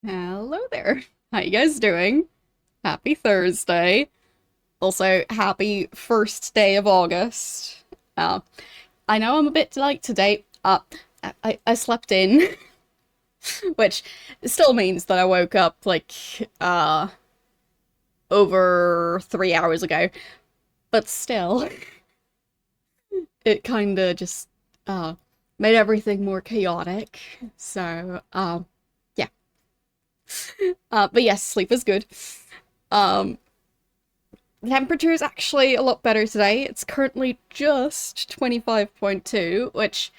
Hello there. How you guys doing? Happy Thursday. Also, happy first day of August. Uh, I know I'm a bit late today. I slept in, which still means that I woke up like over 3 hours ago. But still, it kinda just uh made everything more chaotic. So, yeah. But yes, sleep is good. Um, The temperature is actually a lot better today. It's currently just 25.2, which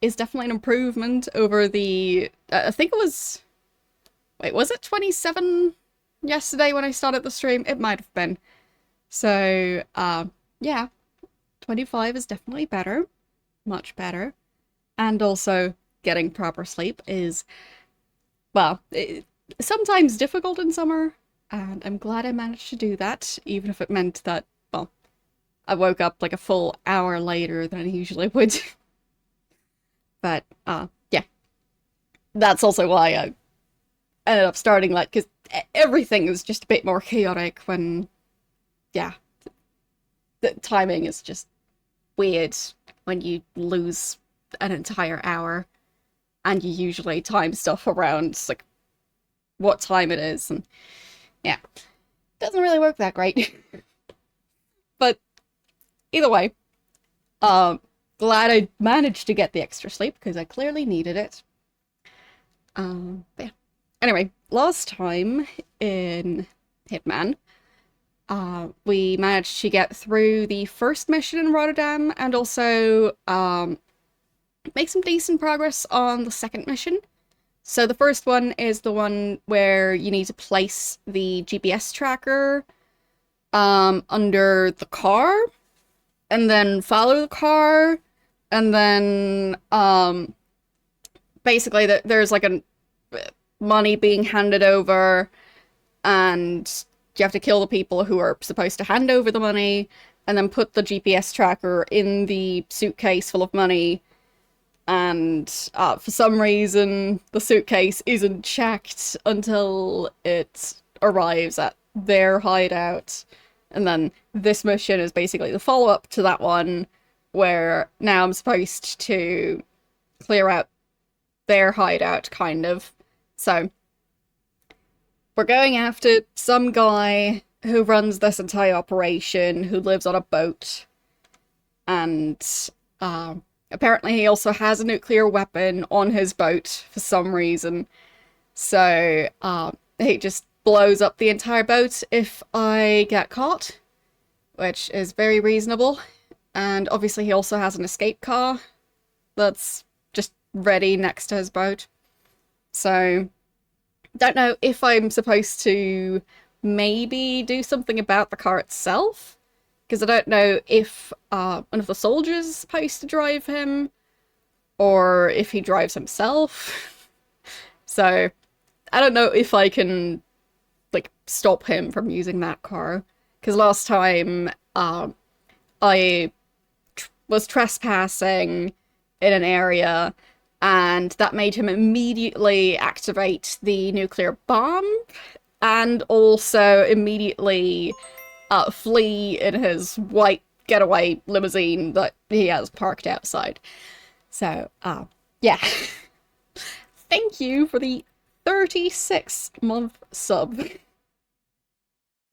is definitely an improvement over the. I think it was. Wait, was it 27 yesterday when I started the stream? It might have been. So, yeah, 25 is definitely better. Much better. And also, getting proper sleep is, well, sometimes difficult in summer, and I'm glad I managed to do that, even if it meant that, well, I woke up like a full hour later than I usually would. But yeah, that's also why I ended up starting like because everything is just a bit more chaotic when yeah, the timing is just weird when you lose an entire hour and you usually time stuff around like what time it is and yeah, doesn't really work that great. But either way, um glad I managed to get the extra sleep because I clearly needed it. Yeah. Anyway, last time in Hitman, we managed to get through the first mission in Rotterdam and also make some decent progress on the second mission. So the first one is the one where you need to place the GPS tracker under the car and then follow the car and then basically there's like a money being handed over and you have to kill the people who are supposed to hand over the money and then put the GPS tracker in the suitcase full of money. And for some reason, the suitcase isn't checked until it arrives at their hideout. And then this mission is basically the follow up to that one, where now I'm supposed to clear out their hideout, kind of. So we're going after some guy who runs this entire operation, who lives on a boat, and apparently he also has a nuclear weapon on his boat for some reason. So he just blows up the entire boat if I get caught, which is very reasonable. And obviously he also has an escape car that's just ready next to his boat. So don't know if I'm supposed to maybe do something about the car itself, because I don't know if one of the soldiers is supposed to drive him or if he drives himself. So I don't know if I can like stop him from using that car, because last time I was trespassing in an area and that made him immediately activate the nuclear bomb and also immediately flee in his white getaway limousine that he has parked outside. So, yeah. Thank you for the 36-month sub.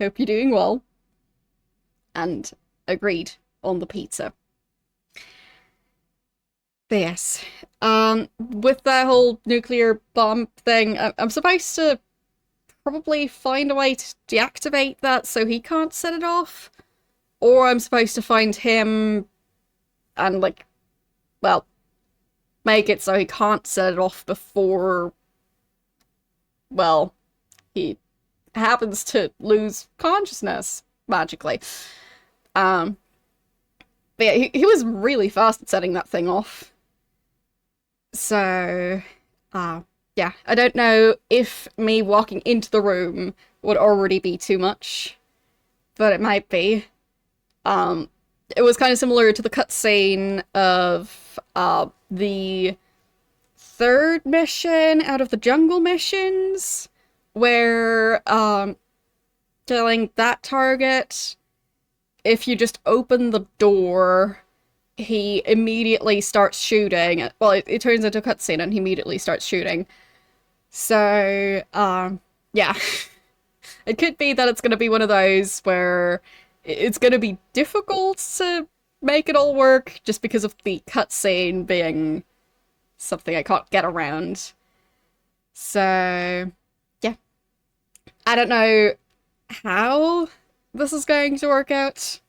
Hope you're doing well. And agreed on the pizza. But yes, with that whole nuclear bomb thing, I'm supposed to probably find a way to deactivate that so he can't set it off. Or I'm supposed to find him and, like, well, make it so he can't set it off before, well, he happens to lose consciousness magically. Um, but yeah, he was really fast at setting that thing off. So, yeah, I don't know if me walking into the room would already be too much, but it might be. It was kind of similar to the cutscene of the third mission out of the jungle missions, where, killing that target, if you just open the door, he immediately starts shooting. Well, it turns into a cutscene and he immediately starts shooting. So, yeah. It could be that it's going to be one of those where it's going to be difficult to make it all work just because of the cutscene being something I can't get around. So, yeah. I don't know how this is going to work out,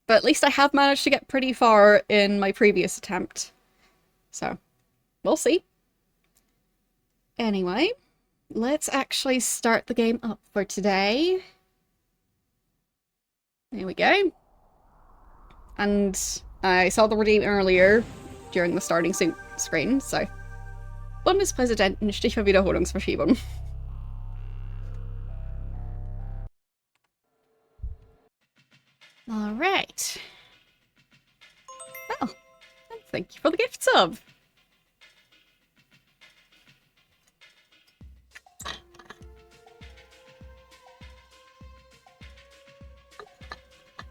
but at least I have managed to get pretty far in my previous attempt. So, we'll see. Anyway, let's actually start the game up for today. There we go. And I saw the redeem earlier during the starting screen, so Bundespräsidenten, Stichwort Wiederholungsverschiebung. Alright. Well, thank you for the gift sub.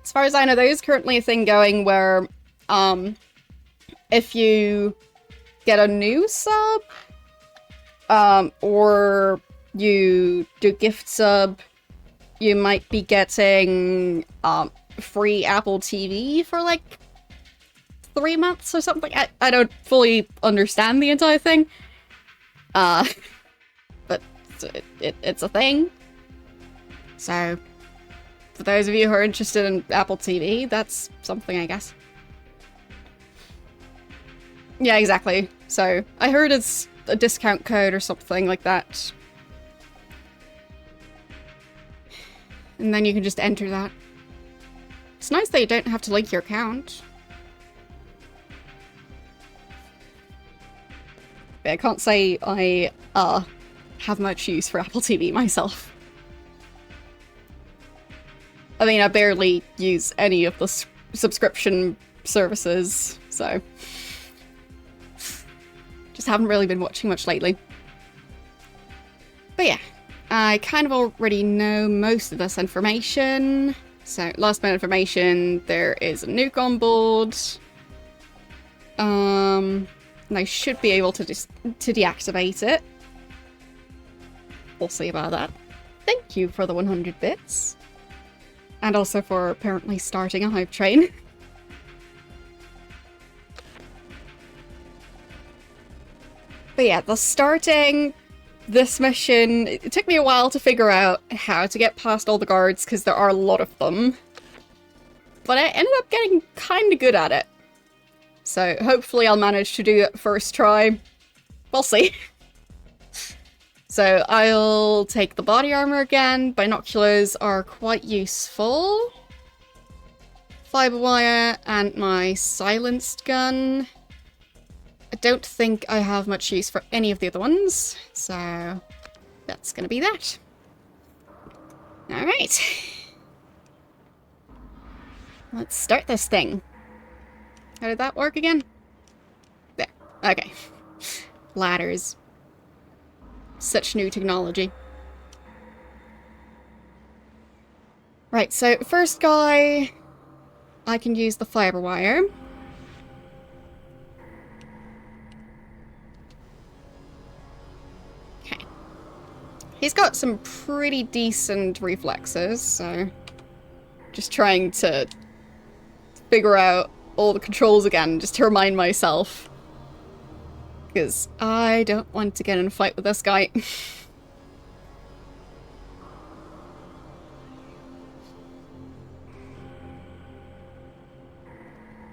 As far as I know, there is currently a thing going where, if you get a new sub, or you do gift sub, you might be getting, free Apple TV for, like, 3 months or something. I don't fully understand the entire thing. But it's a thing. So, for those of you who are interested in Apple TV, that's something, I guess. Yeah, exactly. So, I heard it's a discount code or something like that. And then you can just enter that. It's nice that you don't have to link your account. But I can't say I, have much use for Apple TV myself. I mean, I barely use any of the subscription services, so... just haven't really been watching much lately. But yeah, I kind of already know most of this information. So, last bit of information, there is a nuke on board. And I should be able to deactivate it. We'll see about that. Thank you for the 100 bits. And also for apparently starting a hype train. But yeah, the starting this mission, it took me a while to figure out how to get past all the guards, because there are a lot of them. But I ended up getting kind of good at it. So hopefully I'll manage to do it first try. We'll see. So I'll take the body armor again. Binoculars are quite useful. Fiber wire and my silenced gun. I don't think I have much use for any of the other ones, so that's gonna be that. Alright. Let's start this thing. How did that work again? There. Okay. Ladders. Such new technology. Right, so first guy, I can use the fiber wire. Okay. He's got some pretty decent reflexes, so just trying to figure out all the controls again, just to remind myself. Because I don't want to get in a fight with this guy.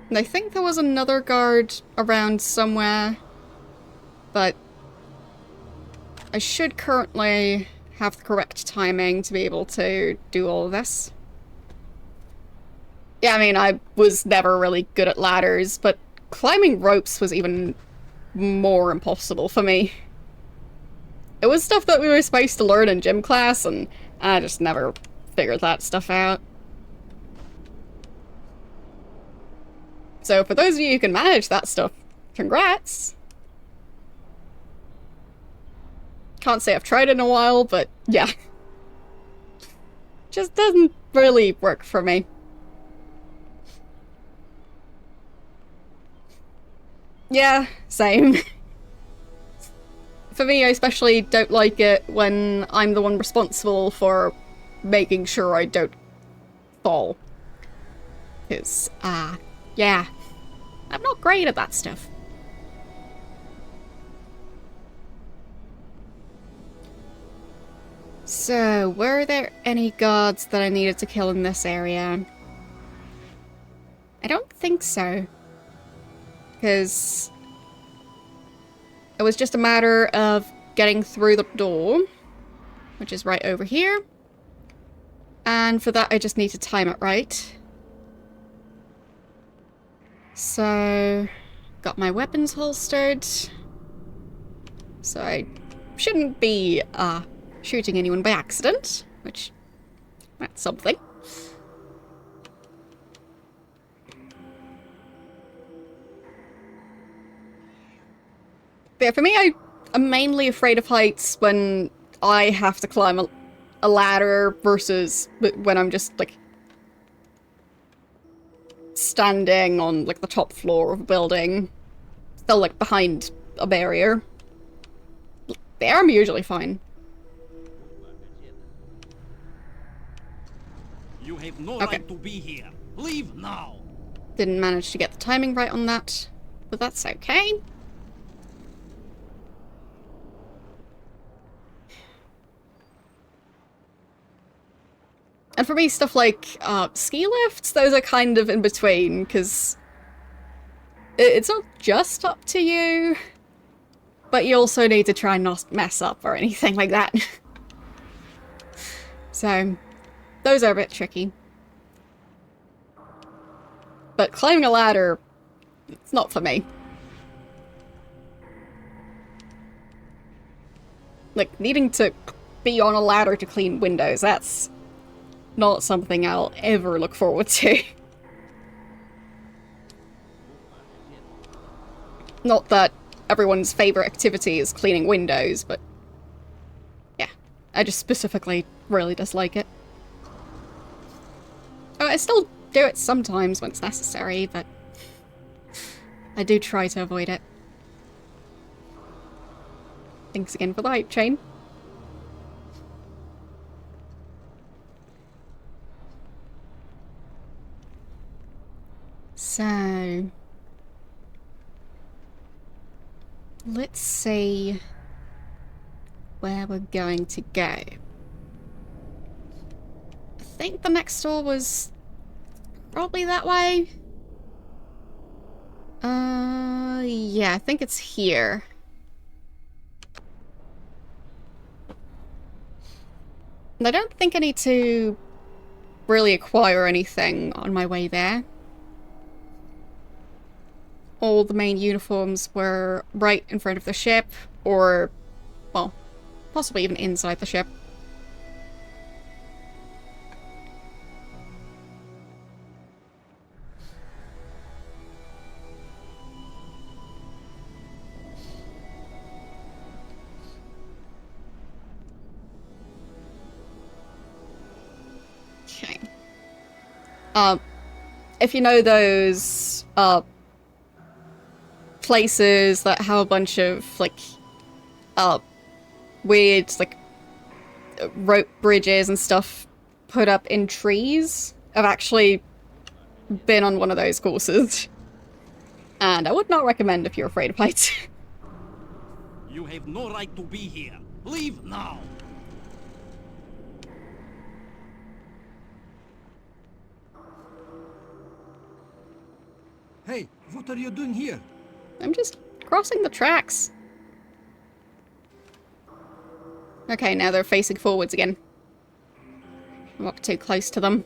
And I think there was another guard around somewhere, but I should currently have the correct timing to be able to do all of this. Yeah, I mean, I was never really good at ladders, but climbing ropes was even more impossible for me. It was stuff that we were supposed to learn in gym class, and I just never figured that stuff out. So for those of you who can manage that stuff, congrats! Can't say I've tried it in a while, but yeah. Just doesn't really work for me. Yeah, same. For me, I especially don't like it when I'm the one responsible for making sure I don't fall. Because, yeah. I'm not great at that stuff. So, were there any guards that I needed to kill in this area? I don't think so. Because it was just a matter of getting through the door, which is right over here. And for that, I just need to time it right. So, got my weapons holstered. So I shouldn't be, shooting anyone by accident, which, that's something. But yeah, for me, I'm mainly afraid of heights when I have to climb a ladder versus when I'm just, like, standing on, like, the top floor of a building. Still, like, behind a barrier. There, I'm usually fine. You have no right to be here. Leave now. Didn't manage to get the timing right on that, but that's okay. And for me, stuff like ski lifts, those are kind of in between, because it's not just up to you, but you also need to try and not mess up or anything like that. So, those are a bit tricky. But climbing a ladder, it's not for me. Like, needing to be on a ladder to clean windows, that's not something I'll ever look forward to. Not that everyone's favorite activity is cleaning windows, but yeah, I just specifically really dislike it. Oh, I still do it sometimes when it's necessary, but I do try to avoid it. Thanks again for the hype chain. So, let's see where we're going to go. I think the next door was probably that way. Yeah, I think it's here. And I don't think I need to really acquire anything on my way there. All the main uniforms were right in front of the ship, or, well, possibly even inside the ship. Okay. If you know those, places that have a bunch of, like, weird, like, rope bridges and stuff put up in trees, I've actually been on one of those courses. And I would not recommend if you're afraid of heights. You have no right to be here. Leave now. Hey, what are you doing here? I'm just crossing the tracks. Okay, now they're facing forwards again. I'm up too close to them.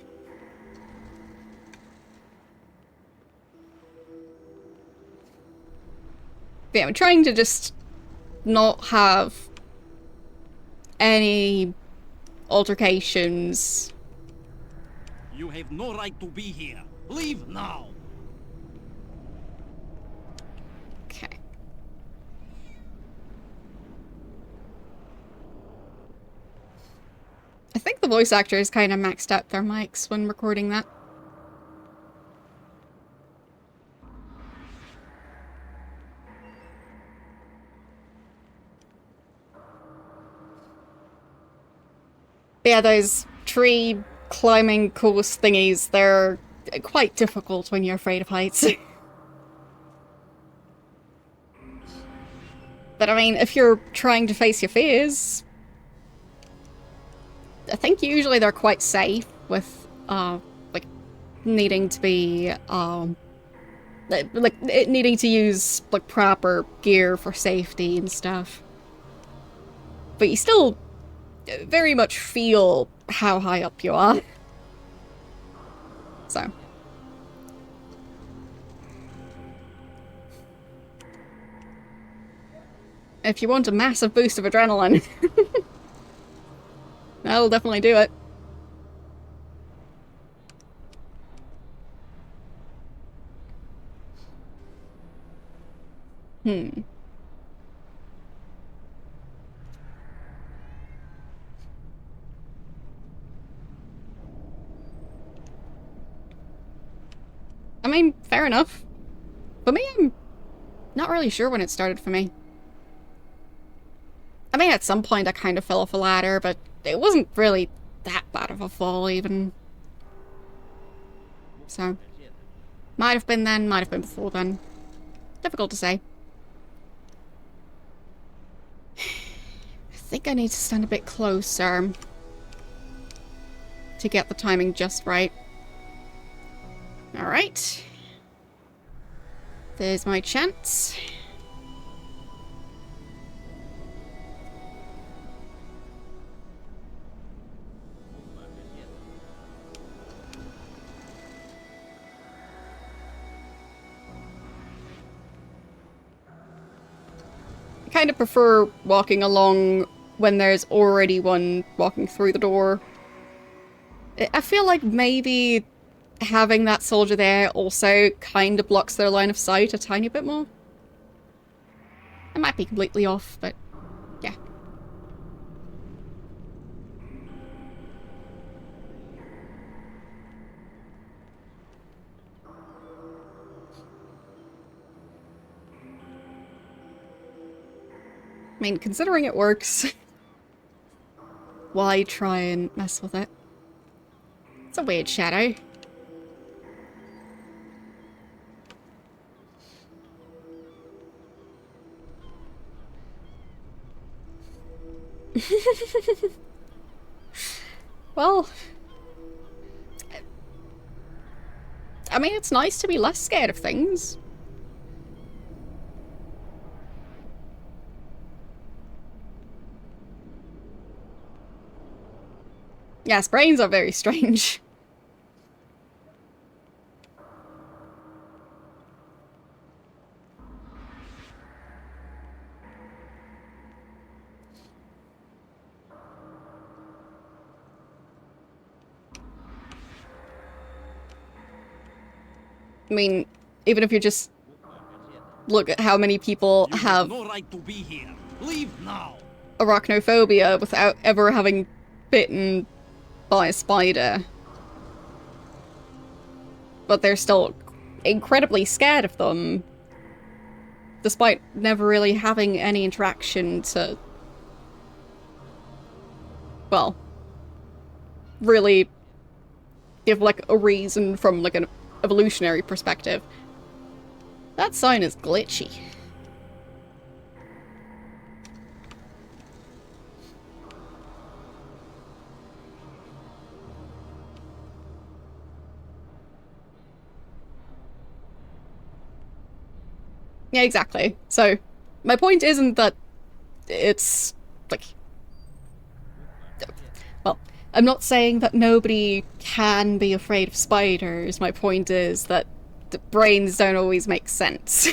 But yeah, I'm trying to just not have any altercations. You have no right to be here. Leave now. Okay. I think the voice actors kind of maxed out their mics when recording that. But yeah, those tree climbing course thingies, they're quite difficult when you're afraid of heights. But I mean, if you're trying to face your fears, I think usually they're quite safe with, like, needing to be, like, needing to use, like, proper gear for safety and stuff. But you still very much feel how high up you are. So. If you want a massive boost of adrenaline, that'll definitely do it. I mean, fair enough. For me, I'm not really sure when it started for me. I mean, at some point I kind of fell off a ladder, but it wasn't really that bad of a fall, even. So, might have been then, might have been before then. Difficult to say. I think I need to stand a bit closer to get the timing just right. Alright. There's my chance. I kind of prefer walking along when there's already one walking through the door. I feel like maybe having that soldier there also kind of blocks their line of sight a tiny bit more. I might be completely off, but yeah. I mean, considering it works, why try and mess with it? It's a weird shadow. Well, I mean, it's nice to be less scared of things. Yes, brains are very strange. I mean, even if you just look at how many people have no right to be here. Leave now. arachnophobia without ever having bitten by a spider. But they're still incredibly scared of them, despite never really having any interaction to, well, really give, like, a reason from, like, an evolutionary perspective. That sign is glitchy. Yeah, exactly. So, my point isn't that it's, like... Well, I'm not saying that nobody can be afraid of spiders. My point is that the brains don't always make sense.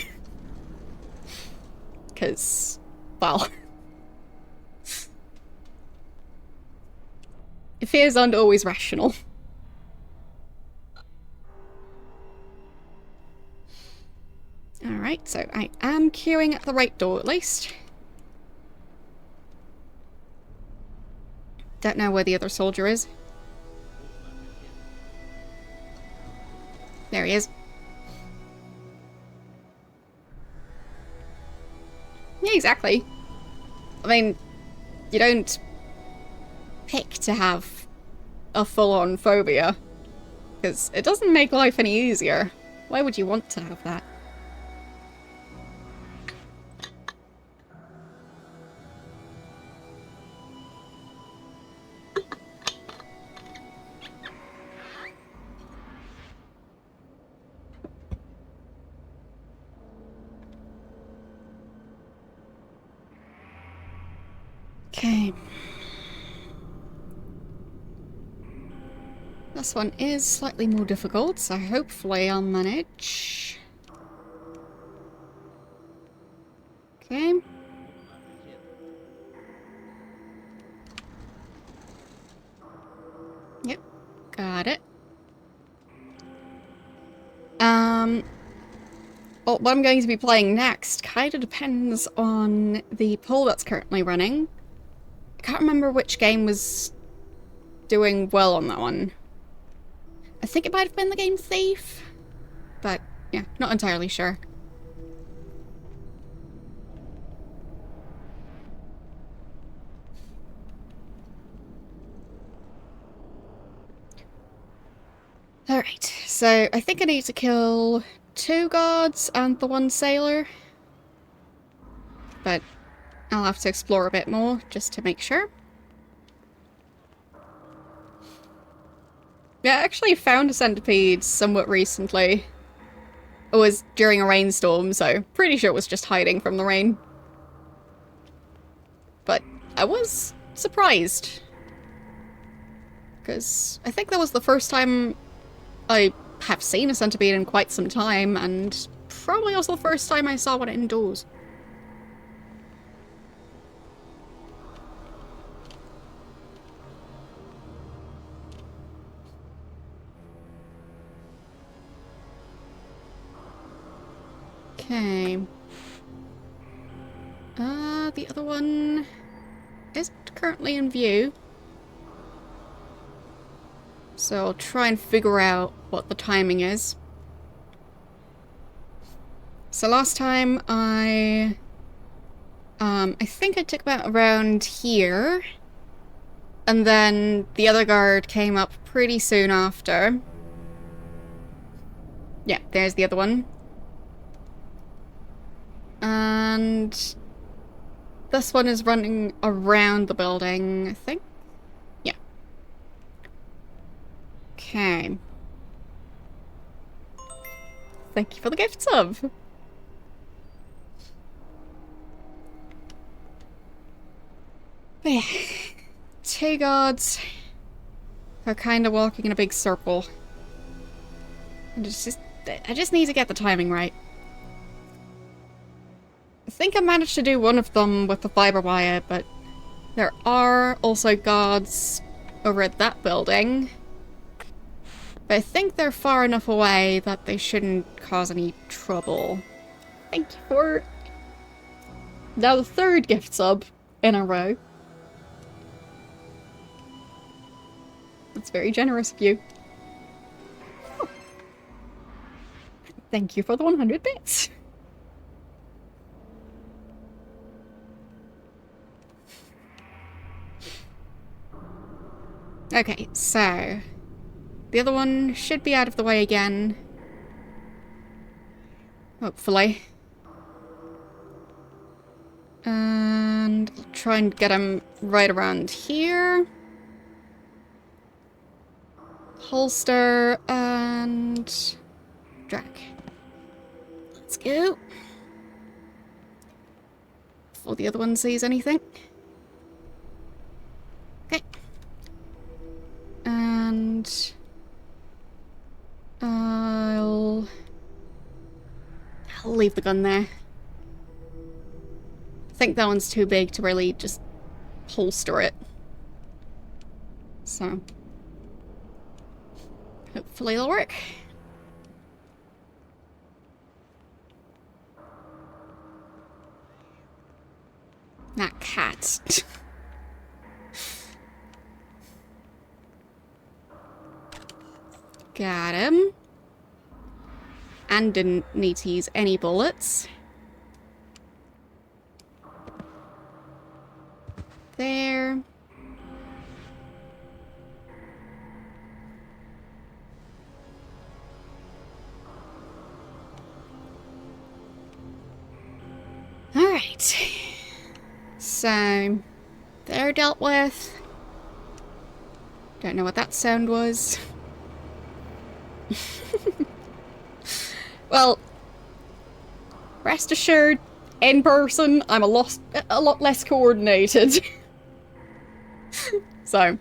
Because, well... fears aren't always rational. Alright, so I am queuing at the right door at least. Don't know where the other soldier is. There he is. Yeah, exactly. I mean, you don't pick to have a full-on phobia, because it doesn't make life any easier. Why would you want to have that? Okay. This one is slightly more difficult, so hopefully I'll manage. Okay. Yep. Got it. Well, what I'm going to be playing next kind of depends on the poll that's currently running. I can't remember which game was doing well on that one. I think it might have been the game Thief, but yeah, not entirely sure. Alright, so I think I need to kill 2 guards and the 1 sailor. But I'll have to explore a bit more just to make sure. Yeah, I actually found a centipede somewhat recently. It was during a rainstorm, so pretty sure it was just hiding from the rain. But I was surprised. Because I think that was the first time I have seen a centipede in quite some time, and probably also the first time I saw one indoors. Okay. The other one isn't currently in view. So I'll try and figure out what the timing is. So last time I think I took about around here. And then the other guard came up pretty soon after. Yeah, there's the other one. And this one is running around the building, I think. Yeah. Okay. Thank you for the gift sub. But yeah. 2 guards are kind of walking in a big circle. And I just need to get the timing right. I think I managed to do one of them with the fiber wire, but there are also guards over at that building. But I think they're far enough away that they shouldn't cause any trouble. Thank you for now the 3rd gift sub in a row. That's very generous of you. Oh. Thank you for the 100 bits. Okay, so the other one should be out of the way again. Hopefully. And I'll try and get him right around here. Holster and drag. Let's go. Before the other one sees anything. Okay. And I'll leave the gun there. I think that one's too big to really just holster it. So hopefully it'll work. That cat. Got him. And didn't need to use any bullets. There. Alright. So, they're dealt with. Don't know what that sound was. Well, rest assured, in person, I'm a lot less coordinated. So.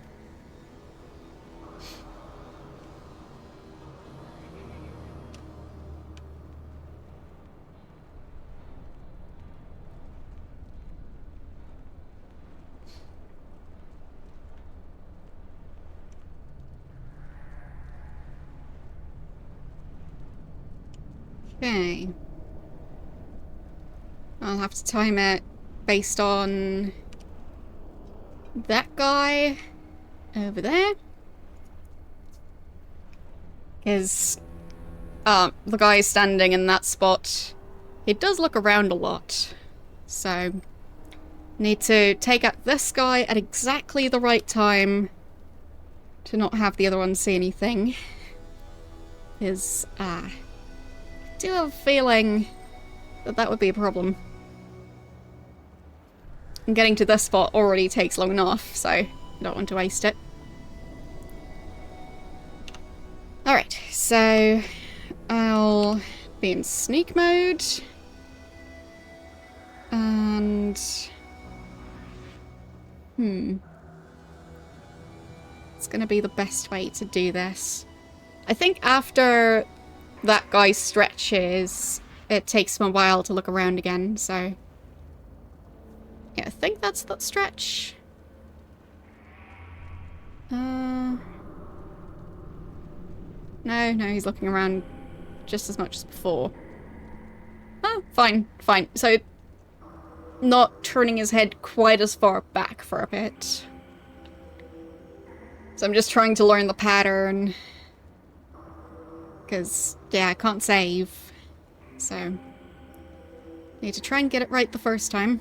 Okay. I'll have to time it based on that guy over there. Because the guy standing in that spot, he does look around a lot. So, need to take out this guy at exactly the right time to not have the other one see anything. Because, I do have a feeling that that would be a problem. And getting to this spot already takes long enough, so I don't want to waste it. Alright, so I'll be in sneak mode. And... it's gonna be the best way to do this. I think after that guy stretches, it takes him a while to look around again, so... yeah, I think that's that stretch. No, he's looking around just as much as before. Oh, fine. So, not turning his head quite as far back for a bit. So I'm just trying to learn the pattern. Because, yeah, I can't save. So, need to try and get it right the first time.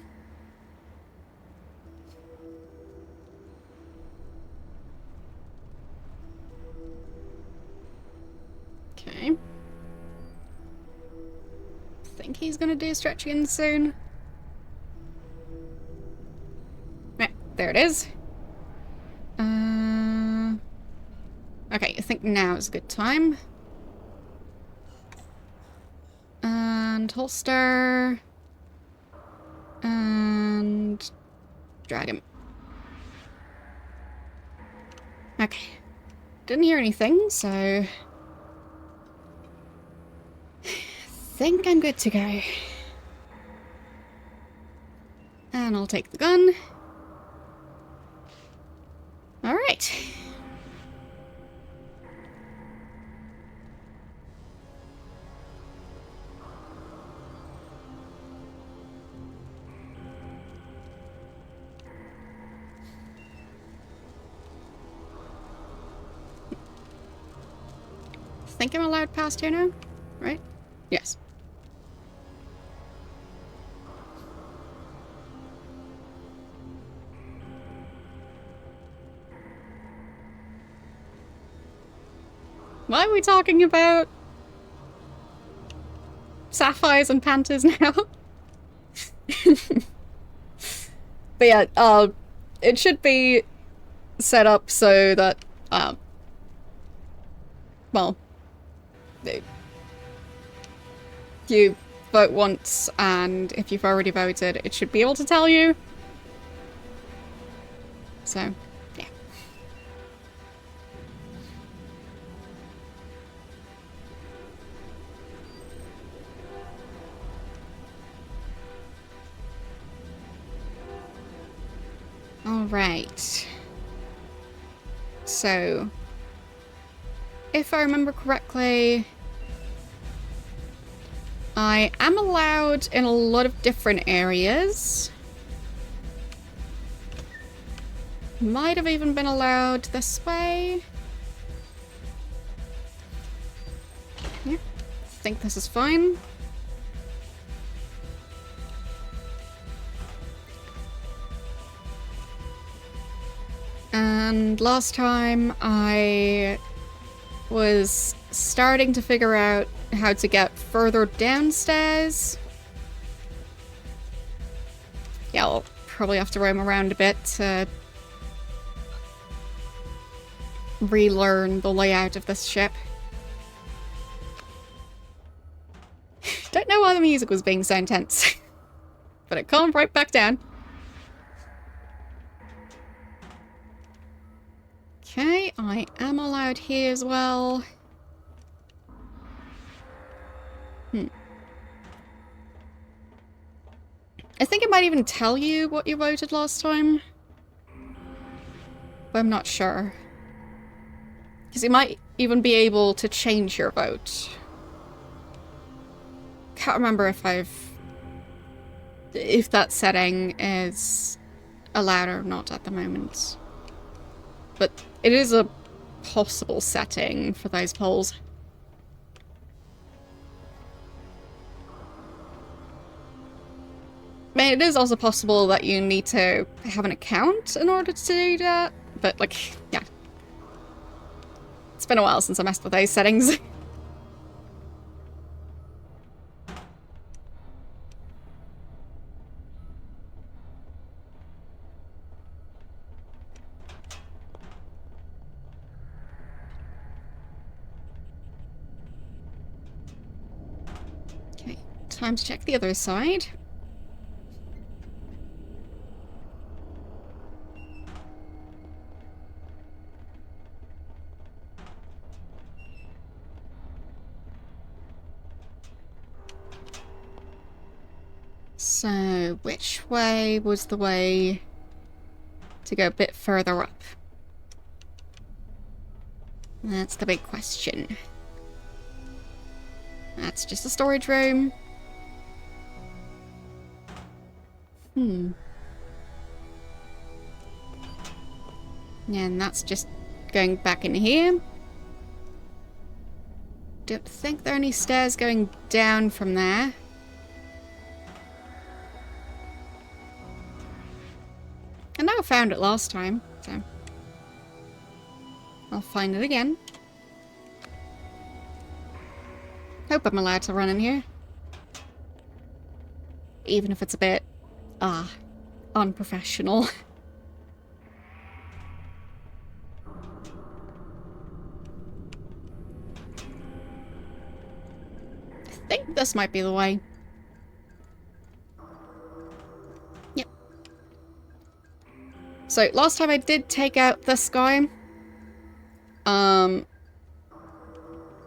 Okay. Think he's gonna do stretch again soon. Yeah, there it is. Okay, I think now is a good time. And holster. And drag him. Okay. Didn't hear anything, so... think I'm good to go. And I'll take the gun. Alright. I think I'm allowed past here now, right? Yes. Why are we talking about sapphires and panthers now? But yeah, it should be set up so that, well, you vote once, and if you've already voted, it should be able to tell you. So, yeah. Alright. So, if I remember correctly, I am allowed in a lot of different areas. Might have even been allowed this way. think this is fine. And last time I was starting to figure out how to get further downstairs. Yeah, I'll probably have to roam around a bit to relearn the layout of this ship. Don't know why the music was being so intense, but it calmed right back down. Okay, I am allowed here as well. I think it might even tell you what you voted last time. But I'm not sure. Because you might even be able to change your vote. Can't remember if that setting is allowed or not at the moment. But it is a possible setting for those polls. I mean, it is also possible that you need to have an account in order to do that, but, like, yeah. It's been a while since I messed with those settings. Okay, time to check the other side. So, which way was the way to go a bit further up? That's the big question. That's just a storage room. Yeah, and that's just going back in here. Don't think there are any stairs going down from there. I know I found it last time, so I'll find it again. Hope I'm allowed to run in here. Even if it's a bit, unprofessional. I think this might be the way. Yep. So, last time I did take out this guy.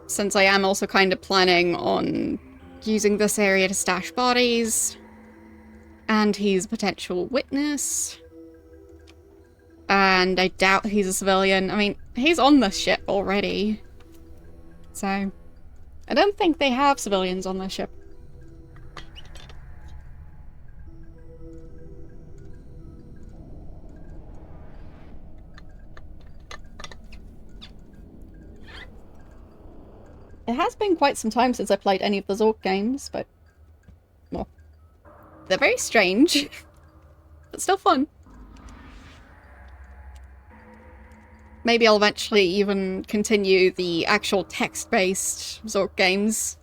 Since I am also kind of planning on using this area to stash bodies. And he's a potential witness. And I doubt he's a civilian. I mean, he's on this ship already. So, I don't think they have civilians on this ship. It has been quite some time since I played any of the Zork games, but, well, they're very strange, but still fun. Maybe I'll eventually even continue the actual text-based Zork games,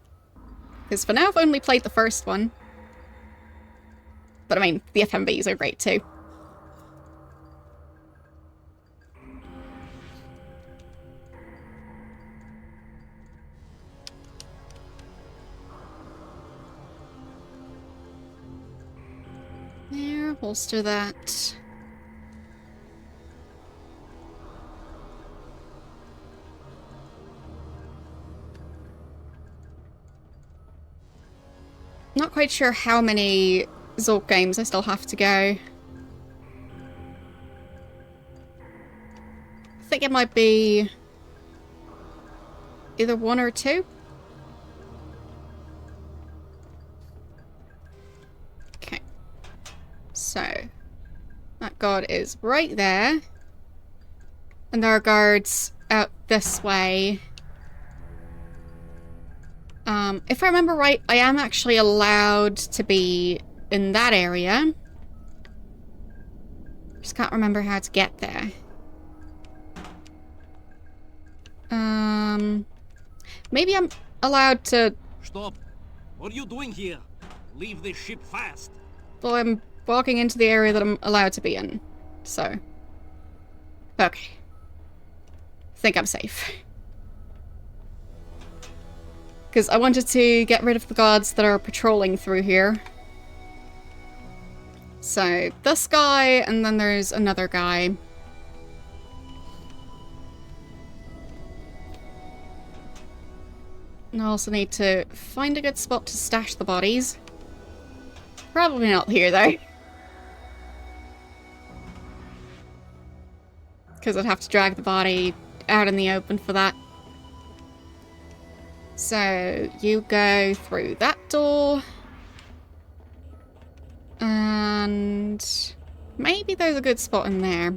because for now I've only played the first one. But I mean, the FMVs are great too. There, holster that. Not quite sure how many Zork games I still have to go. I think it might be either 1 or 2. Okay. So, that guard is right there. And there are guards out this way. If I remember right, I am actually allowed to be in that area. Just can't remember how to get there. Maybe I'm allowed to... Stop. What are you doing here? Leave this ship fast. Well, I'm walking into the area that I'm allowed to be in. So. Okay. Think I'm safe. Because I wanted to get rid of the guards that are patrolling through here. So, this guy, and then there's another guy. I also need to find a good spot to stash the bodies. Probably not here, though. Because I'd have to drag the body out in the open for that. So, you go through that door. And maybe there's a good spot in there.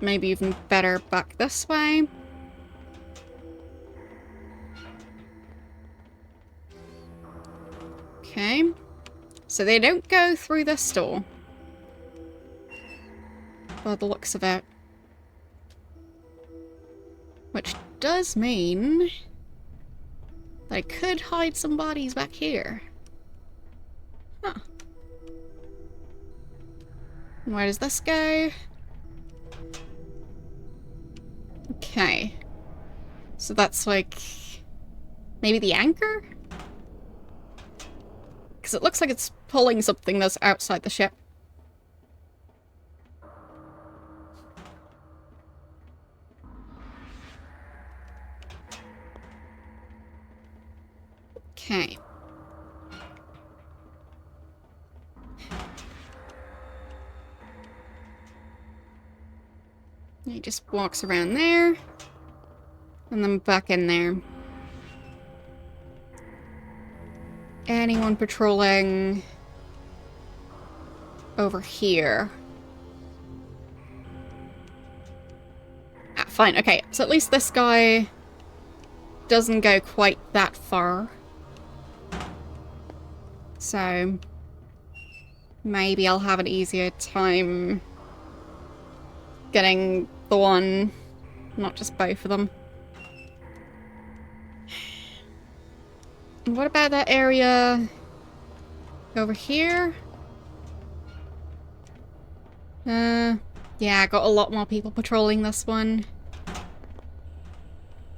Maybe even better back this way. Okay. So they don't go through this door. By the looks of it. Which does mean that I could hide some bodies back here. Huh. Where does this go? Okay. So that's like... maybe the anchor? Because it looks like it's pulling something that's outside the ship. Okay. He just walks around there. And then back in there. Anyone patrolling over here? Ah, fine. Okay, so at least this guy doesn't go quite that far. So maybe I'll have an easier time getting the one, not just both of them. What about that area over here? Yeah, I got a lot more people patrolling this one.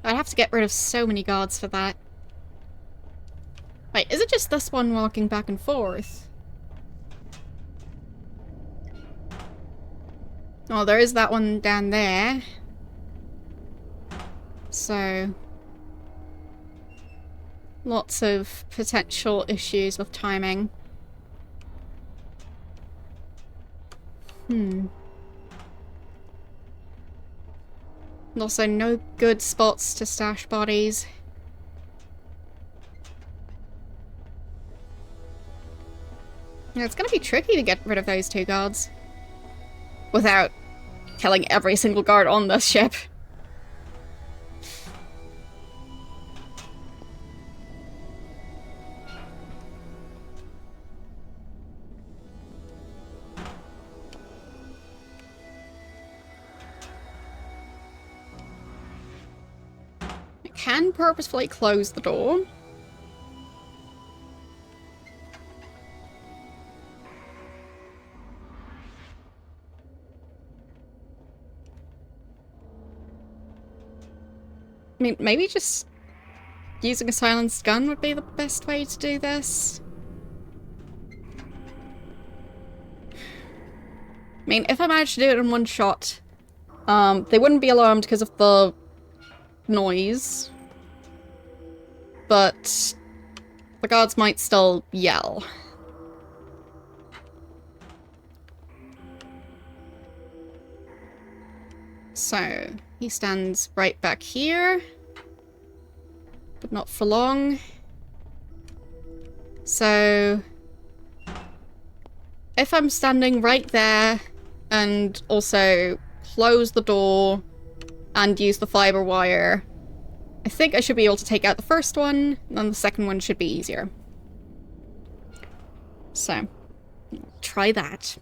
I'd have to get rid of so many guards for that. Wait, is it just this one walking back and forth? Oh, there is that one down there. So... lots of potential issues with timing. And also no good spots to stash bodies. Yeah, it's gonna be tricky to get rid of those two guards. Without killing every single guard on this ship. I can purposefully close the door. I mean, maybe just using a silenced gun would be the best way to do this. I mean, if I managed to do it in one shot, they wouldn't be alarmed because of the noise. But the guards might still yell. So, he stands right back here. But not for long. So if I'm standing right there and also close the door and use the fiber wire, I think I should be able to take out the first one, and then the second one should be easier. So, try that.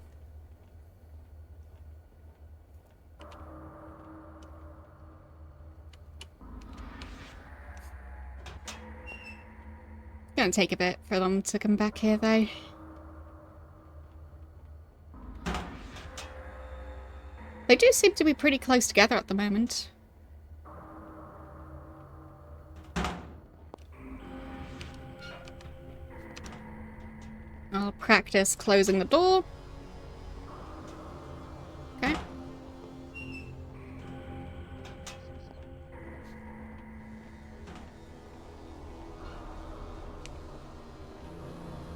Gonna take a bit for them to come back here, though. They do seem to be pretty close together at the moment. I'll practice closing the door. Okay.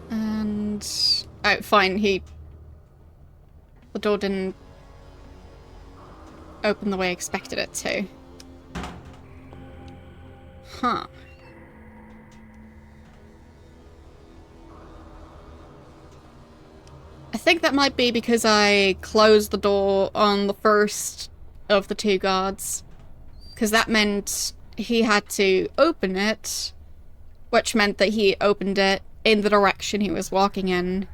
And... oh, fine, the door didn't open the way I expected it to. Huh. I think that might be because I closed the door on the first of the two guards. Because that meant he had to open it, which meant that he opened it in the direction he was walking in,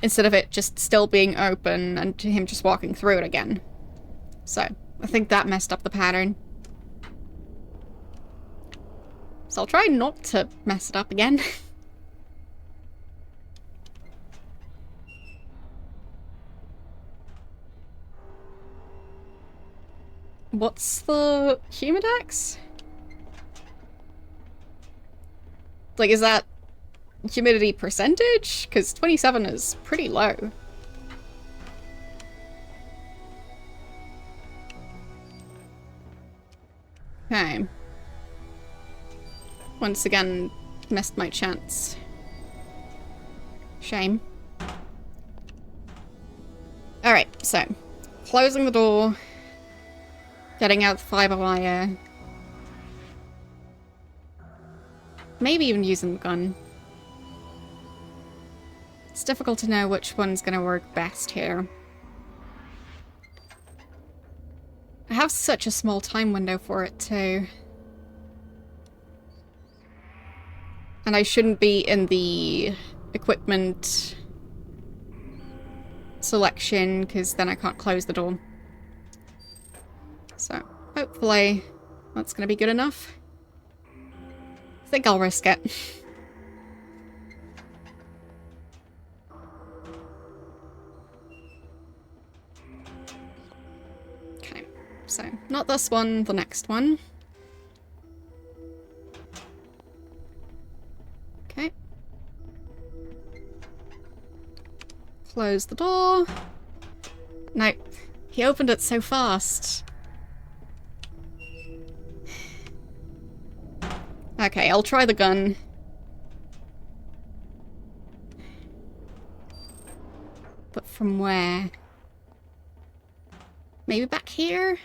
instead of it just still being open and him just walking through it again. So, I think that messed up the pattern. So I'll try not to mess it up again. What's the humidex? Like, is that humidity percentage? Because 27 is pretty low. Okay. Once again, missed my chance. Shame. Alright, so. Closing the door. Getting out the fiber wire. Maybe even using the gun. It's difficult to know which one's gonna work best here. I have such a small time window for it too. And I shouldn't be in the equipment selection because then I can't close the door. So, hopefully that's gonna be good enough. I think I'll risk it. Okay, so not this one, the next one. Okay. Close the door. No, he opened it so fast. Okay, I'll try the gun. But from where? Maybe back here?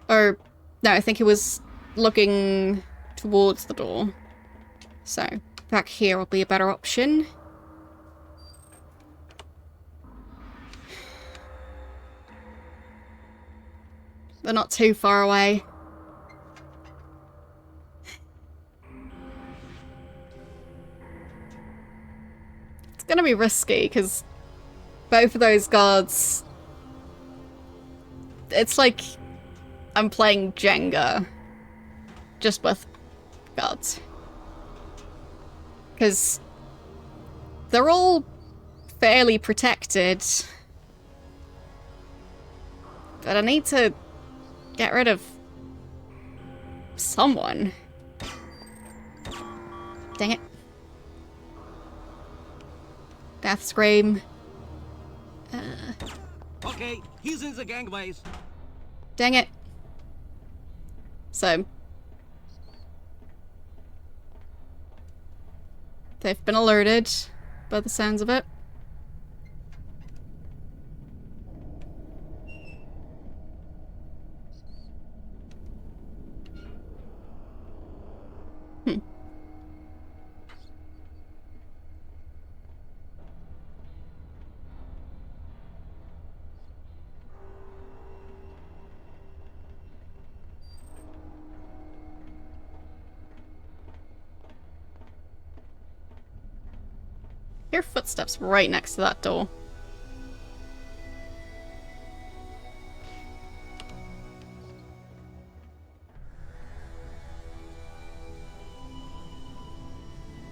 Or, no, I think it was looking towards the door. So, back here will be a better option. They're not too far away. It's gonna be risky, because both of those guards... It's like I'm playing Jenga, just with guards. Because they're all fairly protected. But I need to get rid of someone. Dang it. Death scream. Okay, he's in the gangways. Dang it. So. They've been alerted by the sounds of it. hear footsteps right next to that door.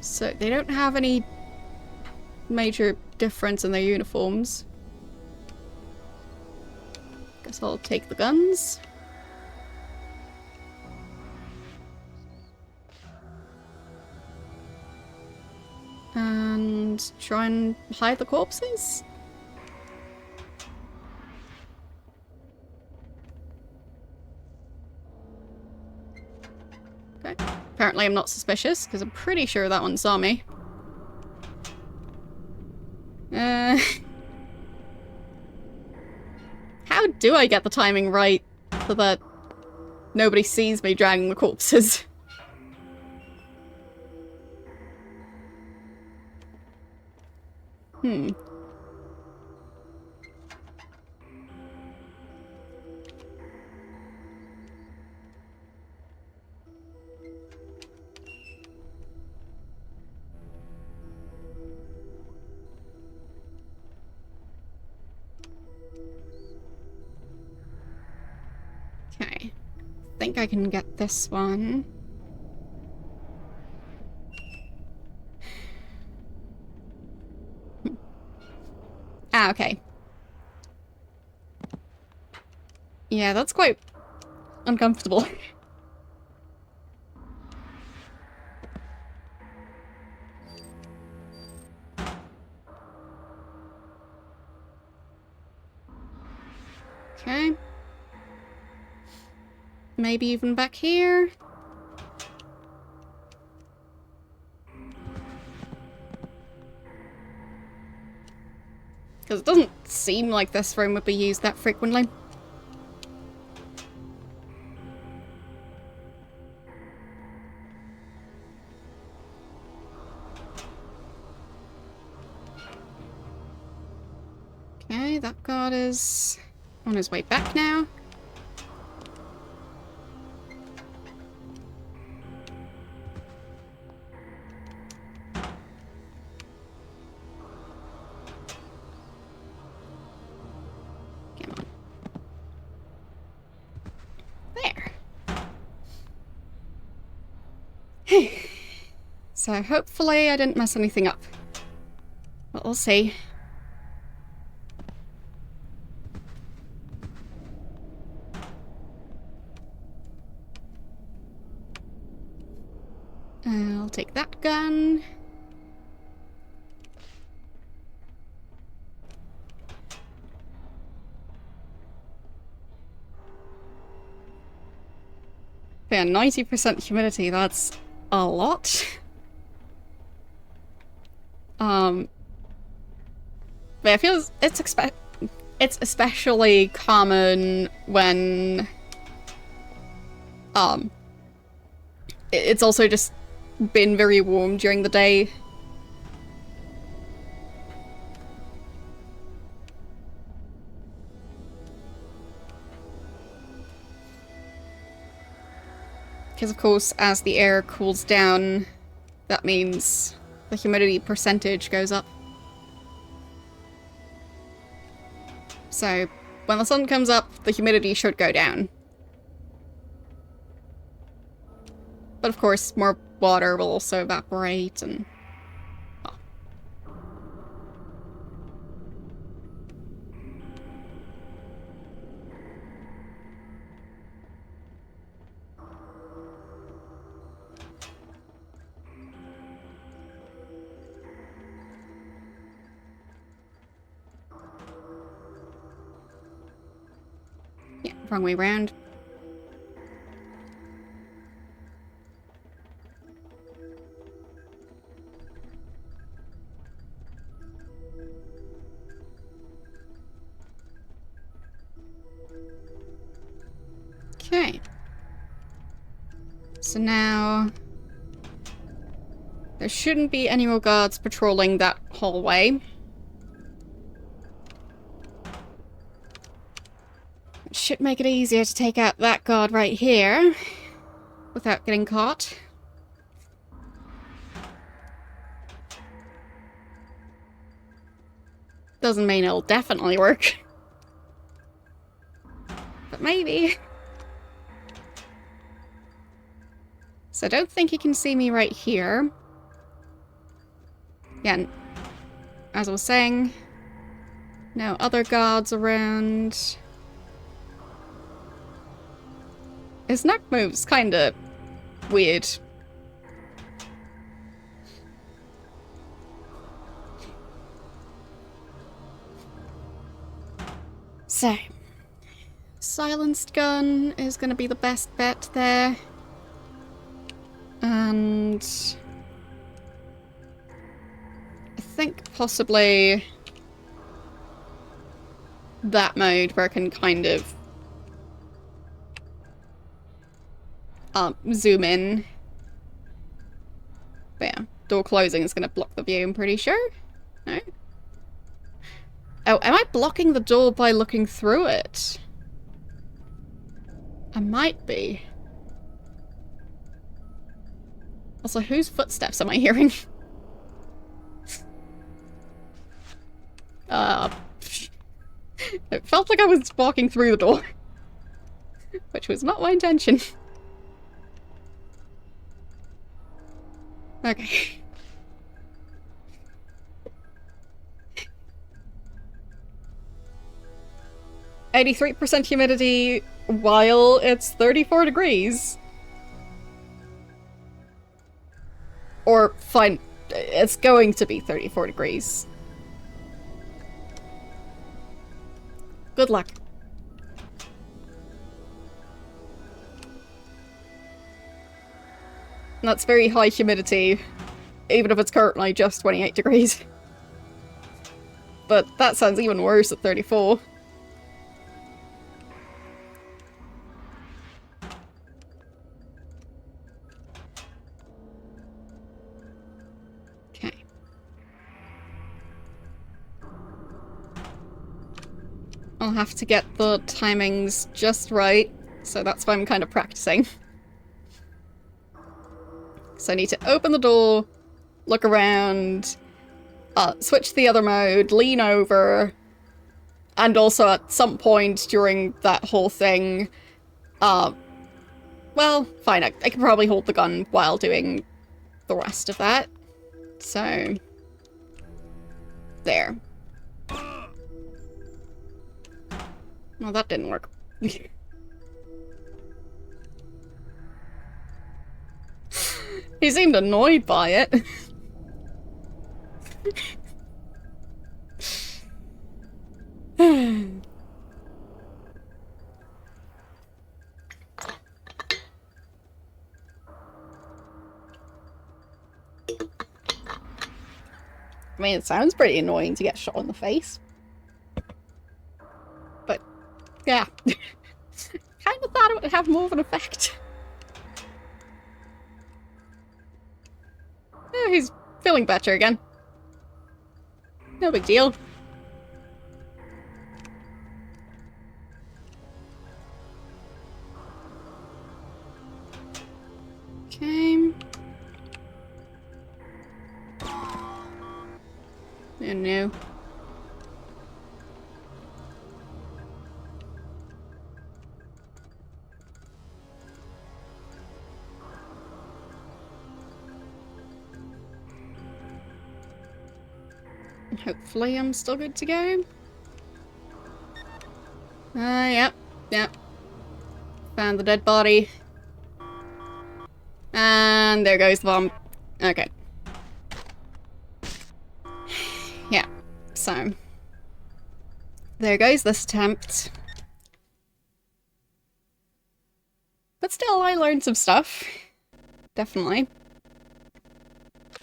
So they don't have any major difference in their uniforms. Guess I'll take the guns. And try and hide the corpses? Okay. Apparently I'm not suspicious, because I'm pretty sure that one saw me. How do I get the timing right so that nobody sees me dragging the corpses? Hmm. Okay. I think I can get this one. Ah, okay. Yeah, that's quite uncomfortable. Okay. Maybe even back here? Because it doesn't seem like this room would be used that frequently. Okay, that guard is on his way back now. Come on. There. So hopefully I didn't mess anything up. But we'll see. I'll take that gun. Yeah, 90% humidity, that's a lot. But I feel it's especially common when it's also just been very warm during the day. Because of course, as the air cools down, that means the humidity percentage goes up. So, when the sun comes up, the humidity should go down. But of course, more water will also evaporate and... well. Yeah, wrong way round. Okay. So now... there shouldn't be any more guards patrolling that hallway. It should make it easier to take out that guard right here without getting caught. Doesn't mean it'll definitely work. But maybe. So I don't think he can see me right here. Yeah, as I was saying, no other guards around. His neck move's kinda weird. So, silenced gun is gonna be the best bet there. And I think possibly that mode where I can kind of zoom in. But yeah, door closing is going to block the view, I'm pretty sure. No? Oh, am I blocking the door by looking through it? I might be. Also, whose footsteps am I hearing? It felt like I was walking through the door. Which was not my intention. Okay. %83% humidity while it's 34 degrees. Or, fine, it's going to be 34 degrees. Good luck. And that's very high humidity, even if it's currently just 28 degrees. But that sounds even worse at 34. Okay. I'll have to get the timings just right, so that's why I'm kind of practicing. So I need to open the door, look around, switch to the other mode, lean over, and also at some point during that whole thing, well, fine, I can probably hold the gun while doing the rest of that. So, there. Well, that didn't work. He seemed annoyed by it. I mean, it sounds pretty annoying to get shot in the face. But, yeah. Kind of thought it would have more of an effect. Oh, he's feeling better again. No big deal. Okay. Oh no. Hopefully I'm still good to go. Yep. Found the dead body. And there goes the bomb. Okay. Yeah, so. There goes this attempt. But still, I learned some stuff. Definitely.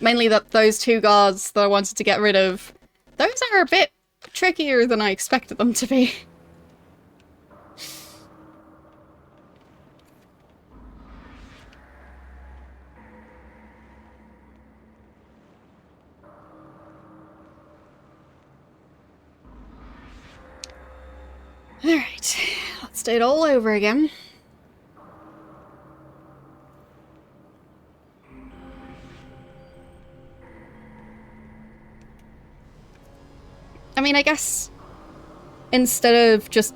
Mainly that those two guards that I wanted to get rid of, those are a bit trickier than I expected them to be. Alright, let's do it all over again. I mean, I guess instead of just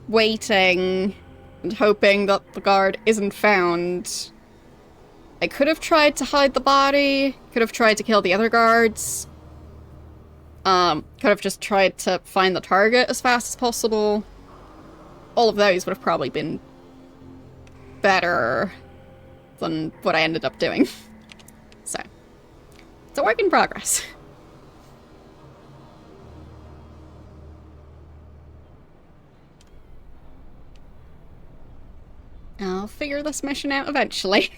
waiting and hoping that the guard isn't found, I could have tried to hide the body, could have tried to kill the other guards, could have just tried to find the target as fast as possible. All of those would have probably been better than what I ended up doing. So, it's a work in progress. I'll figure this mission out eventually.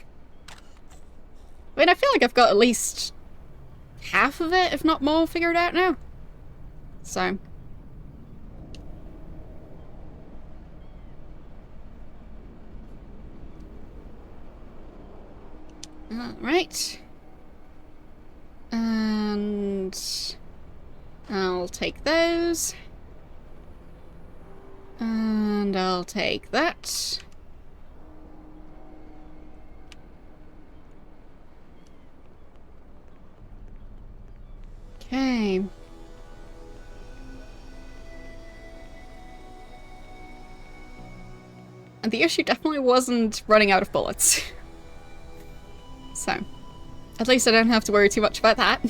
I mean, I feel like I've got at least half of it, if not more, figured out now. So. Alright. And I'll take those. And I'll take that. Okay. And the issue definitely wasn't running out of bullets. So, at least I don't have to worry too much about that.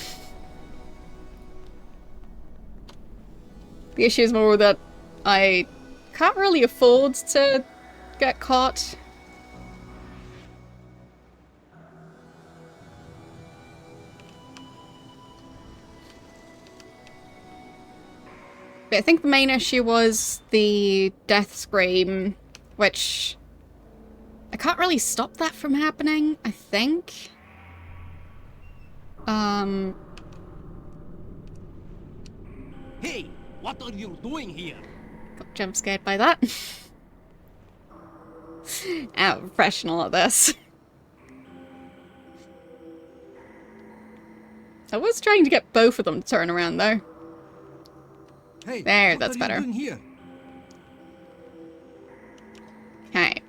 The issue is more that I can't really afford to get caught. But I think the main issue was the death scream, which I can't really stop that from happening, I think. Hey, what are you doing here? Got jump scared by that. Out professional at this. I was trying to get both of them to turn around though. Hey, There, that's better. Doing here? Okay.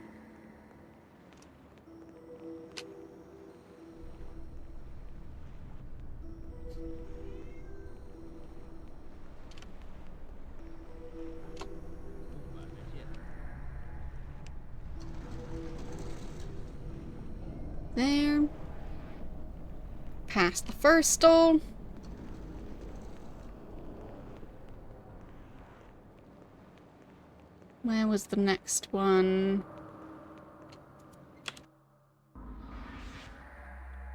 There. Past the first stall. Where was the next one?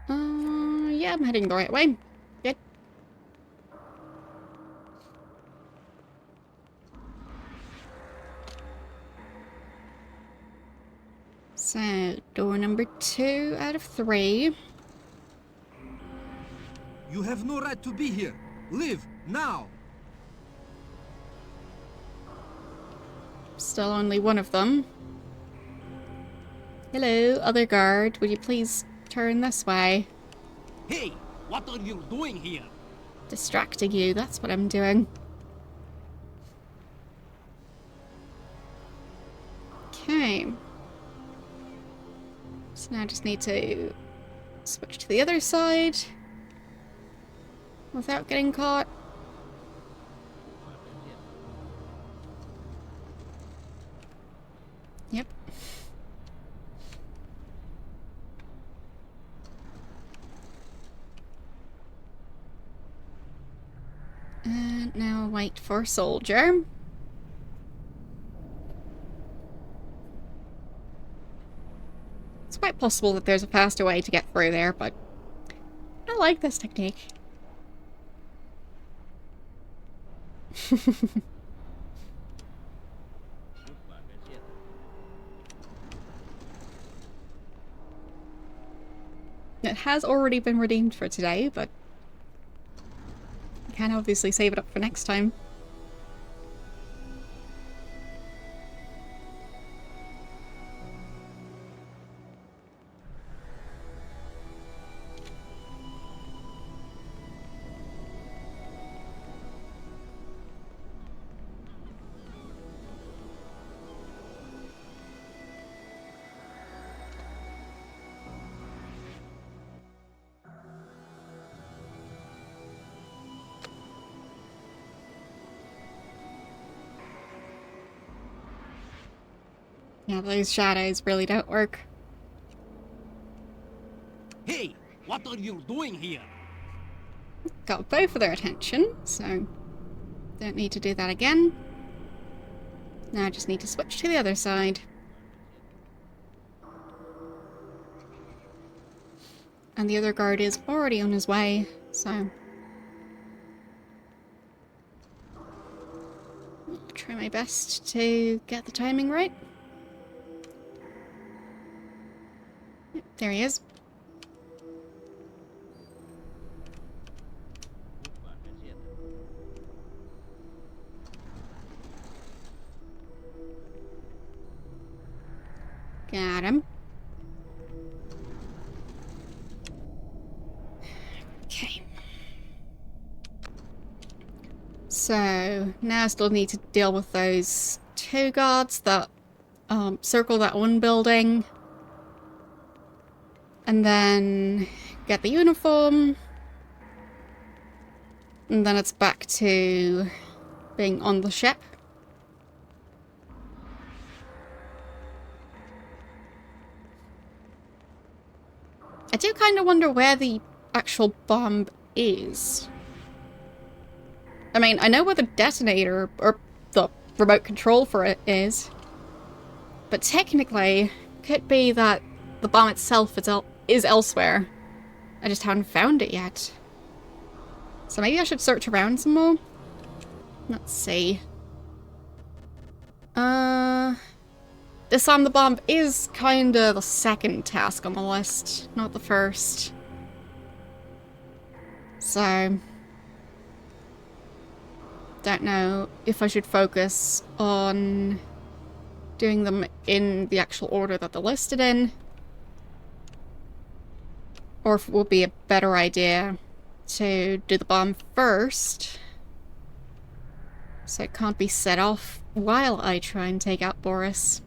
Yeah, I'm heading the right way. Good. So, door number 2 out of 3. You have no right to be here. Leave now. Still only one of them. Hello, other guard. Would you please turn this way? Hey, what are you doing here? Distracting you, that's what I'm doing. Okay. So now I just need to switch to the other side without getting caught. Yep. And now wait for soldier. It's quite possible that there's a faster way to get through there, but I like this technique. It has already been redeemed for today, but I can obviously save it up for next time. Yeah, those shadows really don't work. Hey, what are you doing here? Got both of their attention, so don't need to do that again. Now I just need to switch to the other side. And the other guard is already on his way, so I'll try my best to get the timing right. Yep, there he is. Got him. Okay. So, now I still need to deal with those two guards that circle that one building. And then get the uniform. And then it's back to being on the ship. I do kind of wonder where the actual bomb is. I mean, I know where the detonator, or the remote control for it is. But technically, could be that the bomb itself is elsewhere. I just haven't found it yet. So maybe I should search around some more? Let's see. Disarm the bomb is kinda the second task on the list, not the first. So don't know if I should focus on doing them in the actual order that they're listed in, or if it would be a better idea to do the bomb first, so it can't be set off while I try and take out Boris.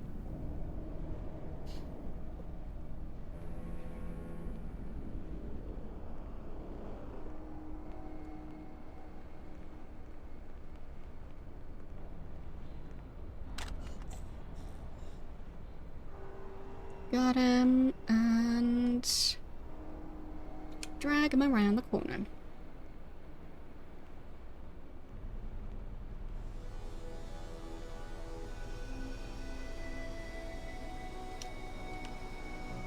Got him, and drag him around the corner.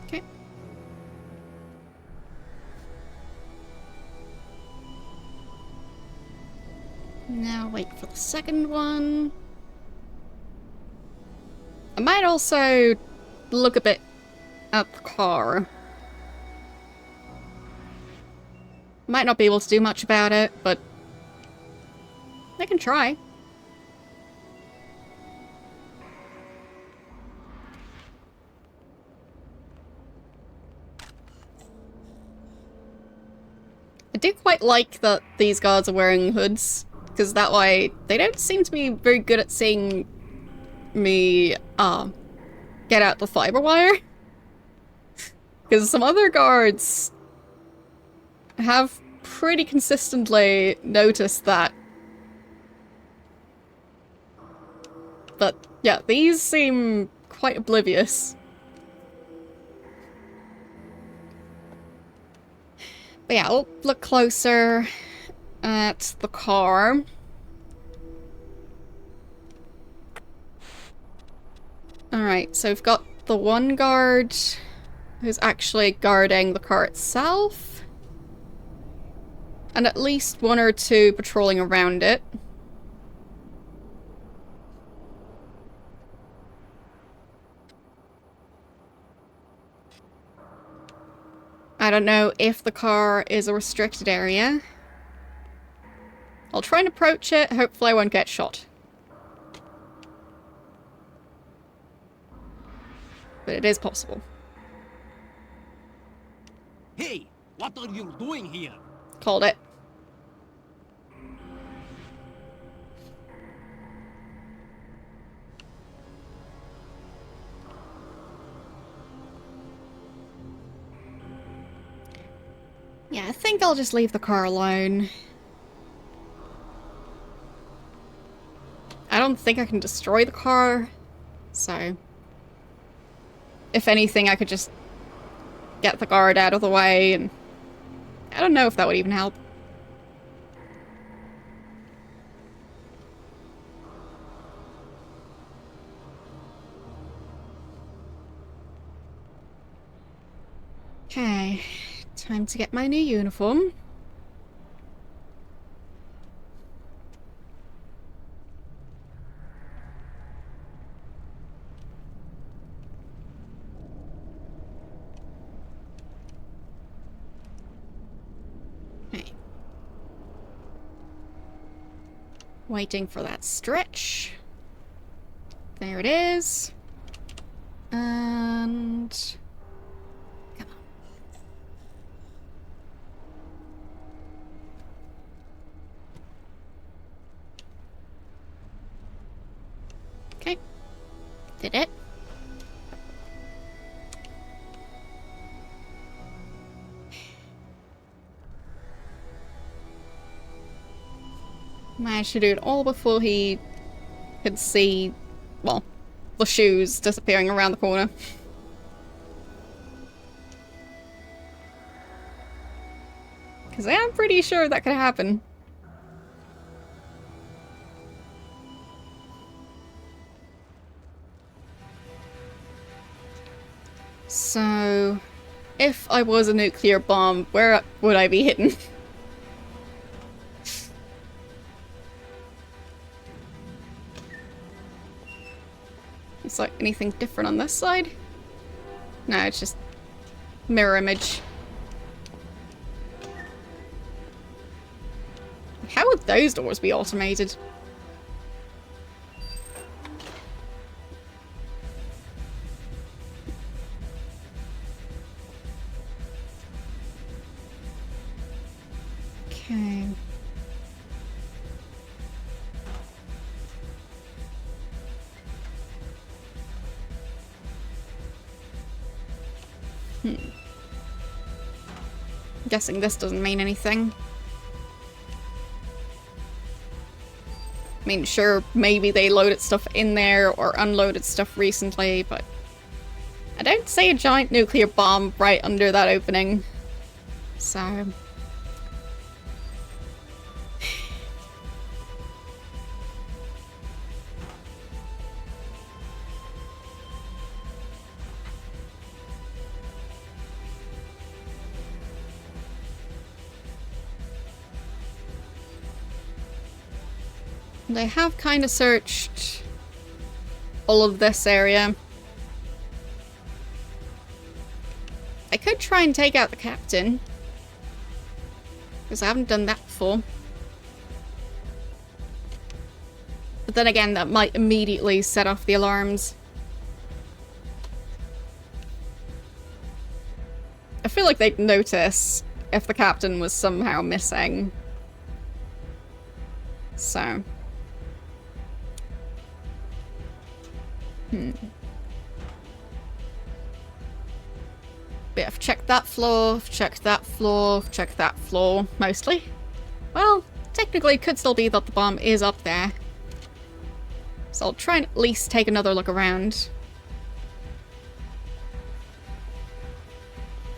Okay. Now wait for the second one. I might also look a bit at the car. Might not be able to do much about it, but I can try. I do quite like that these guards are wearing hoods, because that way they don't seem to be very good at seeing me get out the fiber wire. Because some other guards have pretty consistently noticed that. But yeah, these seem quite oblivious. But yeah, we'll look closer at the car. Alright, so we've got the one guard who's actually guarding the car itself. And at least one or two patrolling around it. I don't know if the car is a restricted area. I'll try and approach it, hopefully I won't get shot. But it is possible. Hey, what are you doing here? Called it. Yeah, I think I'll just leave the car alone. I don't think I can destroy the car, so if anything, I could just get the guard out of the way, and I don't know if that would even help. Okay, time to get my new uniform. Okay. Waiting for that stretch. There it is. And... come on. Okay. Did it. Managed to do it all before he could see, well, the shoes disappearing around the corner. Because I am pretty sure that could happen. So, if I was a nuclear bomb, where would I be hidden? It's like anything different on this side? No, it's just mirror image. How would those doors be automated? Okay. Guessing this doesn't mean anything. I mean, sure, maybe they loaded stuff in there or unloaded stuff recently, but I don't see a giant nuclear bomb right under that opening. So... and I have kind of searched all of this area. I could try and take out the captain, because I haven't done that before. But then again, that might immediately set off the alarms. I feel like they'd notice if the captain was somehow missing. So... But I've checked that floor, I've checked that floor, I've checked that floor, mostly. Well, technically it could still be that the bomb is up there. So I'll try and at least take another look around.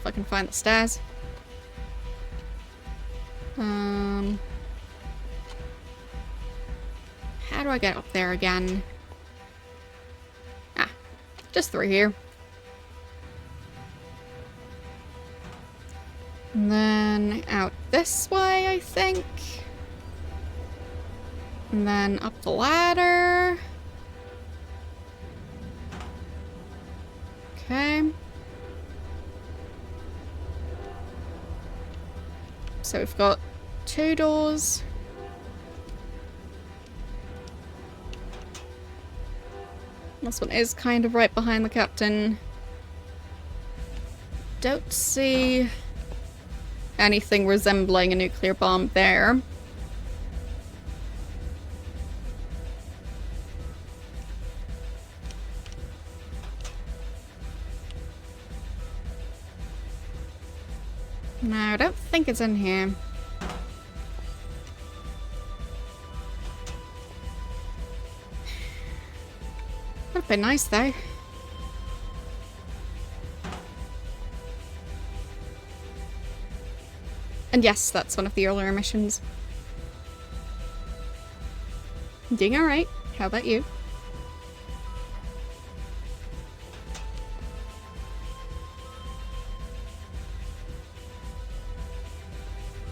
If I can find the stairs. How do I get up there again? Ah, just through here. And then out this way, I think. And then up the ladder. Okay. So we've got 2 doors. This one is kind of right behind the captain. Don't see anything resembling a nuclear bomb there. No, I don't think it's in here. That'd be nice though. And yes, that's one of the earlier missions. Doing alright. How about you?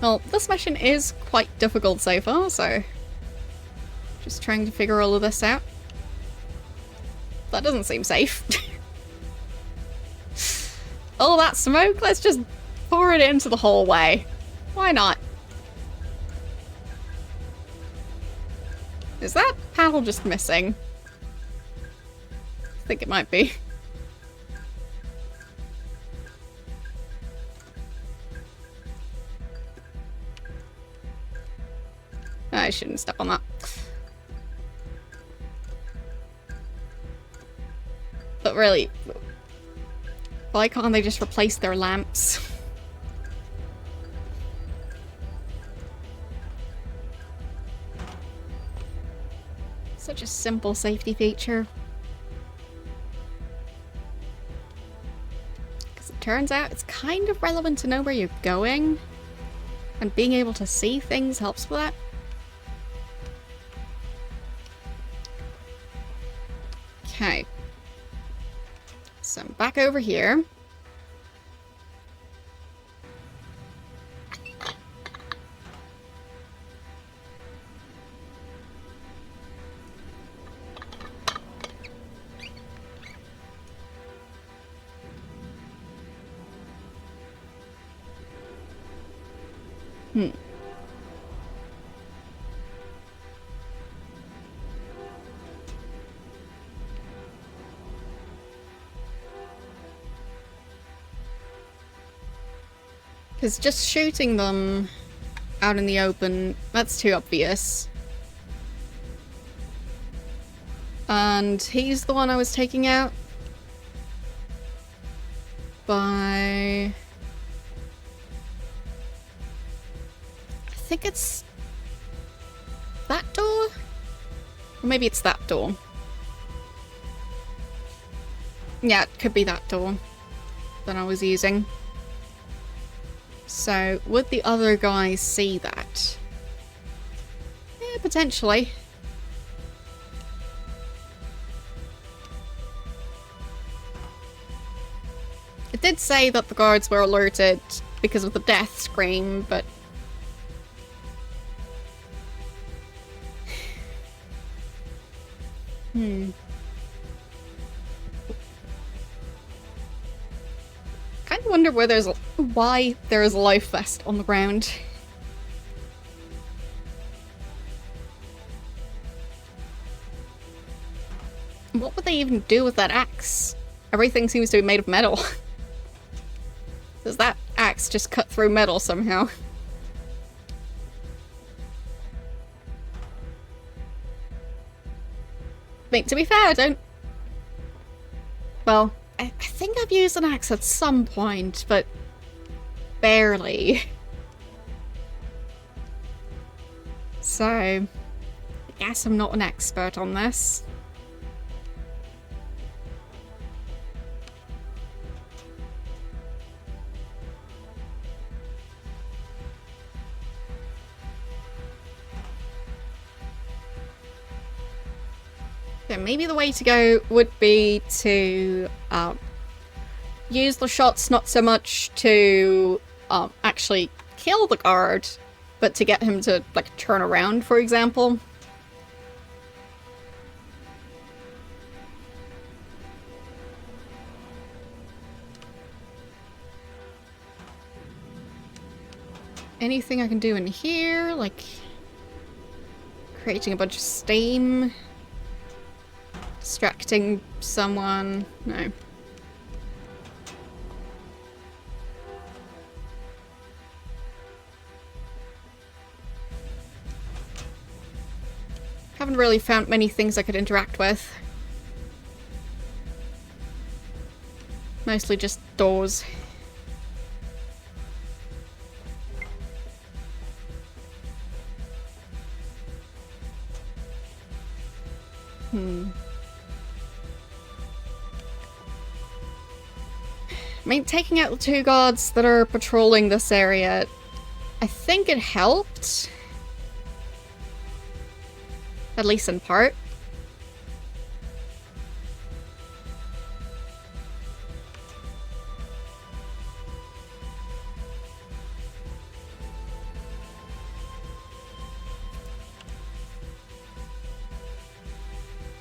Well, this mission is quite difficult so far, so... just trying to figure all of this out. That doesn't seem safe. All that smoke, let's just pour it into the hallway. Why not? Is that panel just missing? I think it might be. I shouldn't step on that. But really, why can't they just replace their lamps? Such a simple safety feature. Because it turns out it's kind of relevant to know where you're going. And being able to see things helps with that. Okay. So I'm back over here. Because just shooting them out in the open, that's too obvious. And he's the one I was taking out by... I think it's that door? Or maybe it's that door. Yeah, it could be that door that I was using. So, would the other guys see that? Yeah, potentially. It did say that the guards were alerted because of the death scream, but... kind of wonder where there's why there is a life vest on the ground. What would they even do with that axe? Everything seems to be made of metal. Does that axe just cut through metal somehow? I mean, to be fair, I don't... Well, I think I've used an axe at some point, but barely. So, I guess I'm not an expert on this. Yeah, maybe the way to go would be to use the shots not so much to actually kill the guard, but to get him to, like, turn around, for example. Anything I can do in here, like creating a bunch of steam? Distracting someone? No. Haven't really found many things I could interact with. Mostly just doors. I mean, taking out the two guards that are patrolling this area I think it helped. At least in part.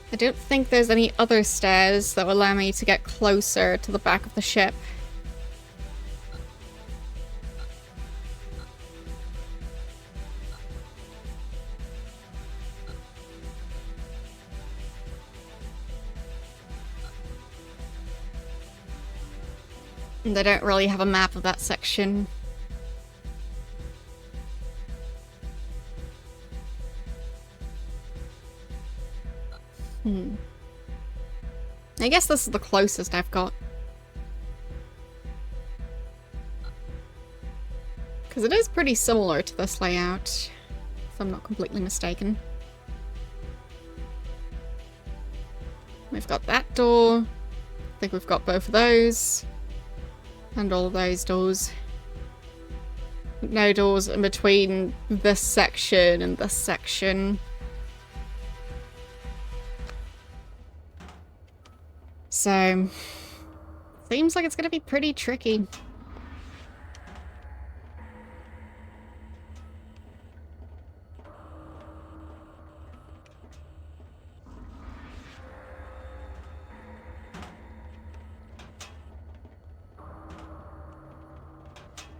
I don't think there's any other stairs that will allow me to get closer to the back of the ship. And they don't really have a map of that section. I guess this is the closest I've got. Because it is pretty similar to this layout, if I'm not completely mistaken. We've got that door. I think we've got both of those. And all of those doors. No doors in between this section and this section. So, seems like it's gonna be pretty tricky.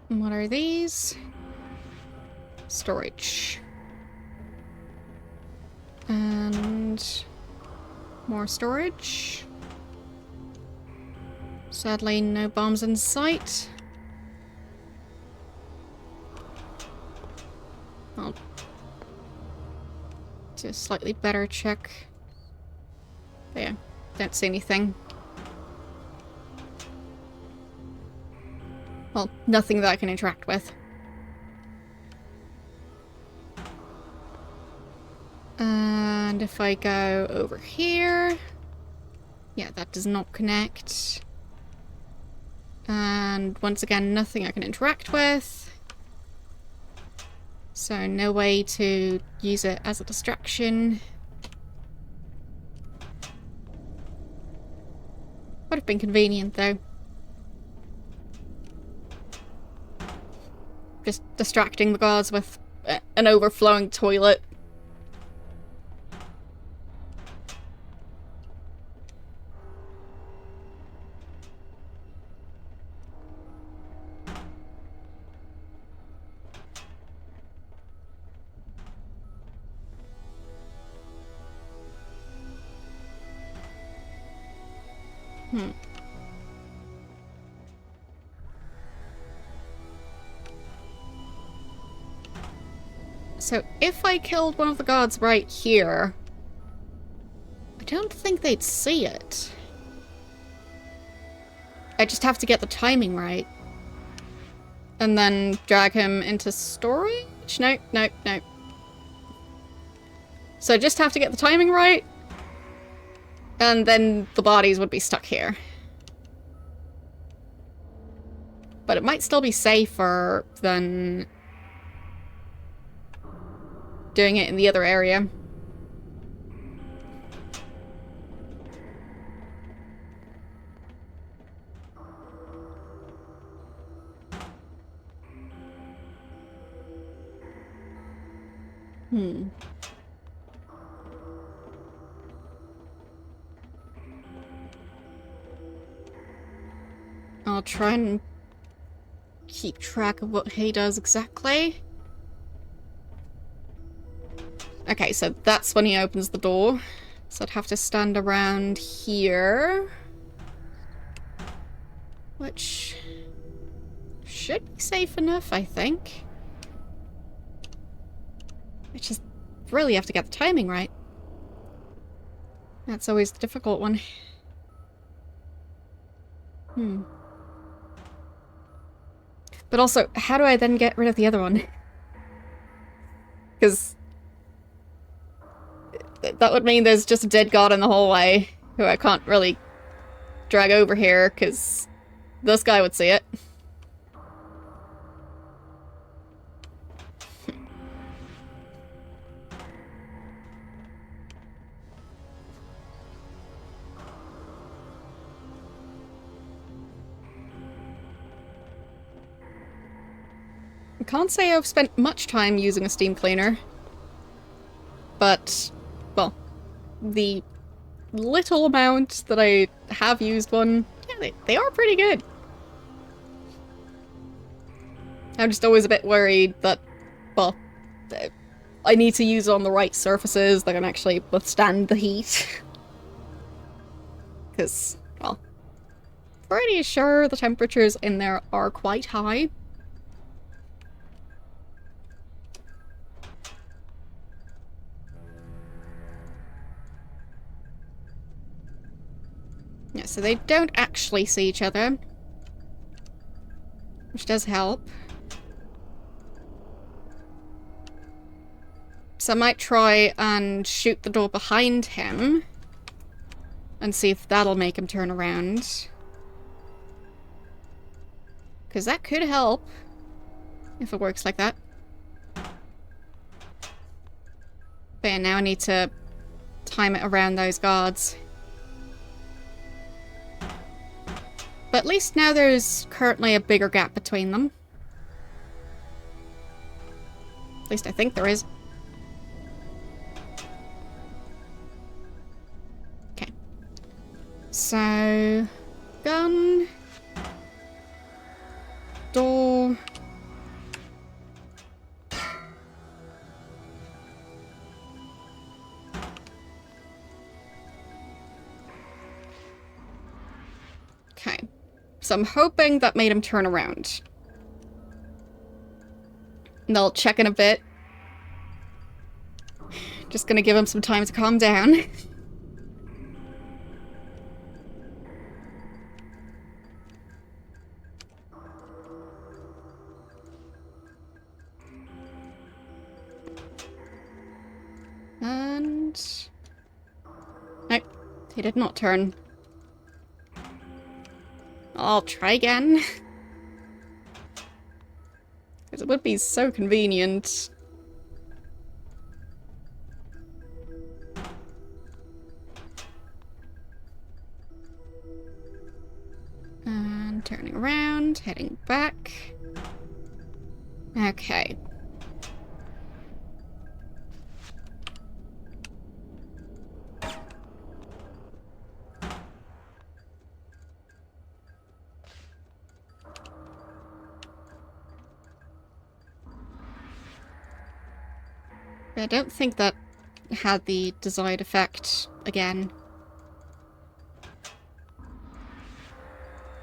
And what are these? Storage. And more storage. Sadly, no bombs in sight. I'll do a slightly better check. But yeah, don't see anything. Well, nothing that I can interact with. And if I go over here... Yeah, that does not connect. And once again, nothing I can interact with. So no way to use it as a distraction. Would have been convenient though. Just distracting the guards with an overflowing toilet. So if I killed one of the guards right here, I don't think they'd see it. I just have to get the timing right. And then drag him into storage? Nope, nope, nope. So I just have to get the timing right. And then the bodies would be stuck here. But it might still be safer than doing it in the other area. I'll try and keep track of what he does exactly. Okay, so that's when he opens the door. So I'd have to stand around here. Which should be safe enough, I think. I just really have to get the timing right. That's always the difficult one. But also, how do I then get rid of the other one? Because that would mean there's just a dead god in the hallway who I can't really drag over here because this guy would see it. I can't say I've spent much time using a steam cleaner. But, well, the little amount that I have used one, yeah, they are pretty good. I'm just always a bit worried that, well, I need to use it on the right surfaces that can actually withstand the heat. Because, well, pretty sure the temperatures in there are quite high. Yeah, so they don't actually see each other, which does help. So I might try and shoot the door behind him and see if that'll make him turn around. Because that could help if it works like that. But yeah, now I need to time it around those guards. But at least now there's currently a bigger gap between them. At least I think there is. Okay. So... gun... door... Okay. So I'm hoping that made him turn around. And they'll check in a bit. Just gonna give him some time to calm down. And... nope, he did not turn. I'll try again. Because it would be so convenient. And turning around, heading back. Okay. I don't think that had the desired effect again.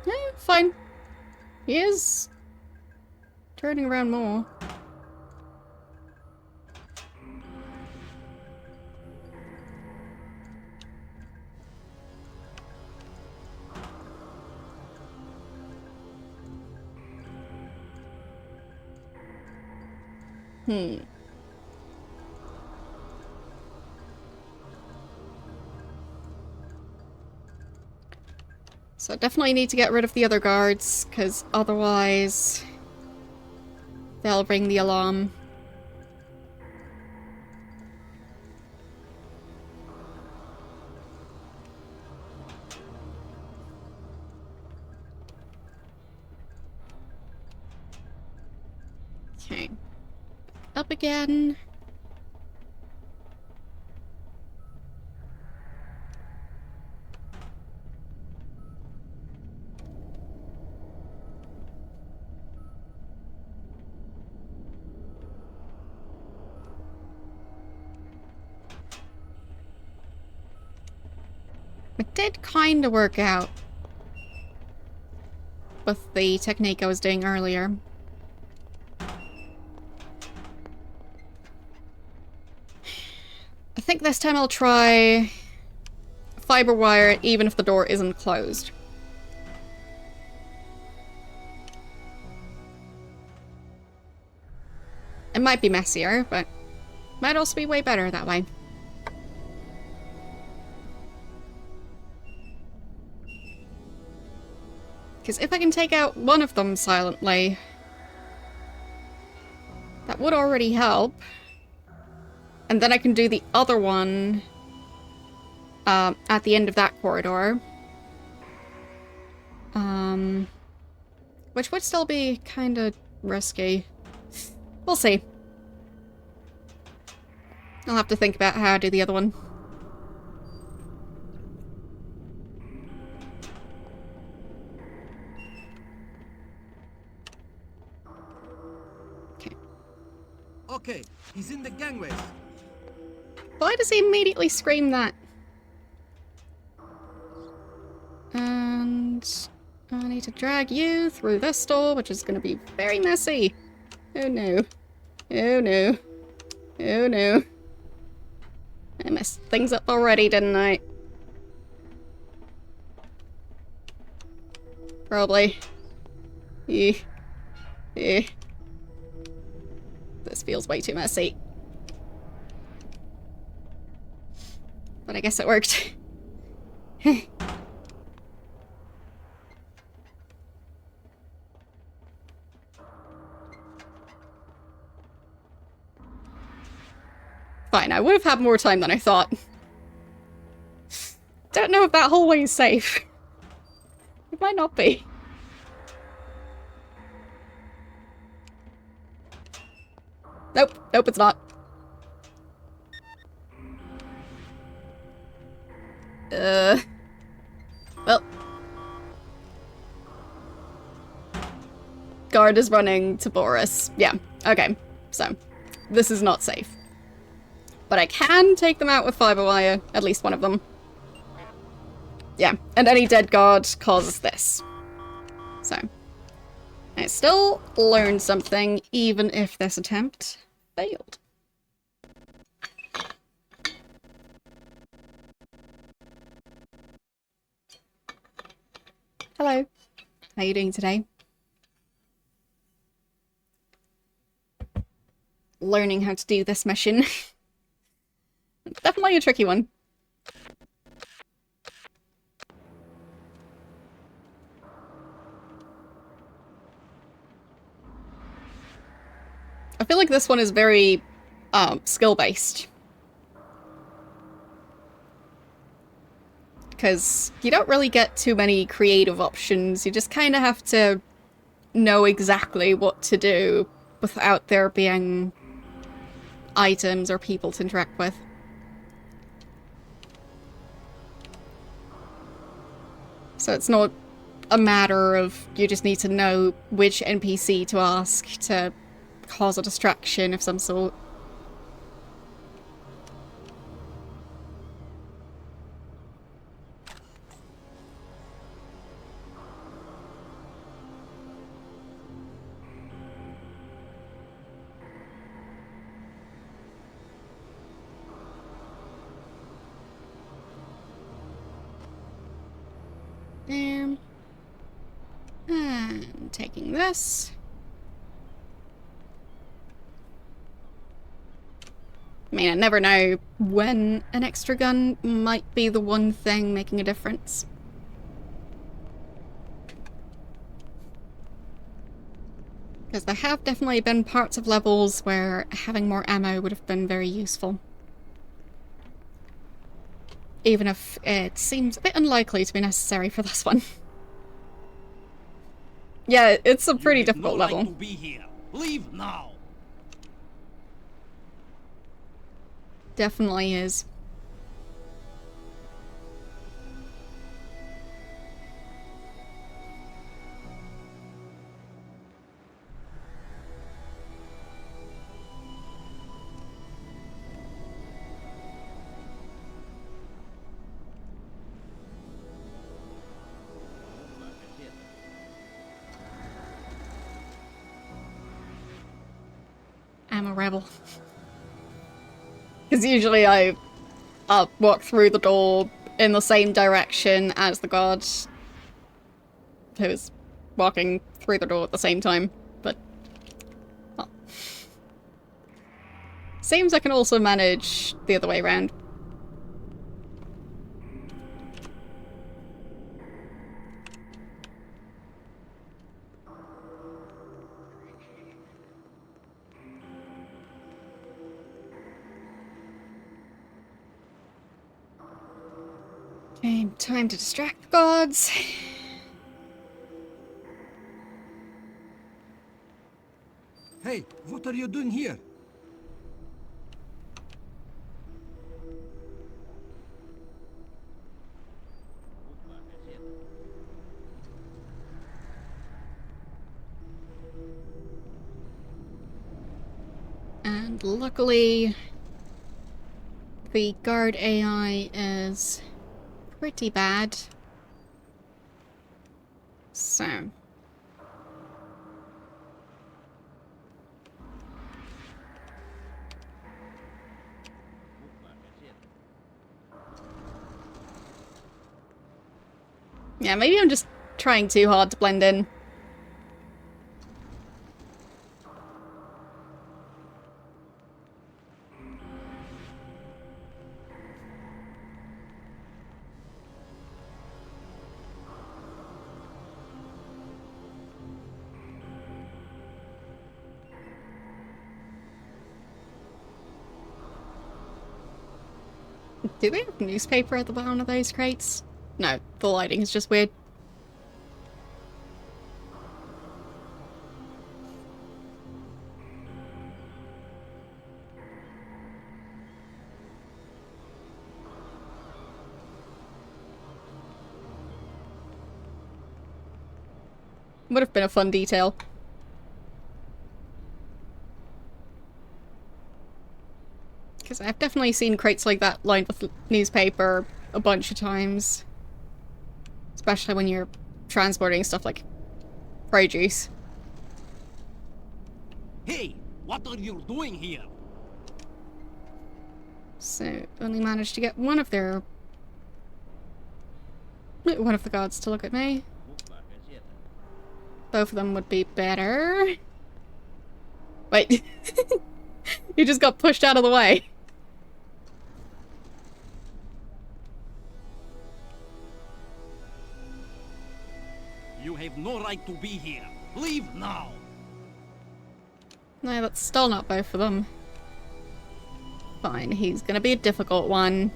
Yeah, fine. He is turning around more. So I definitely need to get rid of the other guards, because otherwise they'll ring the alarm. Okay. Up again. It did kind of work out with the technique I was doing earlier. I think this time I'll try fiber wire even if the door isn't closed. It might be messier, but might also be way better that way. Because if I can take out one of them silently, that would already help. And then I can do the other one at the end of that corridor. Which would still be kind of risky. We'll see. I'll have to think about how to do the other one. Okay. Okay, he's in the gangways. Why does he immediately scream that? And I need to drag you through this door, which is going to be very messy. Oh no. Oh no. Oh no. I messed things up already, didn't I? Probably. Eh. Eh. This feels way too messy. But I guess it worked. Fine, I would have had more time than I thought. Don't know if that hallway is safe. It might not be. Nope, nope, it's not. Well. Guard is running to Boris. Yeah, okay. So, this is not safe. But I can take them out with fiber wire, at least one of them. Yeah, and any dead guard causes this. So, I still learned something, even if this attempt failed. Hello. How are you doing today? Learning how to do this mission. Definitely a tricky one. I feel like this one is very skill-based. Because you don't really get too many creative options. You just kind of have to know exactly what to do without there being items or people to interact with. So it's not a matter of you just need to know which NPC to ask to cause a distraction of some sort. And taking this. I mean, I never know when an extra gun might be the one thing making a difference. Because there have definitely been parts of levels where having more ammo would have been very useful. Even if it seems a bit unlikely to be necessary for this one. Yeah, it's a pretty difficult level. You have no right to be here. Leave now. Definitely is. I'm a rebel. Because usually I walk through the door in the same direction as the guard who's walking through the door at the same time, but well. Seems I can also manage the other way around. Okay, time to distract the gods. Hey, what are you doing here? And luckily, the guard AI is pretty bad. So. Yeah, maybe I'm just trying too hard to blend in. Do they have newspaper at the bottom of those crates? No, the lighting is just weird. Would have been a fun detail. Because I've definitely seen crates like that lined with newspaper a bunch of times. Especially when you're transporting stuff like produce. Hey, what are you doing here? So, only managed to get one of the guards to look at me. Both of them would be better. Wait. You just got pushed out of the way. You have no right to be here. Leave now. No, that's still not both of them. Fine, he's gonna be a difficult one.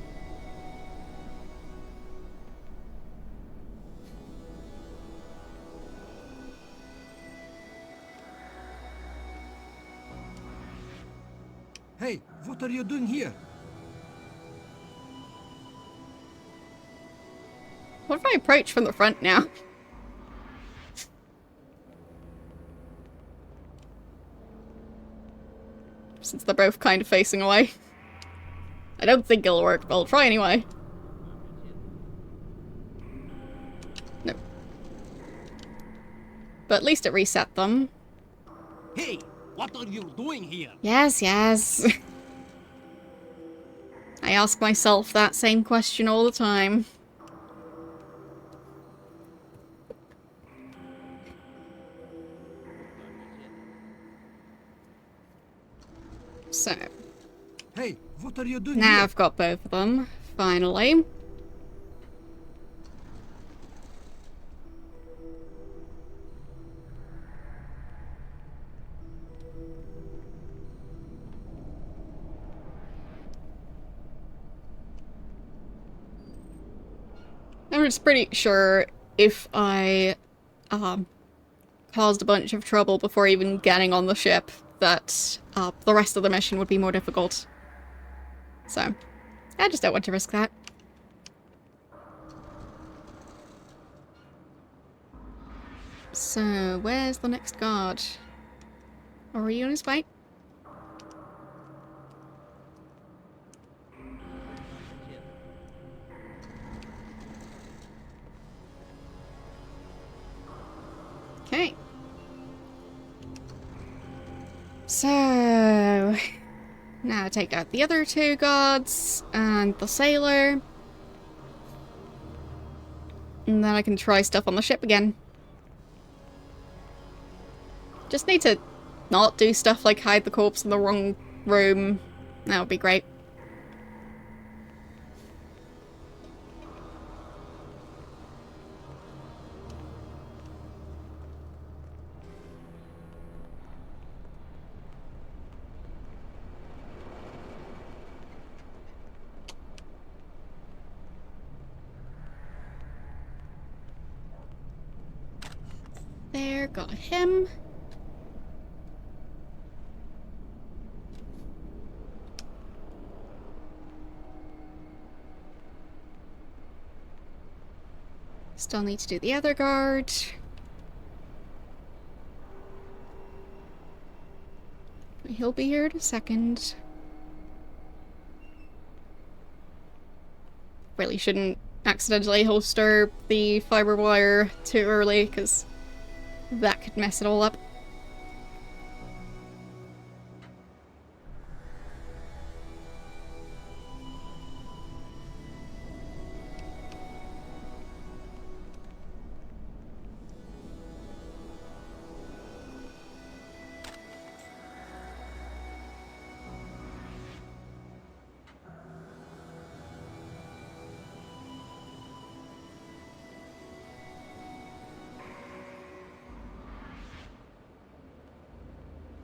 Hey, what are you doing here? What if I approach from the front now? Since they're both kind of facing away. I don't think it'll work, but I'll try anyway. No. But at least it reset them. Hey, what are you doing here? Yes, yes. I ask myself that same question all the time. So. Hey, what are you doing Now here? I've got both of them, finally. I'm just pretty sure if I caused a bunch of trouble before even getting on the ship, that the rest of the mission would be more difficult. So, I just don't want to risk that. So, where's the next guard? Are you on his way? Okay. So, now take out the other two guards and the sailor. And then I can try stuff on the ship again. Just need to not do stuff like hide the corpse in the wrong room. That would be great. There, got him. Still need to do the other guard. He'll be here in a second. Really shouldn't accidentally holster the fiber wire too early, because that could mess it all up.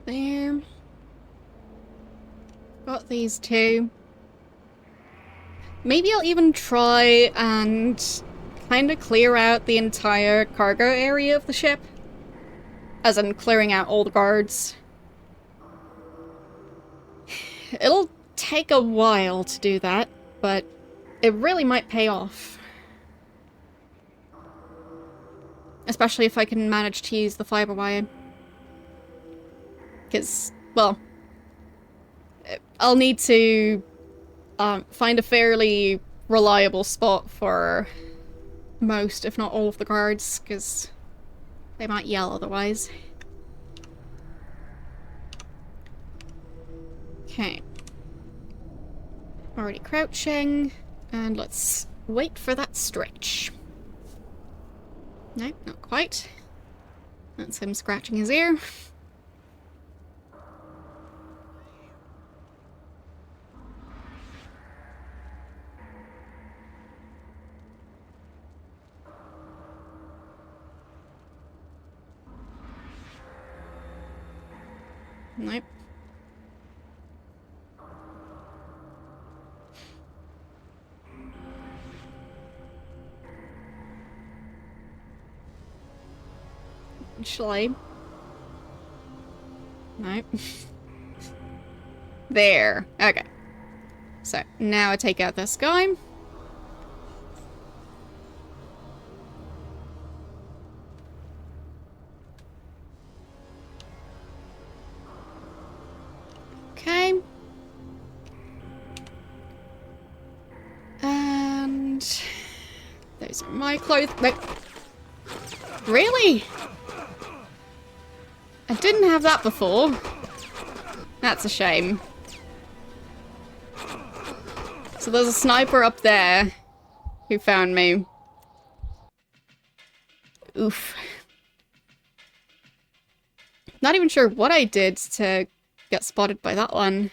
There. Got these two. Maybe I'll even try and kind of clear out the entire cargo area of the ship. As in clearing out all the guards. It'll take a while to do that, but it really might pay off. Especially if I can manage to use the fiber wire. Because, well, I'll need to find a fairly reliable spot for most, if not all, of the guards, because they might yell otherwise. Okay. Already crouching, and let's wait for that stretch. No, not quite. That's him scratching his ear. Nope. Shall I? Nope. There. Okay. So, now I take out this guy. Okay. And those are my clothes. Nope. Really? I didn't have that before. That's a shame. So there's a sniper up there who found me. Oof. Not even sure what I did to get spotted by that one.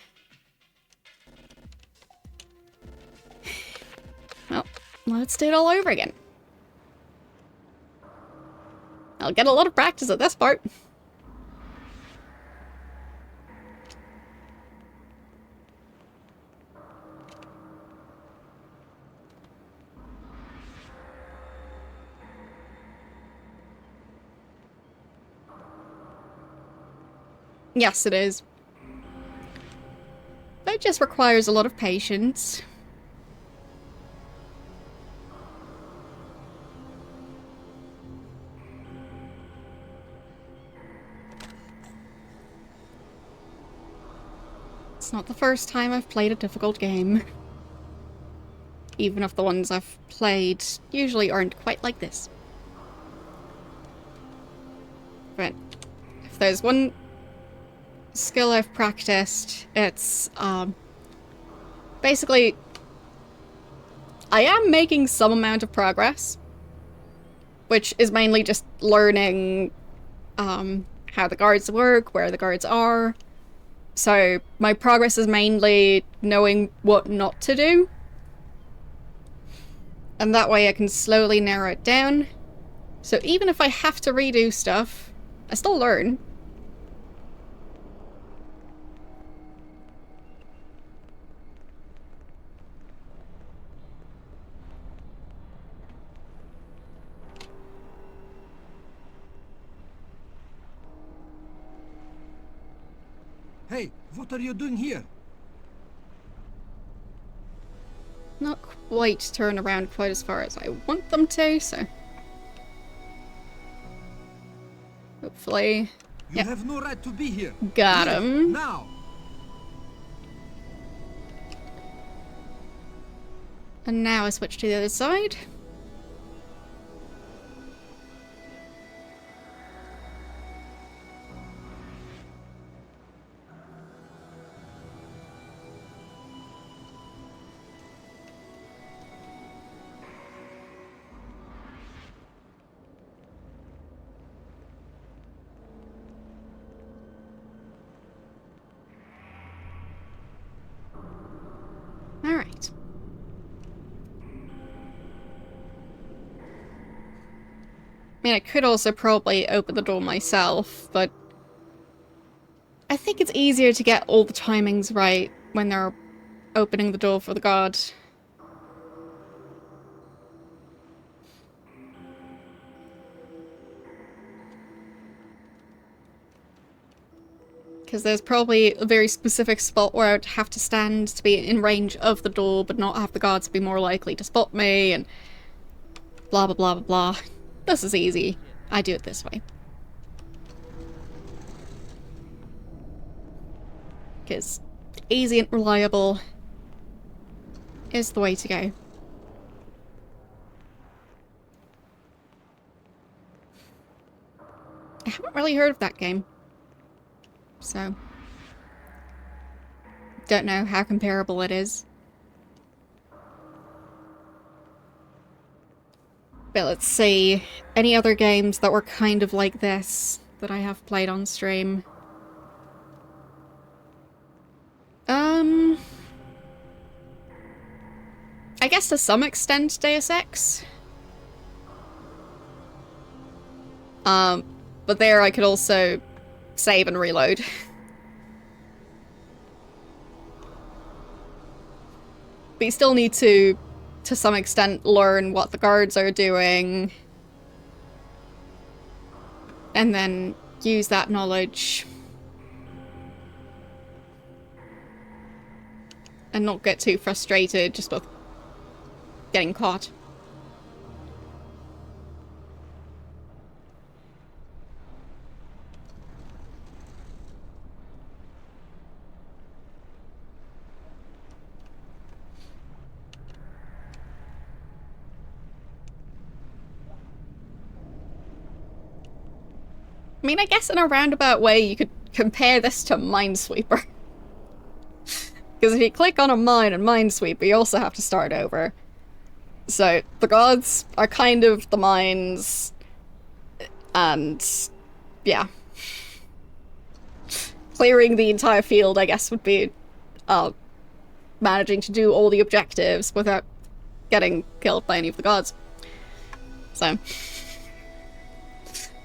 Well, let's do it all over again. I'll get a lot of practice at this part. Yes, it is. But it just requires a lot of patience. It's not the first time I've played a difficult game. Even if the ones I've played usually aren't quite like this. But if there's one skill I've practiced, it's basically I am making some amount of progress, which is mainly just learning how the guards work, where the guards are. So my progress is mainly knowing what not to do, and that way I can slowly narrow it down. So even if I have to redo stuff, I still learn. Hey, what are you doing here? Not quite turn around quite as far as I want them to, so hopefully. You Yep. have no right to be here. Got Leave him. now. And now I switch to the other side. Alright. I mean, I could also probably open the door myself, but I think it's easier to get all the timings right when they're opening the door for the guard. Because there's probably a very specific spot where I'd have to stand to be in range of the door, but not have the guards be more likely to spot me, and blah blah blah blah blah. This is easy. I do it this way. Because easy and reliable is the way to go. I haven't really heard of that game. So, don't know how comparable it is. But let's see, any other games that were kind of like this that I have played on stream? I guess to some extent Deus Ex. But there I could also save and reload. But you still need to some extent, learn what the guards are doing. And then use that knowledge. And not get too frustrated just with getting caught. I mean, I guess in a roundabout way you could compare this to Minesweeper. Because if you click on a mine in Minesweeper, you also have to start over. So, the gods are kind of the mines, and yeah. Clearing the entire field, I guess, would be managing to do all the objectives without getting killed by any of the gods. So,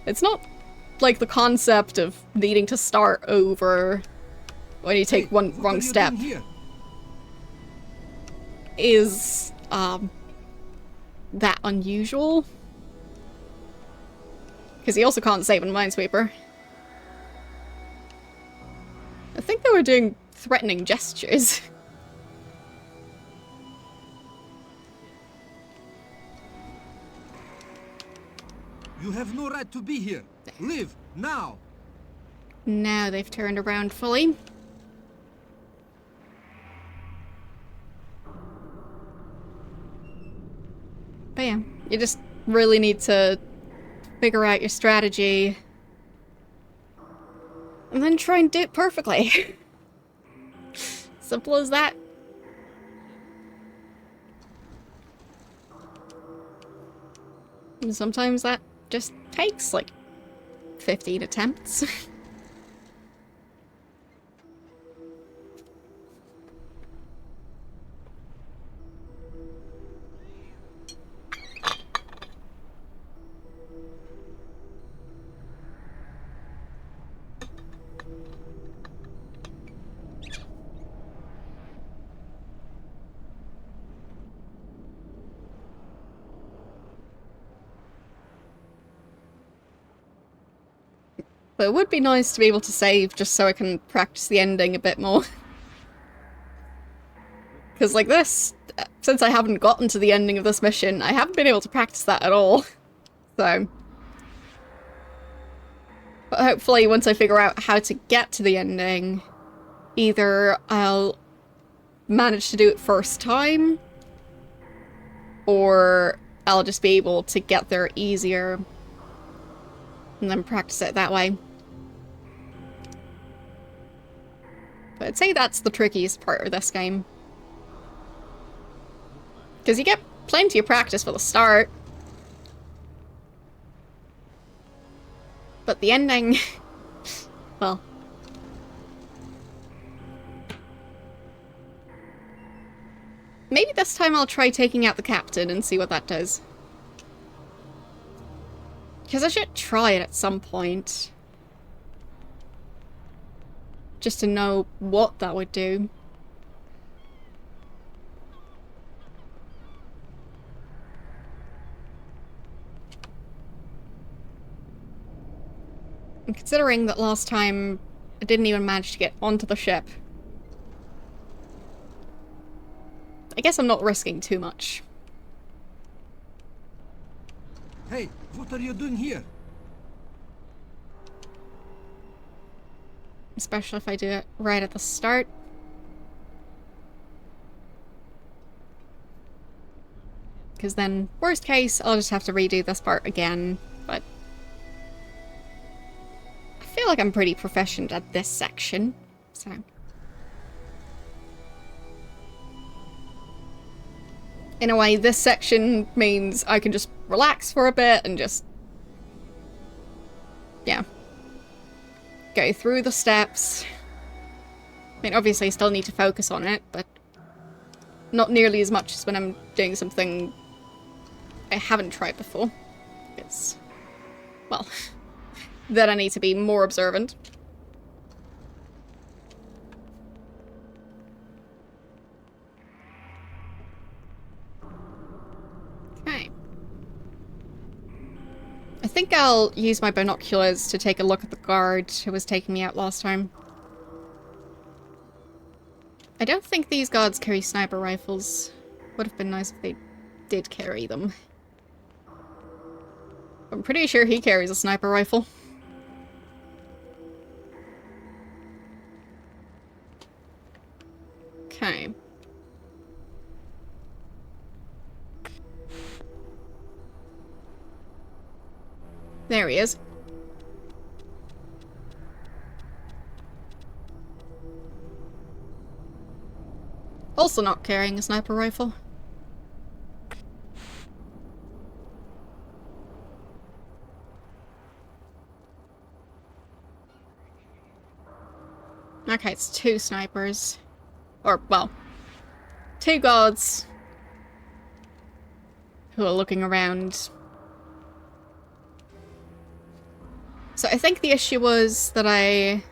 it's not like the concept of needing to start over when you take one wrong step is that unusual. Because you also can't save in Minesweeper. I think they were doing threatening gestures. You have no right to be here. Leave now. Now they've turned around fully. But yeah, you just really need to figure out your strategy and then try and do it perfectly. Simple as that. And sometimes that just takes like 15 attempts. But it would be nice to be able to save just so I can practice the ending a bit more. Because like this, since I haven't gotten to the ending of this mission, I haven't been able to practice that at all. So, But hopefully once I figure out how to get to the ending, either I'll manage to do it first time, or I'll just be able to get there easier and then practice it that way. But I'd say that's the trickiest part of this game. Because you get plenty of practice for the start. But the ending... well... maybe this time I'll try taking out the captain and see what that does. Because I should try it at some point. Just to know what that would do. And considering that last time I didn't even manage to get onto the ship, I guess I'm not risking too much. Hey, what are you doing here? Especially if I do it right at the start. Because then, worst case, I'll just have to redo this part again, but... I feel like I'm pretty proficient at this section, so... in a way, this section means I can just relax for a bit and just... yeah. Go through the steps. I mean, obviously I still need to focus on it, but not nearly as much as when I'm doing something I haven't tried before. It's... well, then I need to be more observant. Okay. I think I'll use my binoculars to take a look at the guard who was taking me out last time. I don't think these guards carry sniper rifles. Would have been nice if they did carry them. I'm pretty sure he carries a sniper rifle. Okay. There he is. Also not carrying a sniper rifle. Okay, it's two snipers. Or, well, two guards who are looking around. So I think the issue was that I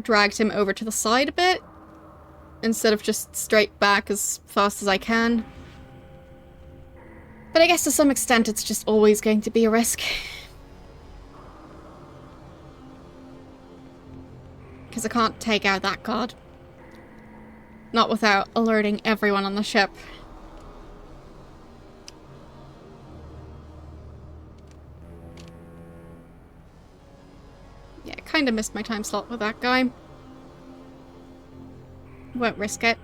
dragged him over to the side a bit, instead of just straight back as fast as I can. But I guess to some extent it's just always going to be a risk. Because I can't take out that guard. Not without alerting everyone on the ship. Yeah, I kind of missed my time slot with that guy. Won't risk it.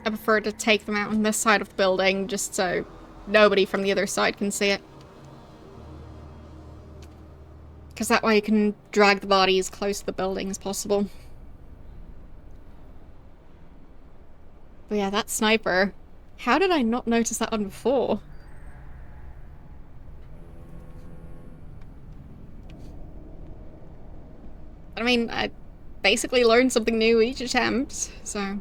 I prefer to take them out on this side of the building, just so nobody from the other side can see it. Because that way you can drag the body as close to the building as possible. But yeah, that sniper. How did I not notice that one before? I mean, I basically learned something new each attempt, so...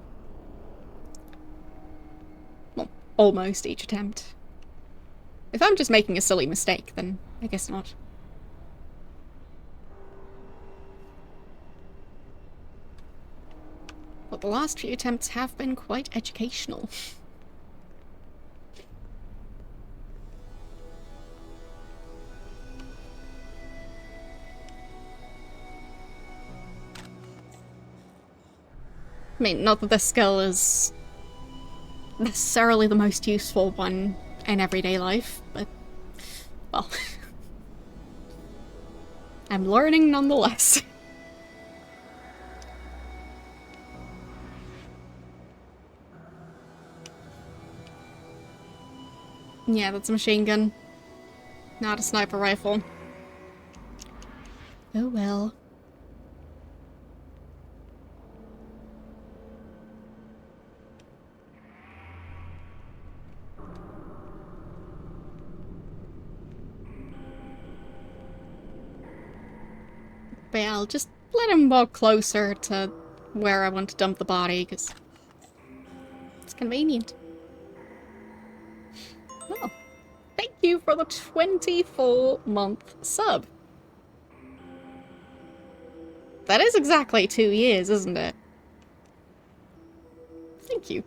well, almost each attempt. If I'm just making a silly mistake, then I guess not. But the last few attempts have been quite educational. I mean, not that this skill is necessarily the most useful one in everyday life, but, well. I'm learning nonetheless. Yeah, that's a machine gun. Not a sniper rifle. Oh well. But yeah, I'll just let him walk closer to where I want to dump the body, because it's convenient. Oh, thank you for the 24-month sub. That is exactly 2 years, isn't it? Thank you.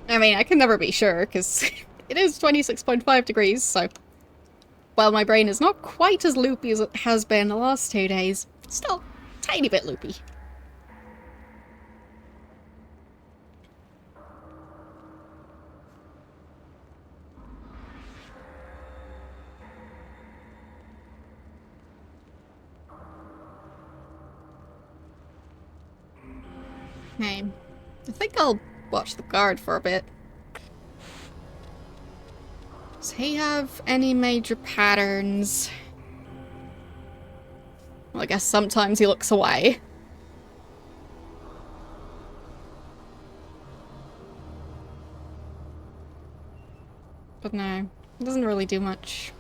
I mean, I can never be sure, because it is 26.5 degrees, so... While my brain is not quite as loopy as it has been the last 2 days, still a tiny bit loopy. Okay. I think I'll watch the guard for a bit. Does he have any major patterns? Well, I guess sometimes he looks away. But no, it doesn't really do much.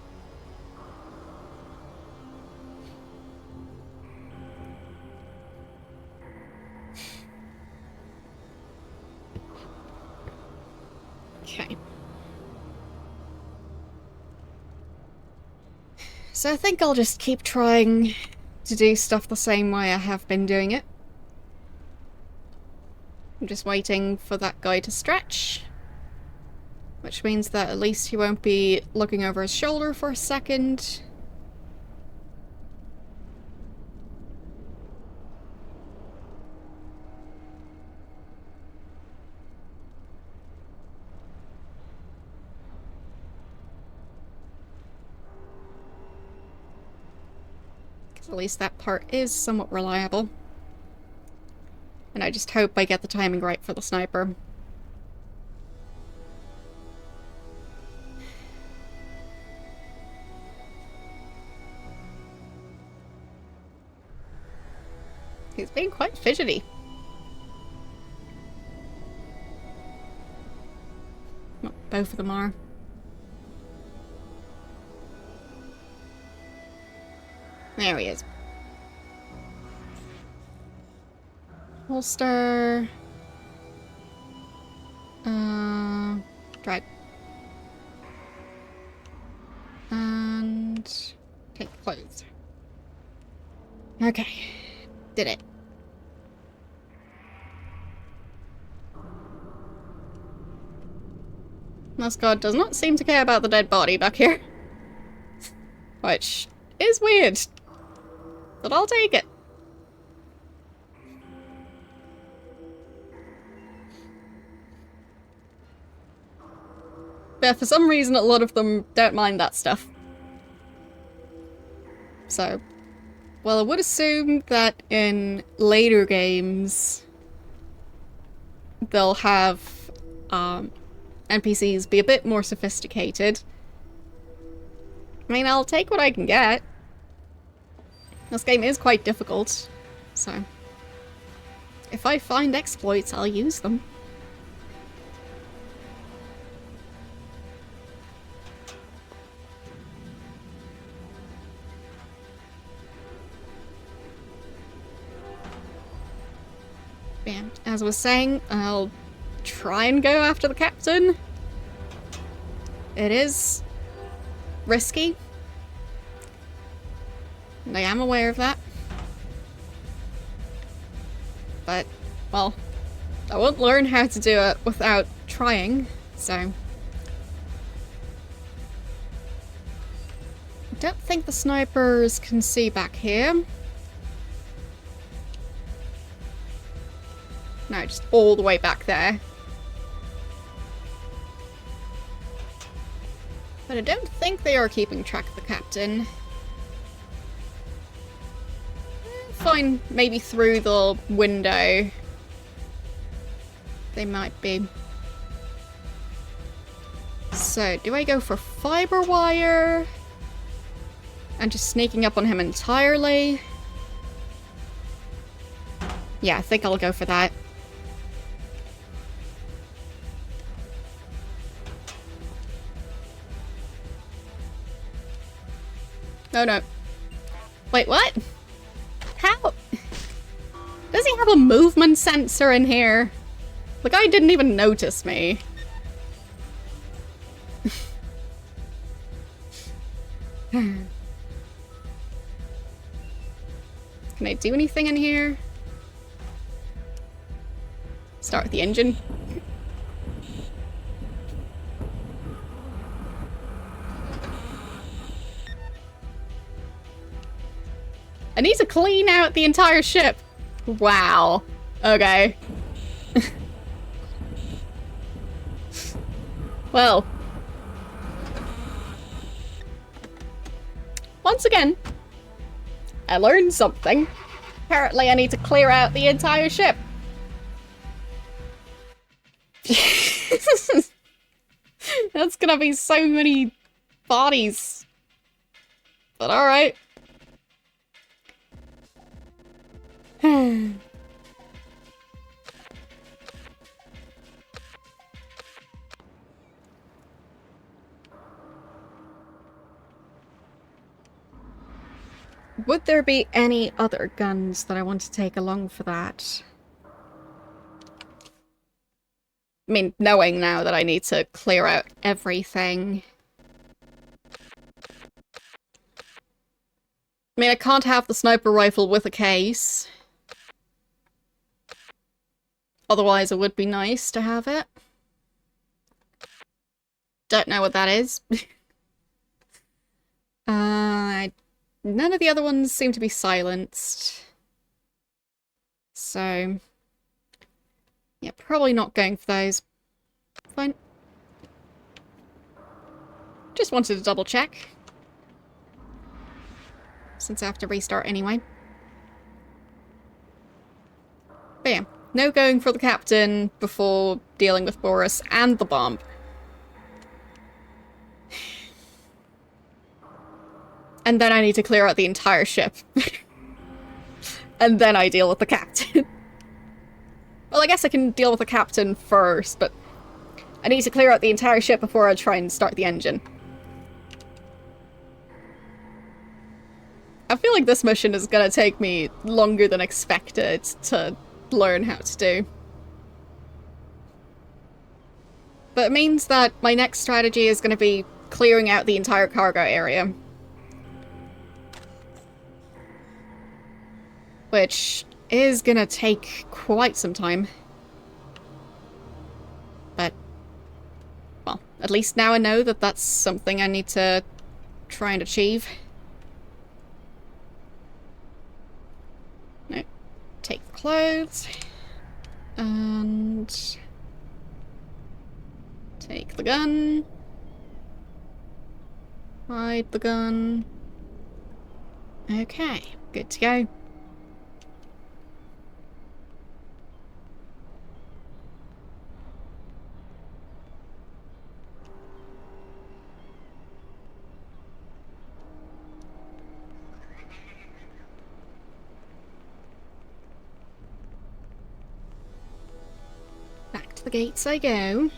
Okay. So I think I'll just keep trying to do stuff the same way I have been doing it. I'm just waiting for that guy to stretch. Which means that at least he won't be looking over his shoulder for a second. At least that part is somewhat reliable. And I just hope I get the timing right for the sniper. He's being quite fidgety. Well, both of them are. There he is. Holster. Drag. And take clothes. Okay. Did it. Mascot does not seem to care about the dead body back here. Which is weird. But I'll take it. But for some reason, a lot of them don't mind that stuff. So, well, I would assume that in later games, they'll have NPCs be a bit more sophisticated. I mean, I'll take what I can get. This game is quite difficult, so if I find exploits, I'll use them. Yeah, as I was saying, I'll try and go after the captain. It is risky. And I am aware of that. But, well, I won't learn how to do it without trying, so... Don't think the snipers can see back here. No, just all the way back there. But I don't think they are keeping track of the captain. Fine, maybe through the window. They might be. So, do I go for fiber wire? And just sneaking up on him entirely? Yeah, I think I'll go for that. Oh no. Wait, what? How? Does he have a movement sensor in here? The guy didn't even notice me. Can I do anything in here? Start with the engine. I need to clean out the entire ship. Wow. Okay. Well. Once again, I learned something. Apparently I need to clear out the entire ship. That's gonna be so many bodies. But alright. Would there be any other guns that I want to take along for that? I mean, knowing now that I need to clear out everything. I mean, I can't have the sniper rifle with a case. Otherwise, it would be nice to have it. Don't know what that is. None of the other ones seem to be silenced. So, yeah, probably not going for those. Fine. Just wanted to double check. Since I have to restart anyway. But yeah, no going for the captain before dealing with Boris and the bomb. And then I need to clear out the entire ship. And then I deal with the captain. Well, I guess I can deal with the captain first, but I need to clear out the entire ship before I try and start the engine. I feel like this mission is gonna take me longer than expected to learn how to do. But it means that my next strategy is gonna be clearing out the entire cargo area. Which is gonna take quite some time. But, well, at least now I know that that's something I need to try and achieve. No. Take the clothes. And take the gun. Hide the gun. Okay, good to go. Back to the gates I go.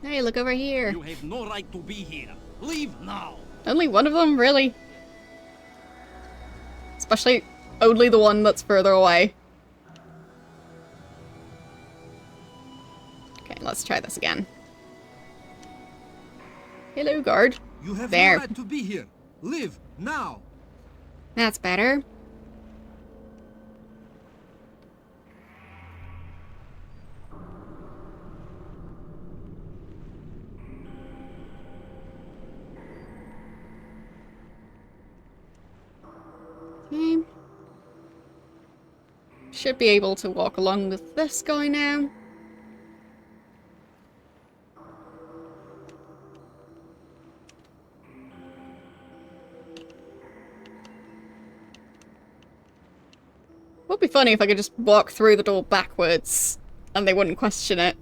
Hey, look over here. You have no right to be here. Leave now. Only one of them, really? Especially only the one that's further away. Okay, let's try this again. Hello, guard. You have There. no right to be here. Leave now. That's better. Okay. Should be able to walk along with this guy now. Would be funny if I could just walk through the door backwards and they wouldn't question it.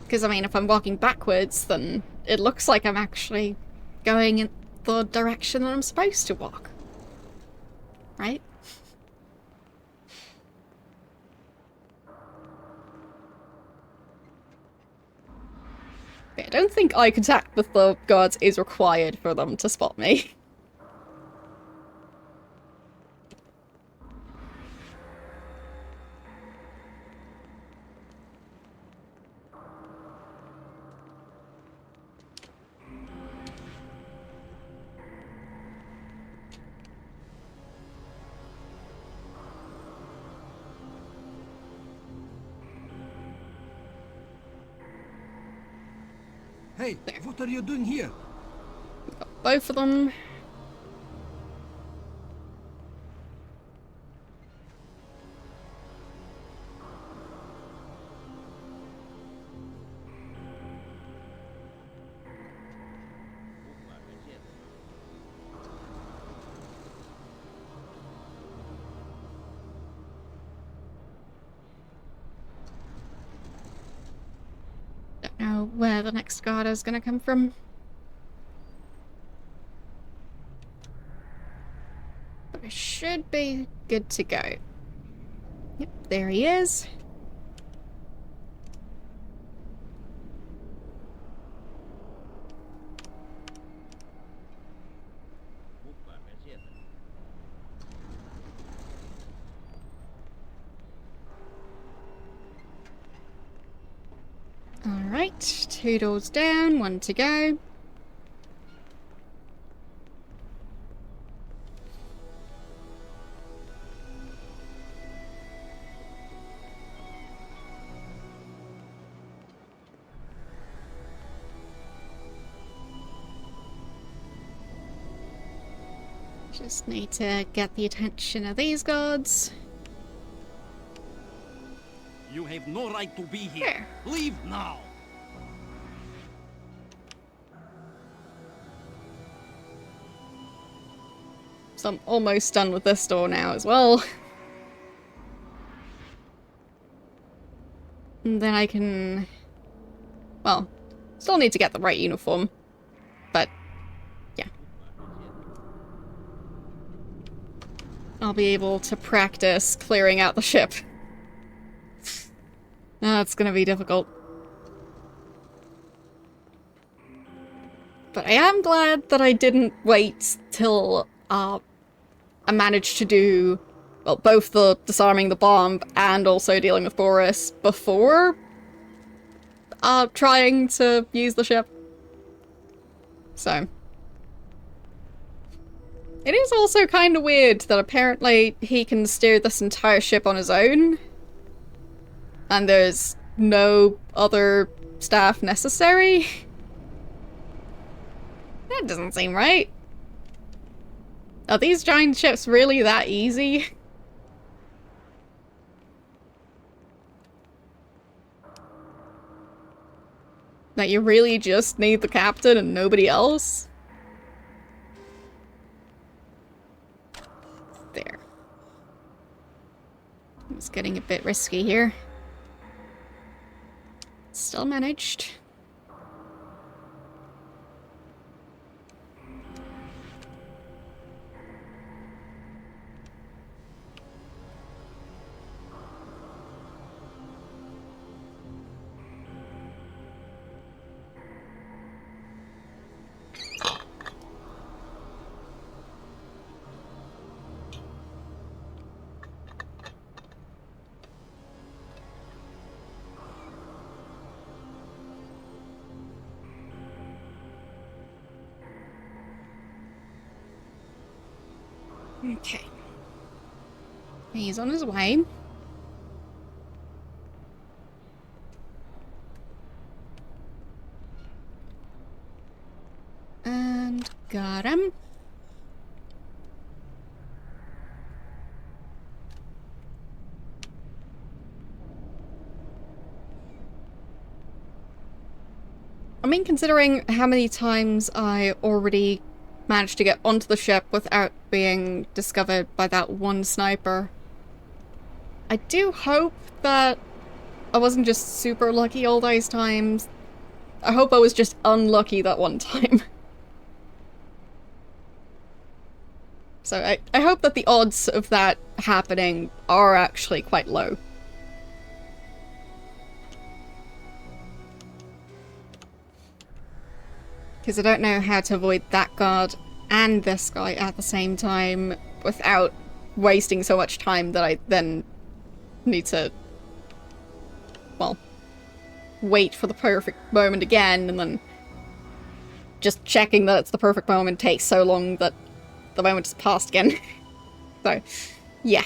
Because, I mean, if I'm walking backwards, then it looks like I'm actually going in the direction that I'm supposed to walk. Right? But I don't think eye contact with the guards is required for them to spot me. Hey, what are you doing here? Got both of them. Don't know where the next guard is gonna come from. But I should be good to go. Yep, there he is. Alright, 2 doors down, 1 to go. Just need to get the attention of these guards. You have no right to be here. Here. Leave now. So I'm almost done with this door now as well. And then I can... Well, still need to get the right uniform. But, yeah. I'll be able to practice clearing out the ship. That's gonna be difficult. But I am glad that I didn't wait till I managed to do, well, both the disarming the bomb and also dealing with Boris before trying to use the ship. So. It is also kind of weird that apparently he can steer this entire ship on his own. And there's no other staff necessary. That doesn't seem right. Are these giant ships really that easy? That you really just need the captain and nobody else? There. It's getting a bit risky here. Still managed. Okay. He's on his way. Got him. I mean, considering how many times I already managed to get onto the ship without being discovered by that one sniper, I do hope that I wasn't just super lucky all those times. I hope I was just unlucky that one time. So I hope that the odds of that happening are actually quite low. Because I don't know how to avoid that guard and this guy at the same time without wasting so much time that I then need to, well, wait for the perfect moment again, and then just checking that it's the perfect moment takes so long that the moment is passed again. So, yeah.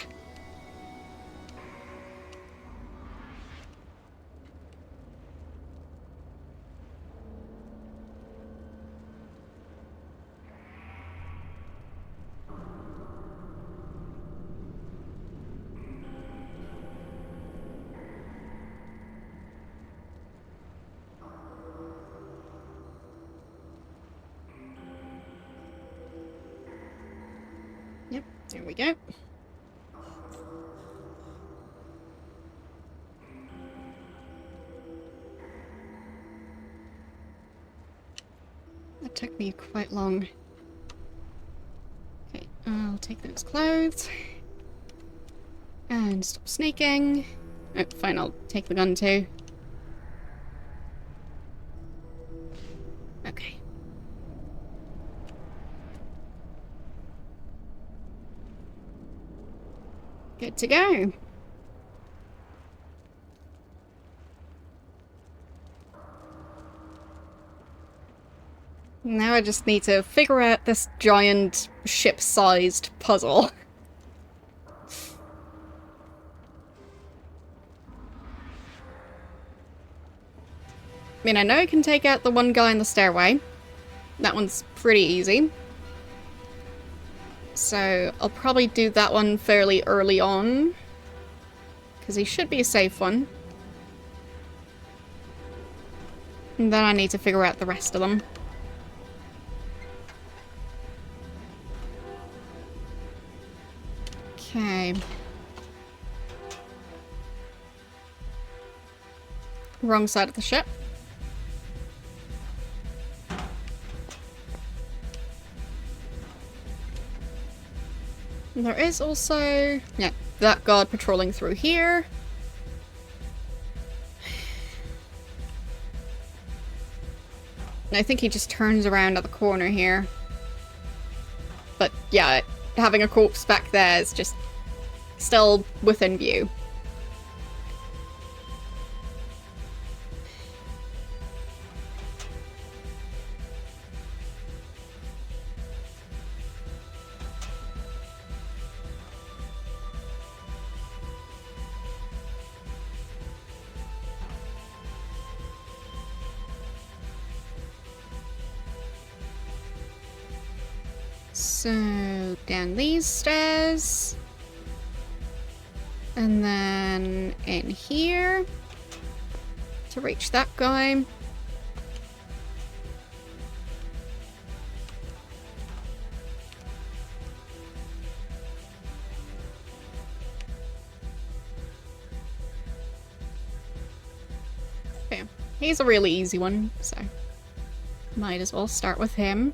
Yep, there we go. That took me quite long. Okay, I'll take those clothes. And stop sneaking. Oh, fine, I'll take the gun too. Okay. Good to go. Now I just need to figure out this giant ship-sized puzzle. I mean, I know I can take out the one guy in the stairway. That one's pretty easy. So I'll probably do that one fairly early on, because he should be a safe one. And then I need to figure out the rest of them. Okay. Wrong side of the ship. And there is also, yeah, that guard patrolling through here. And I think he just turns around at the corner here. But yeah, having a corpse back there is just still within view. So, down these stairs. And then in here to reach that guy. Okay, he's a really easy one, so might as well start with him.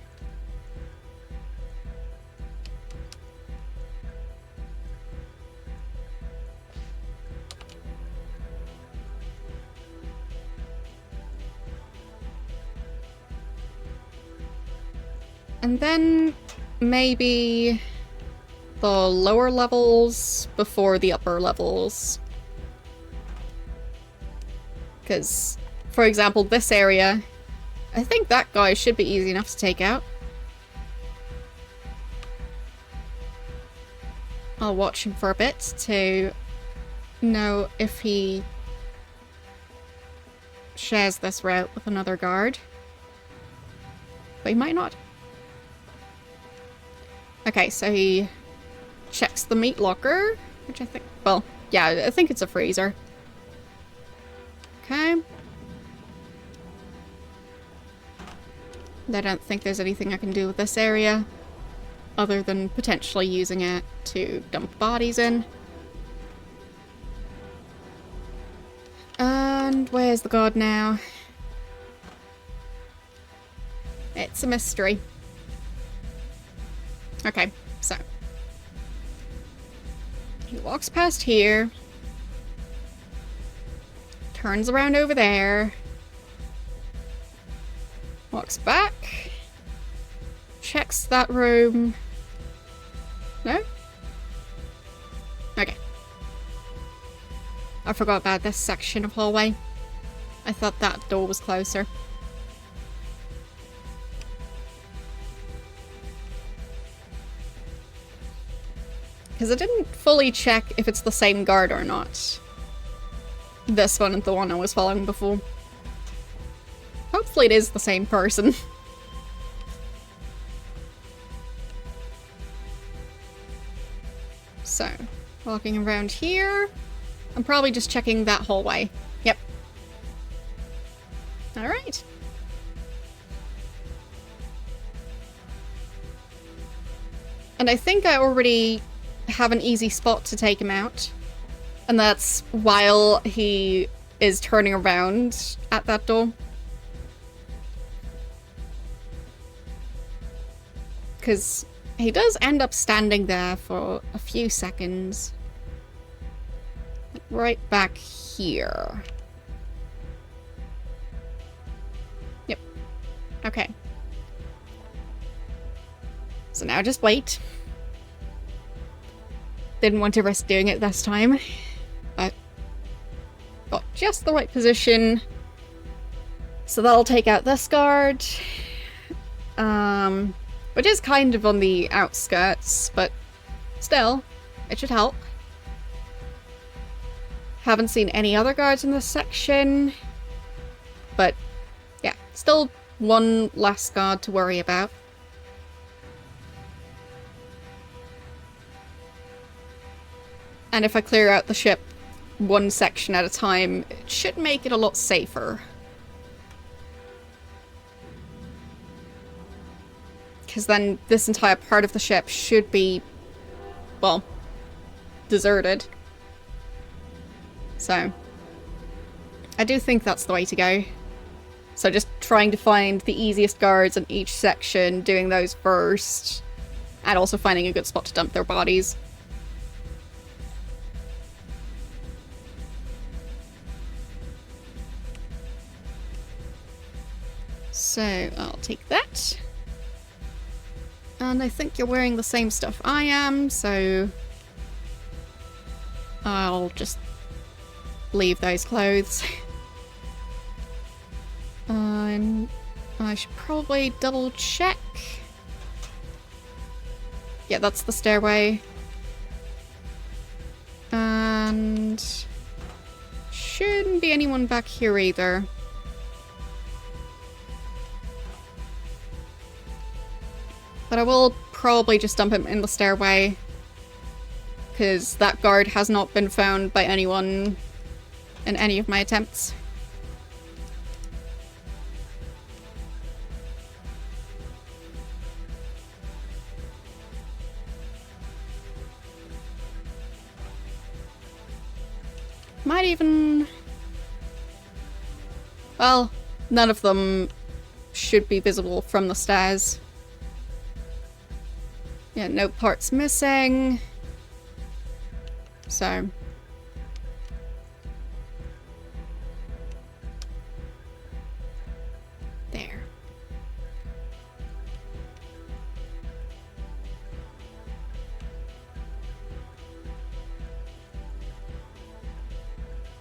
And then maybe the lower levels before the upper levels. Because, for example, this area, I think that guy should be easy enough to take out. I'll watch him for a bit to know if he shares this route with another guard. But he might not. Okay, so he checks the meat locker, which I think, well, yeah, I think it's a freezer. Okay. I don't think there's anything I can do with this area other than potentially using it to dump bodies in. And where's the god now? It's a mystery. Okay, so he walks past here, turns around over there, walks back, checks that room. No? Okay. I forgot about this section of hallway. I thought that door was closer. Because I didn't fully check if it's the same guard or not. This one and the one I was following before. Hopefully it is the same person. So, walking around here. I'm probably just checking that hallway. Yep. Alright. And I think I already have an easy spot to take him out. And that's while he is turning around at that door. Because he does end up standing there for a few seconds. Right back here. Yep. Okay. So now just wait. Didn't want to risk doing it this time. But got just the right position. So that'll take out this guard. Which is kind of on the outskirts, but still, it should help. Haven't seen any other guards in this section. But, yeah, still one less guard to worry about. And if I clear out the ship one section at a time, it should make it a lot safer. Because then this entire part of the ship should be, well, deserted. So, I do think that's the way to go. So just trying to find the easiest guards in each section, doing those first, and also finding a good spot to dump their bodies. So, I'll take that. And I think you're wearing the same stuff I am, so I'll just leave those clothes. And I should probably double check. Yeah, that's the stairway. And shouldn't be anyone back here either. But I will probably just dump him in the stairway, because that guard has not been found by anyone in any of my attempts. Might even... Well, none of them should be visible from the stairs. Yeah, no parts missing. So. There.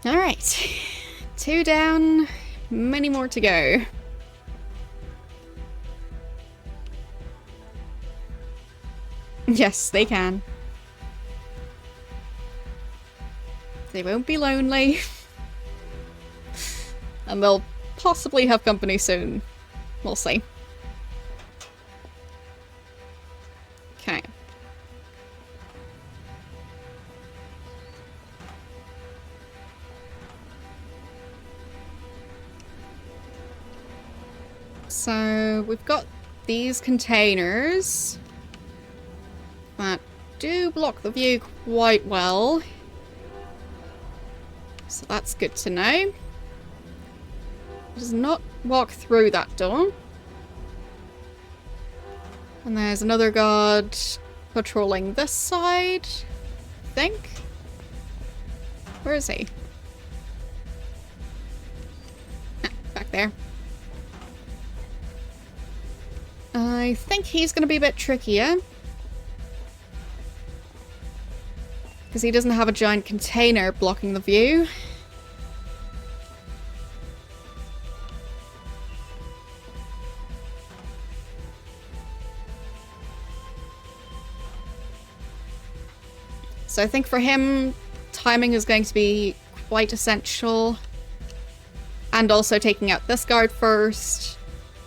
Alright. 2 down, many more to go. Yes, they can. They won't be lonely. And they'll possibly have company soon. We'll see. Okay. So we've got these containers that do block the view quite well. So that's good to know. Does not walk through that door. And there's another guard patrolling this side, I think. Where is he? Ah, back there. I think he's going to be a bit trickier. Because he doesn't have a giant container blocking the view. So I think for him, timing is going to be quite essential. And also taking out this guard first,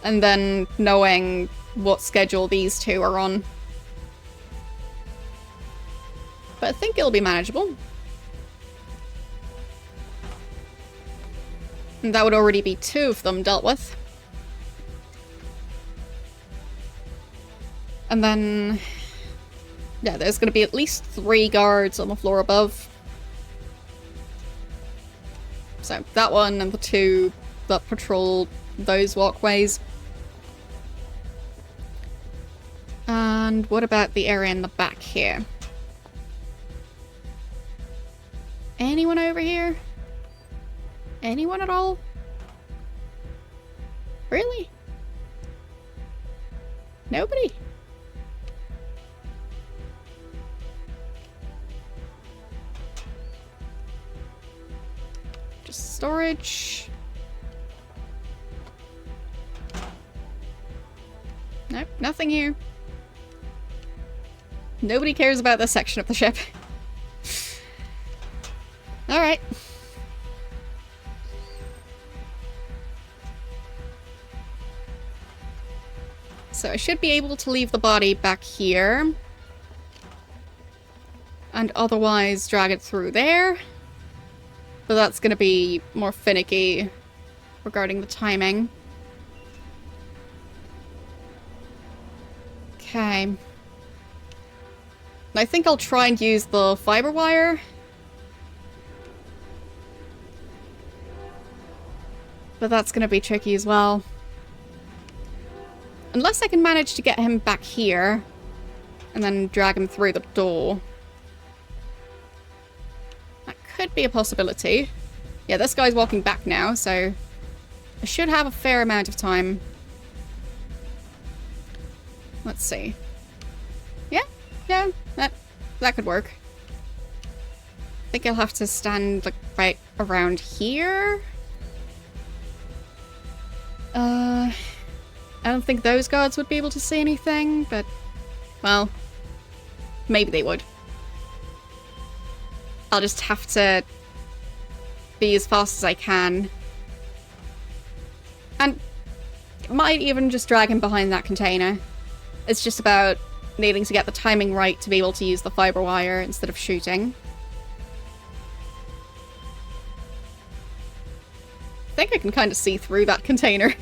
and then knowing what schedule these two are on. But I think it'll be manageable. And that would already be 2 of them dealt with. And then... yeah, there's going to be at least 3 guards on the floor above. So that one and the 2 that patrol those walkways. And what about the area in the back here? Anyone over here? Anyone at all? Really? Nobody? Just storage. Nope, nothing here. Nobody cares about this section of the ship. Alright. So I should be able to leave the body back here. And otherwise drag it through there. But that's going to be more finicky regarding the timing. Okay. I think I'll try and use the fiber wire. But that's going to be tricky as well. Unless I can manage to get him back here and then drag him through the door. That could be a possibility. Yeah, this guy's walking back now, so I should have a fair amount of time. Let's see. Yeah, that could work. I think I'll have to stand like right around here. I don't think those guards would be able to see anything, but well, maybe they would. I'll just have to be as fast as I can. And might even just drag him behind that container. It's just about needing to get the timing right to be able to use the fiber wire instead of shooting. I think I can kind of see through that container.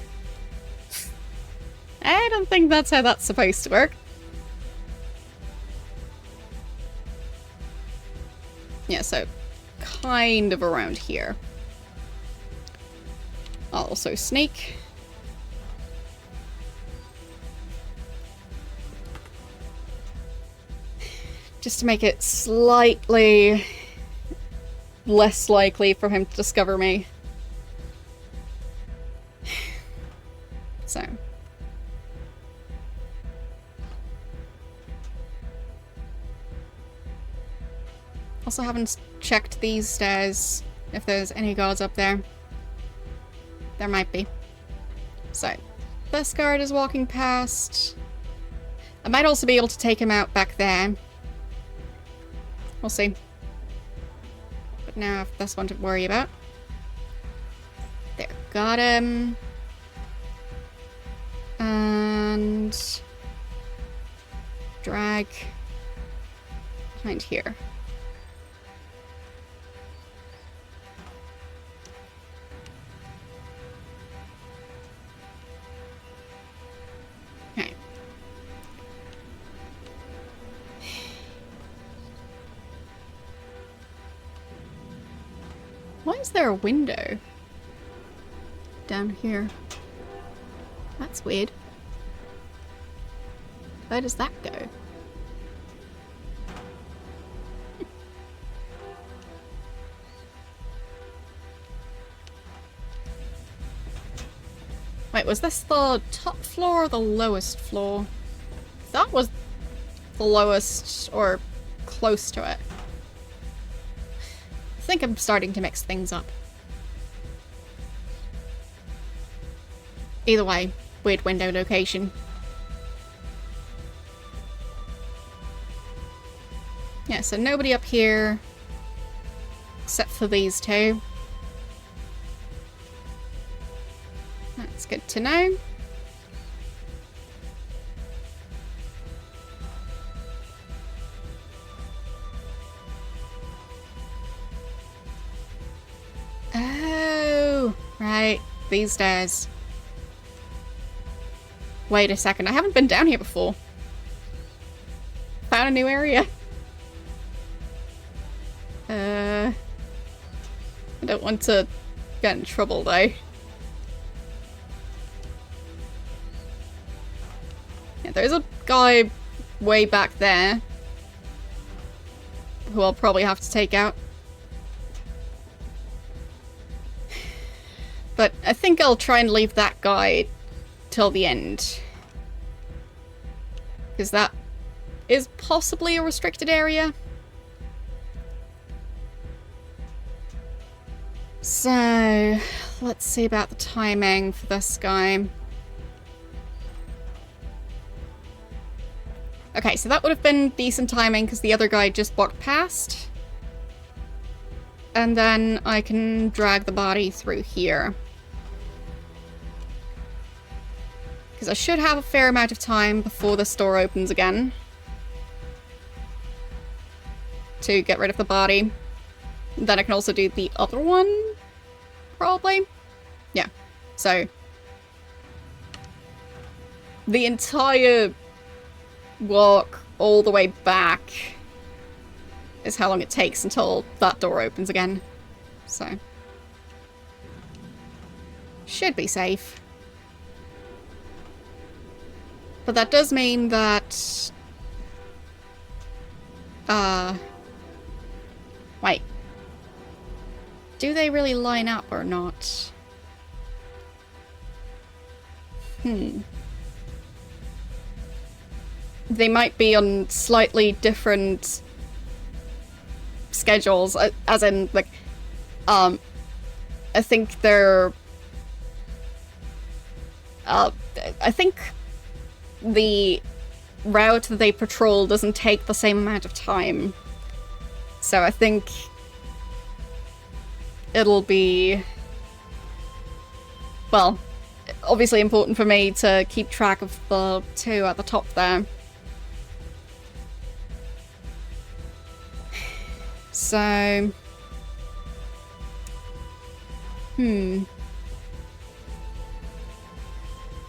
I don't think that's how that's supposed to work. Yeah, so kind of around here. I'll also sneak. Just to make it slightly less likely for him to discover me. So. Also haven't checked these stairs, if there's any guards up there. There might be. So, this guard is walking past. I might also be able to take him out back there. We'll see. But now I have this one to worry about. There, got him. And drag behind here. Why is there a window down here? That's weird. Where does that go? Wait, was this the top floor or the lowest floor? That was the lowest, or close to it. I think I'm starting to mix things up. Either way, weird window location. Yeah, so nobody up here except for these two. That's good to know. Oh, right. These stairs. Wait a second. I haven't been down here before. Found a new area. I don't want to get in trouble though. Yeah, there's a guy way back there who I'll probably have to take out. But I think I'll try and leave that guy till the end. Because that is possibly a restricted area. So, let's see about the timing for this guy. Okay, so that would have been decent timing because the other guy just walked past. And then I can drag the body through here. Because I should have a fair amount of time before this door opens again. To get rid of the body. Then I can also do the other one, probably. Yeah, so the entire walk all the way back is how long it takes until that door opens again. So should be safe. But that does mean that wait. Do they really line up or not? They might be on slightly different schedules, as in, like, I think they're, I think the route that they patrol doesn't take the same amount of time. So I think it'll be, well, obviously important for me to keep track of the two at the top there. So, maybe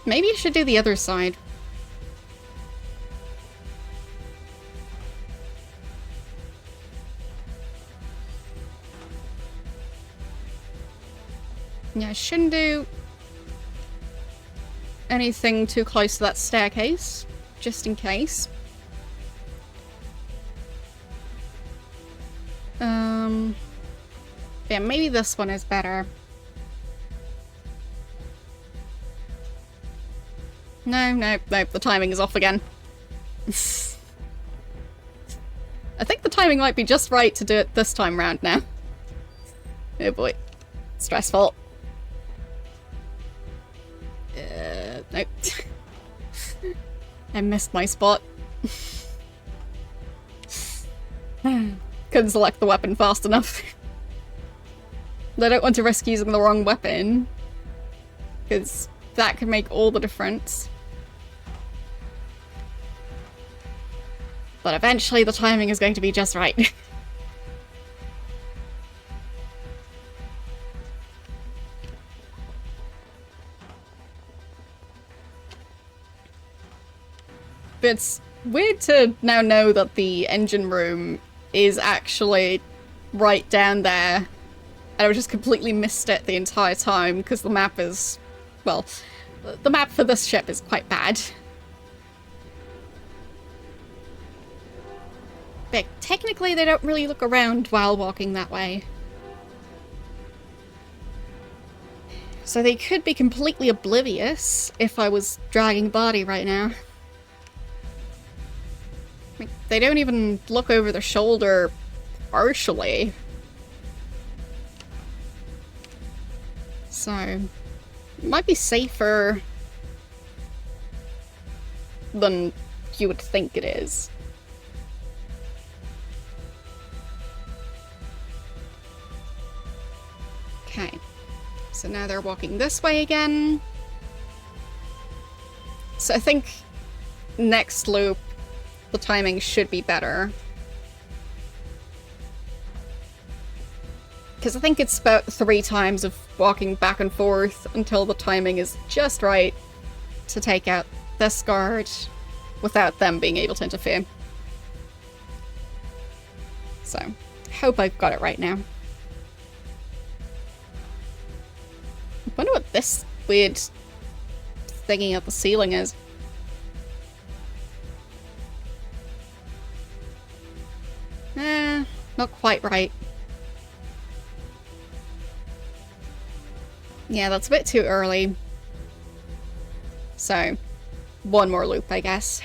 I should do the other side. Yeah, I shouldn't do anything too close to that staircase, just in case. Yeah, maybe this one is better. No, the timing is off again. I think the timing might be just right to do it this time round now. Oh boy. Stressful. Nope. I missed my spot. Couldn't select the weapon fast enough. I don't want to risk using the wrong weapon, because that could make all the difference. But eventually the timing is going to be just right. But it's weird to now know that the engine room is actually right down there And I just completely missed it the entire time because the map is, well, the map for this ship is quite bad. But technically they don't really look around while walking that way. So they could be completely oblivious if I was dragging body right now. Like, they don't even look over their shoulder partially. So, it might be safer than you would think it is. Okay, so now they're walking this way again. So I think next loop, the timing should be better. Because I think it's about 3 times of walking back and forth until the timing is just right to take out this guard without them being able to interfere. So, hope I've got it right now. I wonder what this weird thingy at the ceiling is. Not quite right. Yeah, that's a bit too early. So, one more loop, I guess.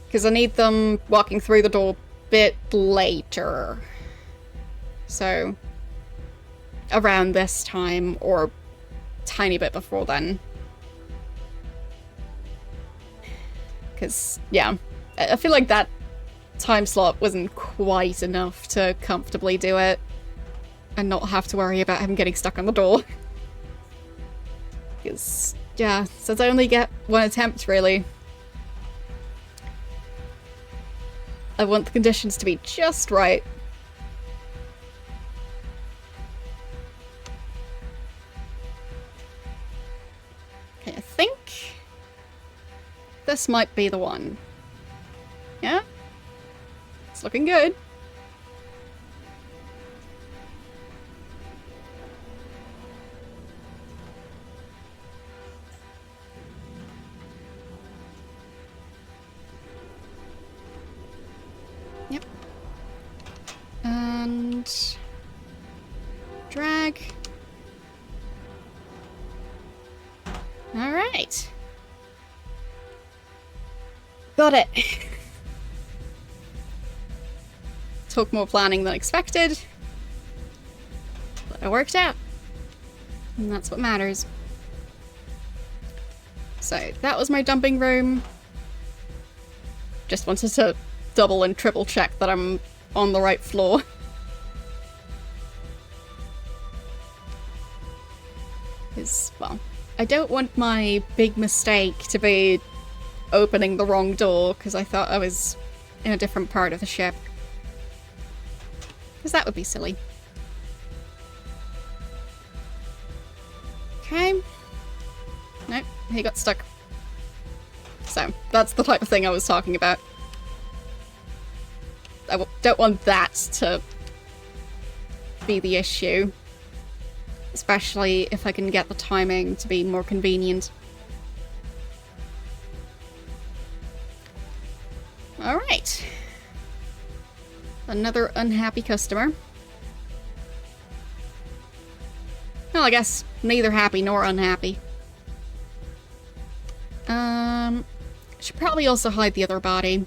Because I need them walking through the door a bit later. So, around this time, or a tiny bit before then. Because, yeah, I feel like that time slot wasn't quite enough to comfortably do it. And not have to worry about him getting stuck on the door. Because, yeah, since I only get 1 attempt, really. I want the conditions to be just right. Okay, I think this might be the one. Yeah? It's looking good. Yep. And drag. All right. Got it. Took more planning than expected, but it worked out. And that's what matters. So that was my dumping room. Just wanted to double and triple check that I'm on the right floor. Because, well, I don't want my big mistake to be opening the wrong door because I thought I was in a different part of the ship. Because that would be silly. Okay. Nope, he got stuck. So, that's the type of thing I was talking about. I don't want that to be the issue. Especially if I can get the timing to be more convenient. Alright. Another unhappy customer. Well, I guess neither happy nor unhappy. Should probably also hide the other body.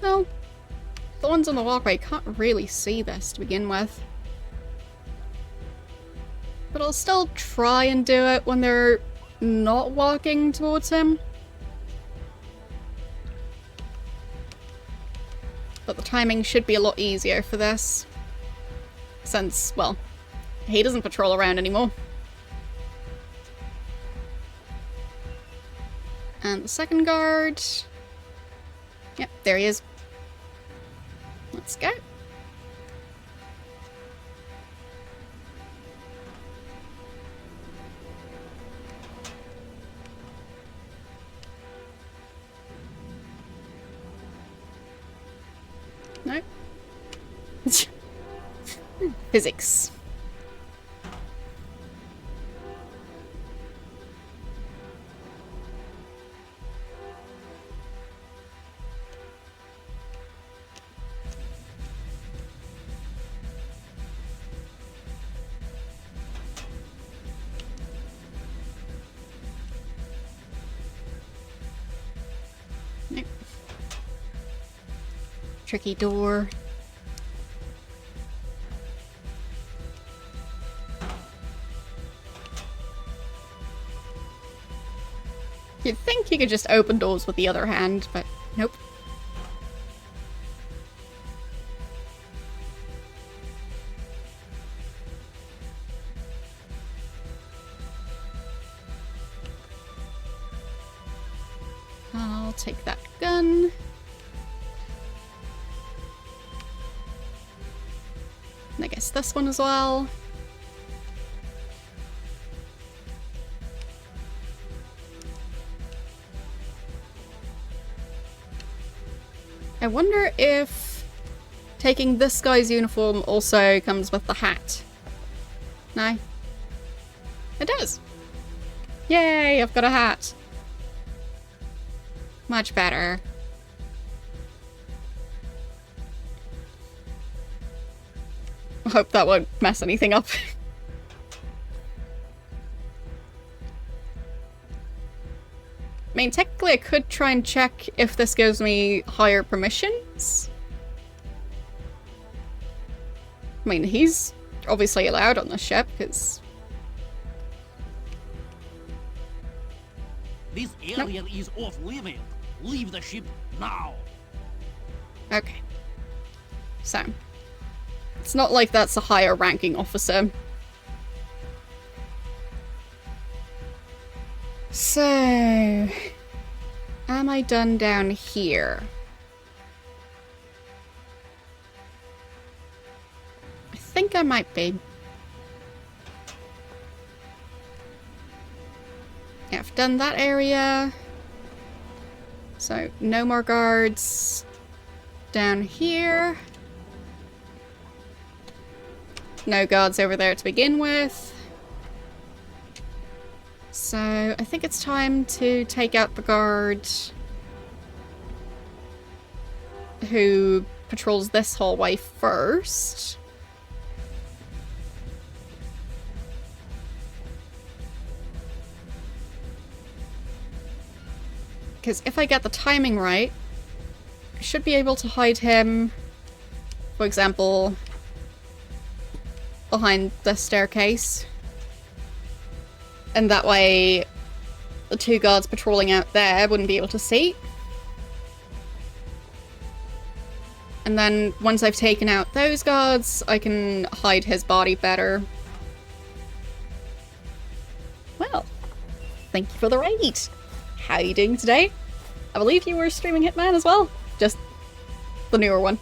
No. The ones on the walkway can't really see this to begin with. But I'll still try and do it when they're not walking towards him. But the timing should be a lot easier for this. Since, well, he doesn't patrol around anymore. And the second guard... Yep, there he is. Let's go. Physics. Nope. Tricky door. You'd think you could just open doors with the other hand, but nope. I'll take that gun. And I guess this one as well. I wonder if taking this guy's uniform also comes with the hat. No? It does. Yay, I've got a hat. Much better. I hope that won't mess anything up. I mean, technically I could try and check if this gives me higher permissions. I mean, he's obviously allowed on the ship, because... This area is off limit. Leave the ship now. Okay. So. It's not like that's a higher ranking officer. So... am I done down here? I think I might be. Yeah, I've done that area. So, no more guards down here. No guards over there to begin with. So, I think it's time to take out the guard who patrols this hallway first. Because if I get the timing right, I should be able to hide him, for example, behind the staircase. And that way, the two guards patrolling out there wouldn't be able to see. And then, once I've taken out those guards, I can hide his body better. Well, thank you for the raid. How are you doing today? I believe you were streaming Hitman as well. Just the newer one.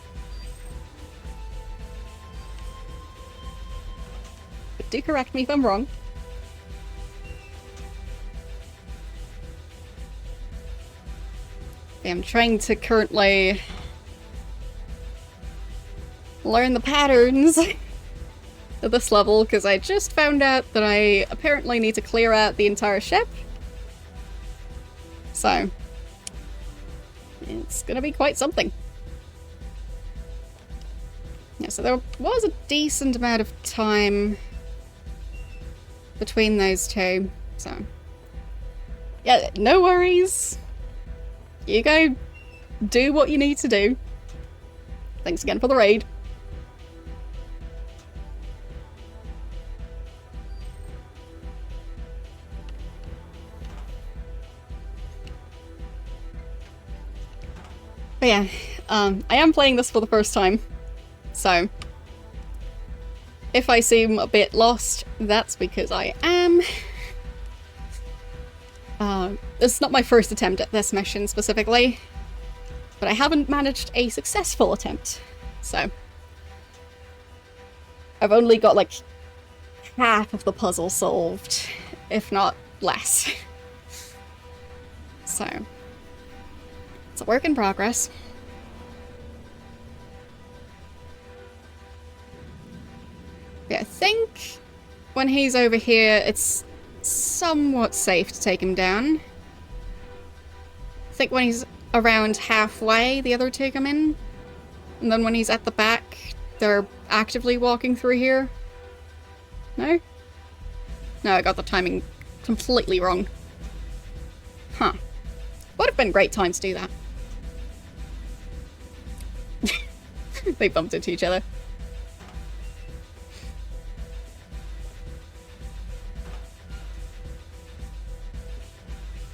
But do correct me if I'm wrong. I'm trying to currently learn the patterns at this level, because I just found out that I apparently need to clear out the entire ship. So, it's gonna be quite something. Yeah, so there was a decent amount of time between those two, so... yeah, no worries. You go do what you need to do. Thanks again for the raid. But yeah, I am playing this for the first time, so if I seem a bit lost, that's because I am. This is not my first attempt at this mission specifically, but I haven't managed a successful attempt, so I've only got like half of the puzzle solved, if not less. So it's a work in progress. Yeah, I think when he's over here, it's somewhat safe to take him down. I think when he's around halfway, the other two come in. And then when he's at the back, they're actively walking through here. No? No, I got the timing completely wrong. Huh. Would have been a great time to do that. They bumped into each other.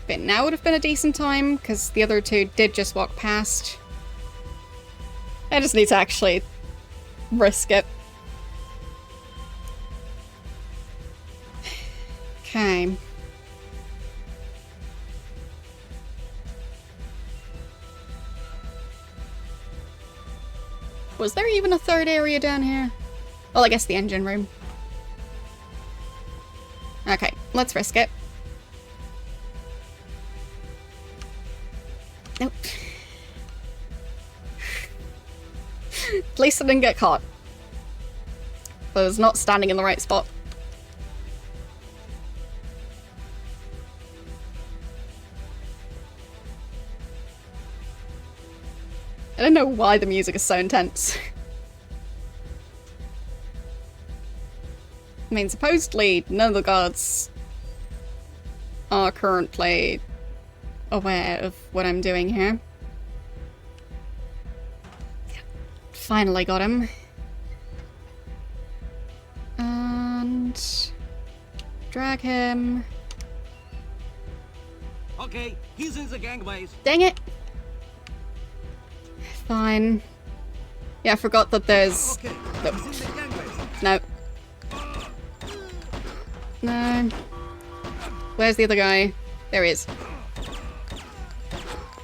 But now would have been a decent time, because the other two did just walk past. I just need to actually risk it. Okay. Was there even a third area down here? Well, I guess the engine room. Okay, let's risk it. Nope. At least I didn't get caught. I was not standing in the right spot. I don't know why the music is so intense. I mean, supposedly none of the gods are currently aware of what I'm doing here. Finally got him. And drag him. Okay, he's in the gangways. Dang it. Fine. Yeah, I forgot that there's... Okay, Nope. he's in the gangways. No. No. Where's the other guy? There he is.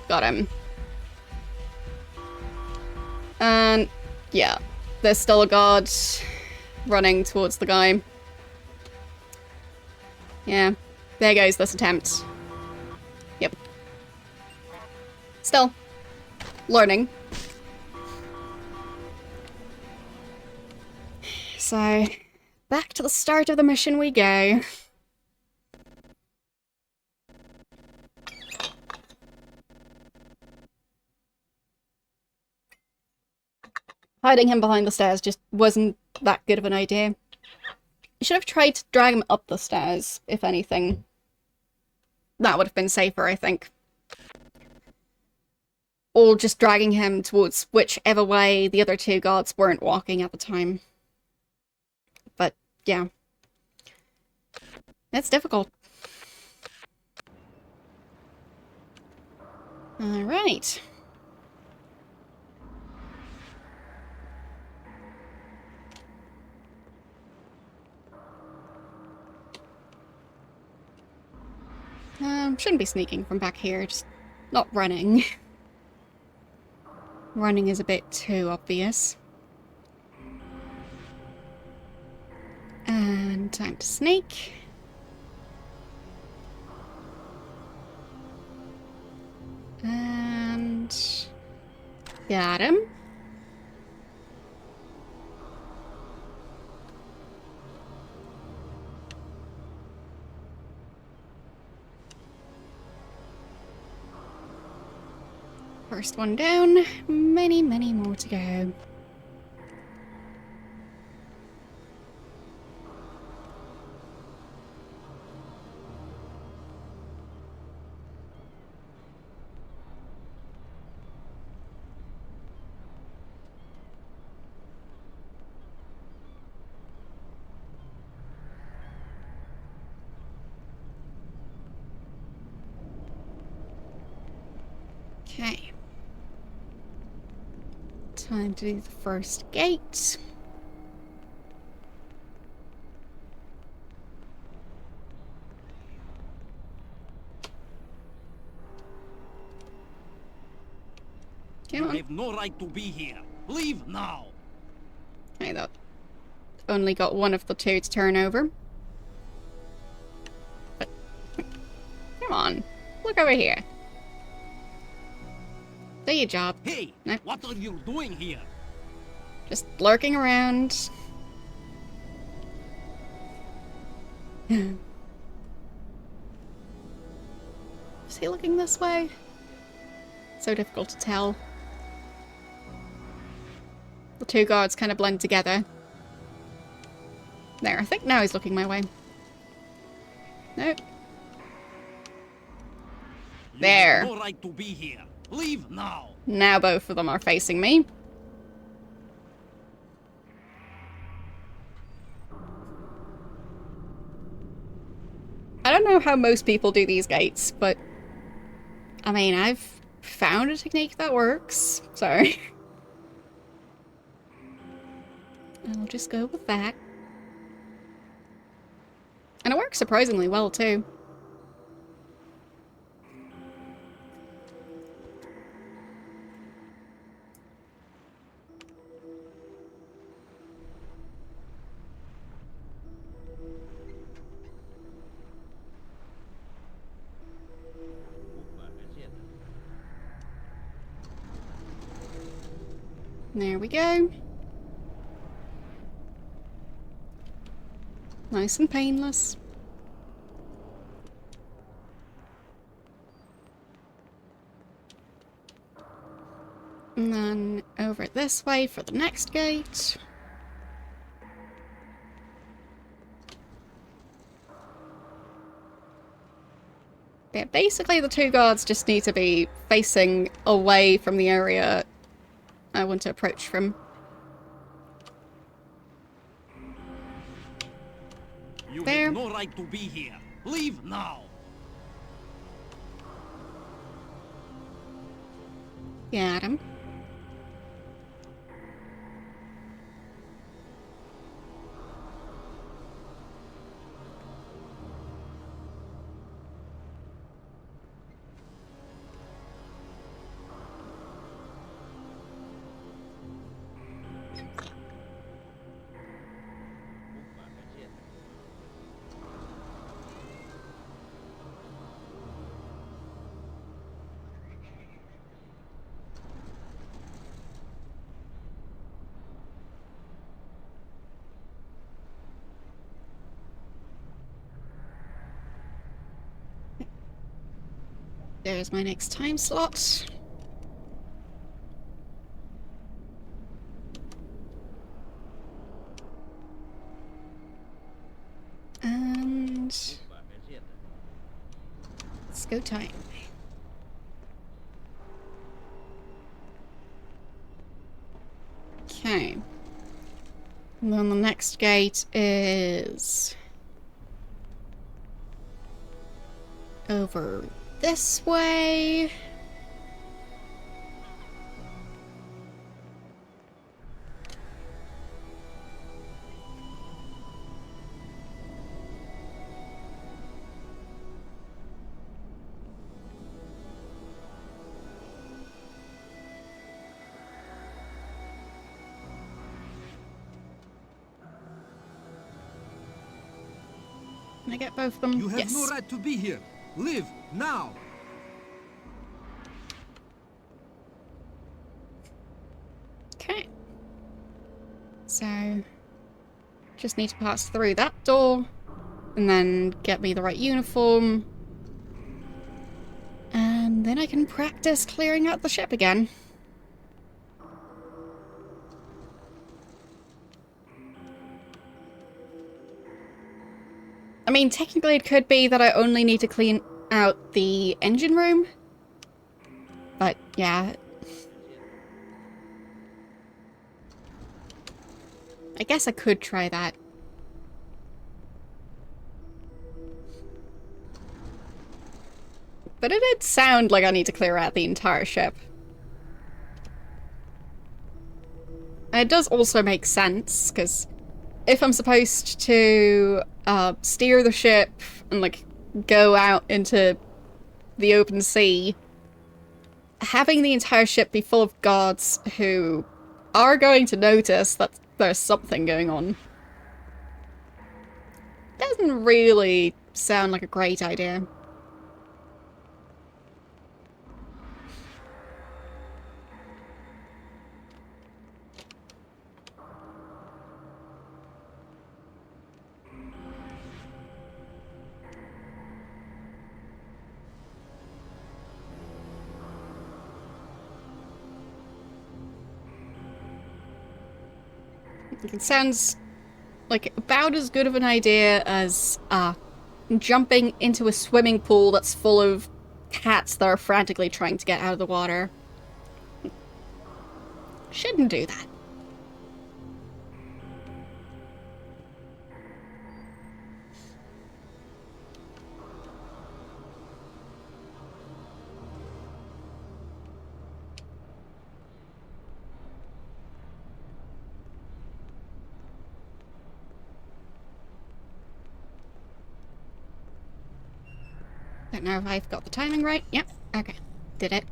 Got him. And yeah, there's still a guard running towards the guy. Yeah, there goes this attempt. Yep. Still learning. So, back to the start of the mission we go. Hiding him behind the stairs just wasn't that good of an idea. You should have tried to drag him up the stairs, if anything. That would have been safer, I think. Or just dragging him towards whichever way the other two guards weren't walking at the time. But, yeah. That's difficult. Alright. Shouldn't be sneaking from back here, just not running. Running is a bit too obvious. And time to sneak. And got him. First one down, many, many more to go. Okay. Time to do the first gate. Come You on. have no right to be here. Leave now. Okay, that only got one of the two to turn over. But, come on. Look over here. Do your job. Hey, No. what are you doing here? Just lurking around. Is he looking this way? So difficult to tell. The two guards kind of blend together. There, I think now he's looking my way. Nope. There. You have no right to be here. Leave now. Now both of them are facing me. I don't know how most people do these gates, but I mean, I've found a technique that works, so I'll just go with that. And it works surprisingly well, too. There we go. Nice and painless. And then over this way for the next gate. Yeah, basically the two guards just need to be facing away from the area I want to approach from. You There. have no right to be here. Leave now. Got him. There's my next time slot. And let's go time. Okay. And then the next gate is over this way. Can I get both of them? You have Yes. no right to be here. Leave now. Okay. So, just need to pass through that door, and then get me the right uniform. And then I can practice clearing out the ship again. I mean, technically it could be that I only need to clean out the engine room. But, yeah. I guess I could try that. But it did sound like I need to clear out the entire ship. And it does also make sense, because if I'm supposed to steer the ship and, like, go out into the open sea, having the entire ship be full of guards who are going to notice that there's something going on doesn't really sound like a great idea. It sounds like about as good of an idea as jumping into a swimming pool that's full of cats that are frantically trying to get out of the water. Shouldn't do that. Don't know if I've got the timing right. Yep. Okay. Did it.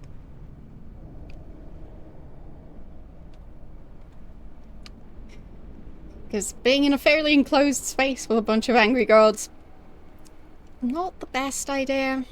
Because being in a fairly enclosed space with a bunch of angry guards, not the best idea.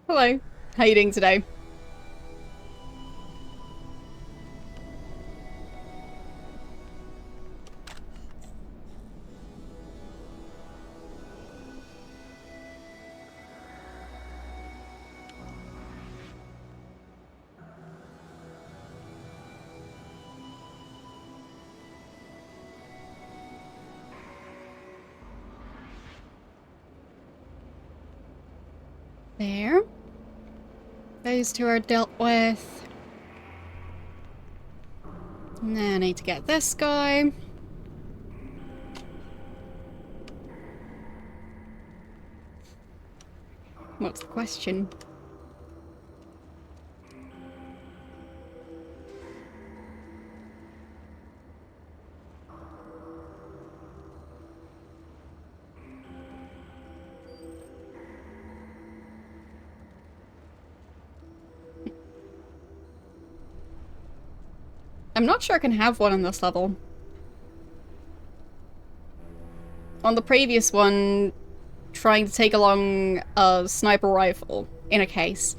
Hello. How you doing today? There. Those two are dealt with. Now I need to get this guy. What's the question? I'm not sure I can have one on this level. On the previous one, trying to take along a sniper rifle in a case,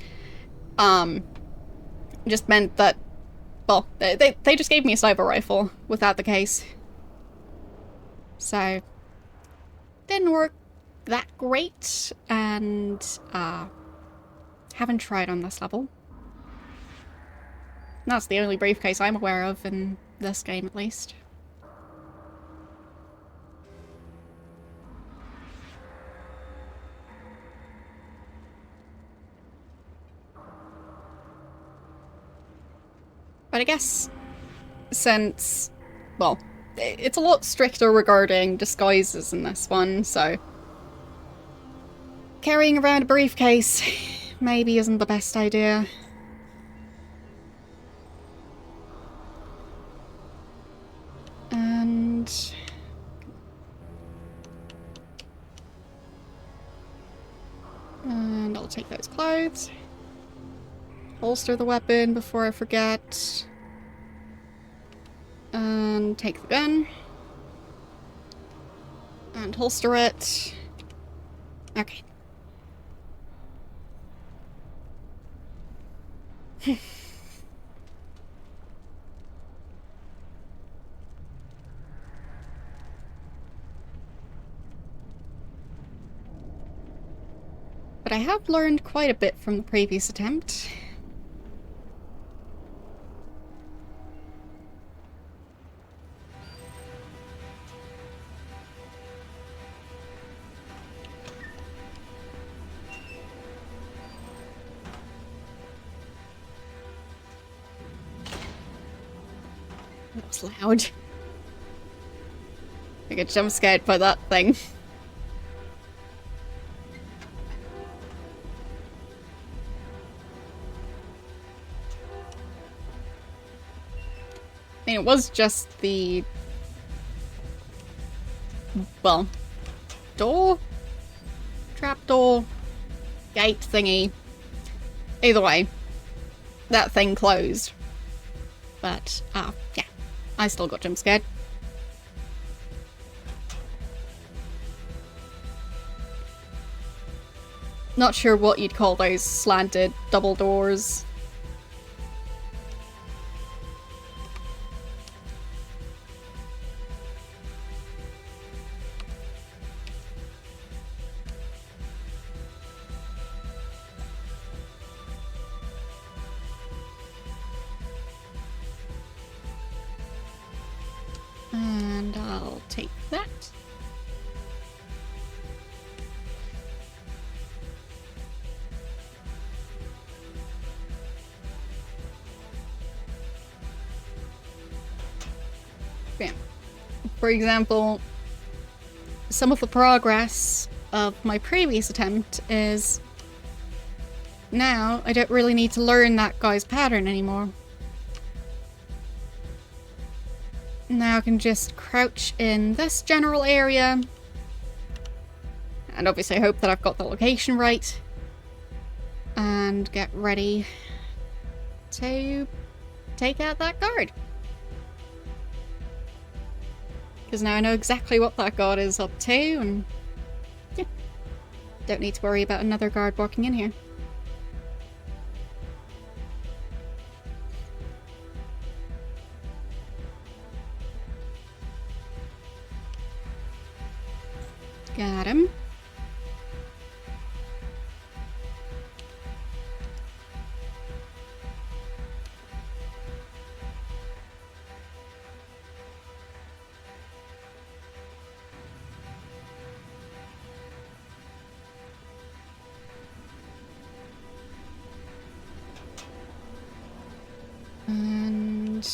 just meant that, well, they just gave me a sniper rifle without the case. So, didn't work that great, and, haven't tried on this level. That's the only briefcase I'm aware of in this game, at least. But I guess since, well, it's a lot stricter regarding disguises in this one, so carrying around a briefcase maybe isn't the best idea. And I'll take those clothes. Holster the weapon before I forget. And take the gun. And holster it. Okay. But I have learned quite a bit from the previous attempt. That was loud. I get jump scared by that thing. I mean, it was just the, well, door? Trapdoor? Gate thingy. Either way, that thing closed. But, yeah, I still got jump scared. Not sure what you'd call those slanted double doors. And I'll take that. Bam. For example, some of the progress of my previous attempt is now I don't really need to learn that guy's pattern anymore. Now I can just crouch in this general area and obviously hope that I've got the location right and get ready to take out that guard. Because now I know exactly what that guard is up to, and yeah, don't need to worry about another guard walking in here. Got him. And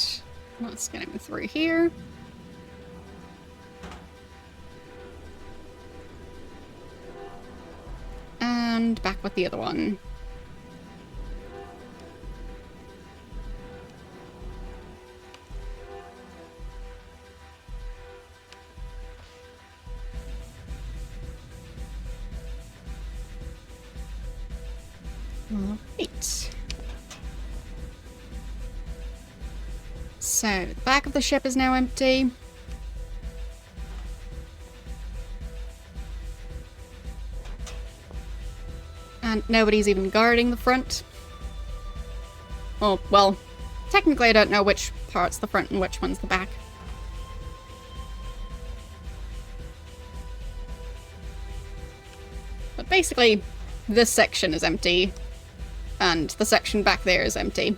let's get him through here. And back with the other one. All right. So, the back of the ship is now empty. And nobody's even guarding the front. Oh, well, technically I don't know which part's the front and which one's the back. But basically, this section is empty, and the section back there is empty.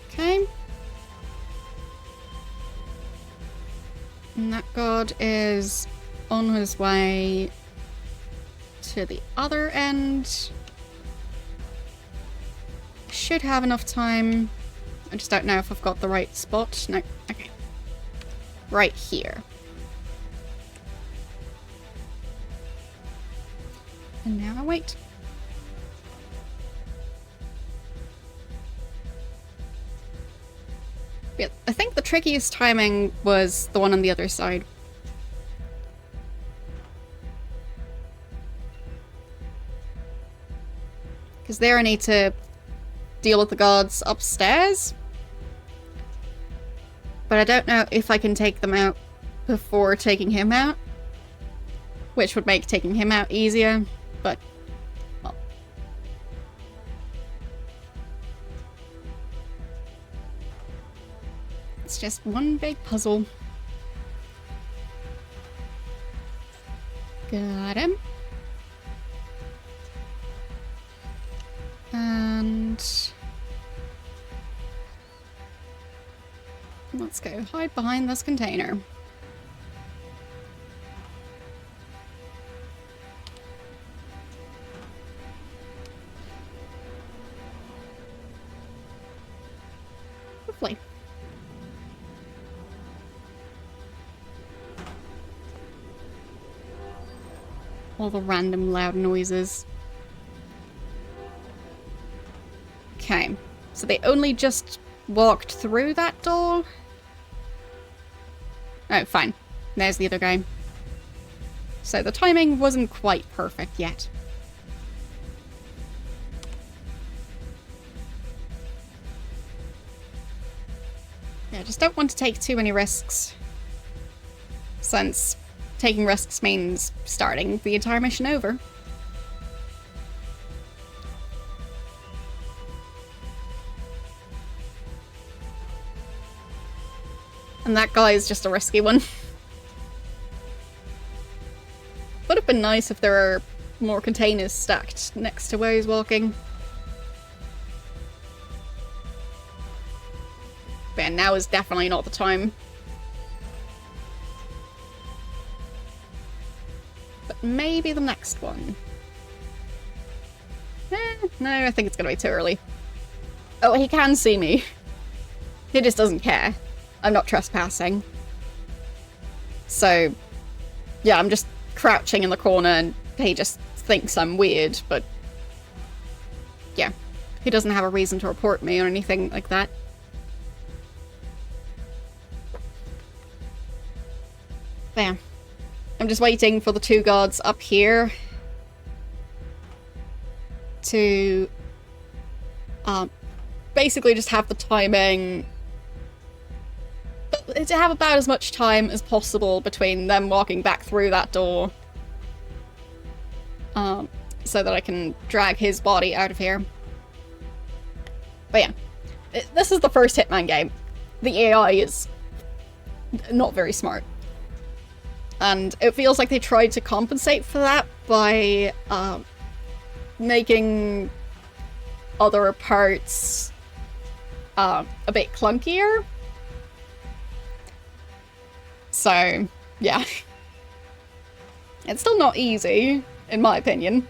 Okay. And that god is on his way to the other end. Should have enough time. I just don't know if I've got the right spot. No, okay. Right here. And now I wait. Yeah, I think the trickiest timing was the one on the other side. Because there I need to deal with the guards upstairs. But I don't know if I can take them out before taking him out. Which would make taking him out easier, but well. It's just one big puzzle. Got him. And let's go hide behind this container. Lovely. All the random loud noises. Okay, so they only just walked through that door? Oh, fine. There's the other guy. So the timing wasn't quite perfect yet. Yeah, just don't want to take too many risks. Since taking risks means starting the entire mission over. And that guy is just a risky one. Would have been nice if there were more containers stacked next to where he's walking. But yeah, now is definitely not the time. But maybe the next one. No, I think it's gonna be too early. Oh, he can see me. He just doesn't care. I'm not trespassing. So, yeah, I'm just crouching in the corner and he just thinks I'm weird, but yeah, he doesn't have a reason to report me or anything like that. But yeah, I'm just waiting for the two guards up here to basically just have the timing, to have about as much time as possible between them walking back through that door, so that I can drag his body out of here. But yeah, this is the first Hitman game. The AI is not very smart. And it feels like they tried to compensate for that by making other parts a bit clunkier. So, yeah. It's still not easy, in my opinion.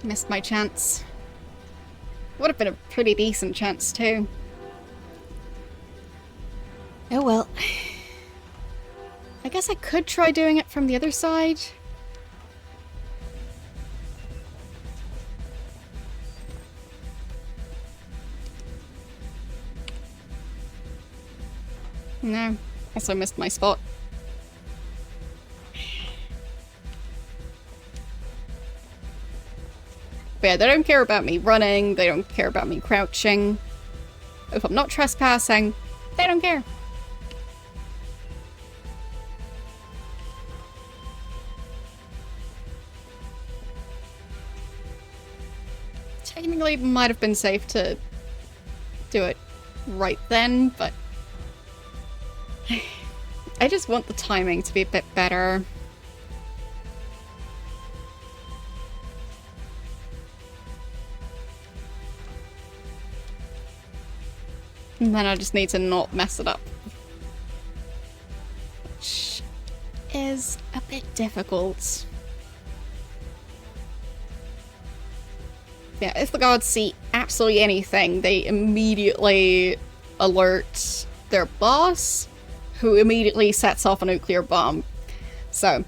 Missed my chance. Would have been a pretty decent chance, too. Oh well. I guess I could try doing it from the other side. No. Also missed my spot. But yeah, they don't care about me running, they don't care about me crouching. If I'm not trespassing, they don't care. Technically, it might have been safe to do it right then, but I just want the timing to be a bit better. And then I just need to not mess it up. Which is a bit difficult. Yeah, if the guards see absolutely anything, they immediately alert their boss, who immediately sets off a nuclear bomb. So,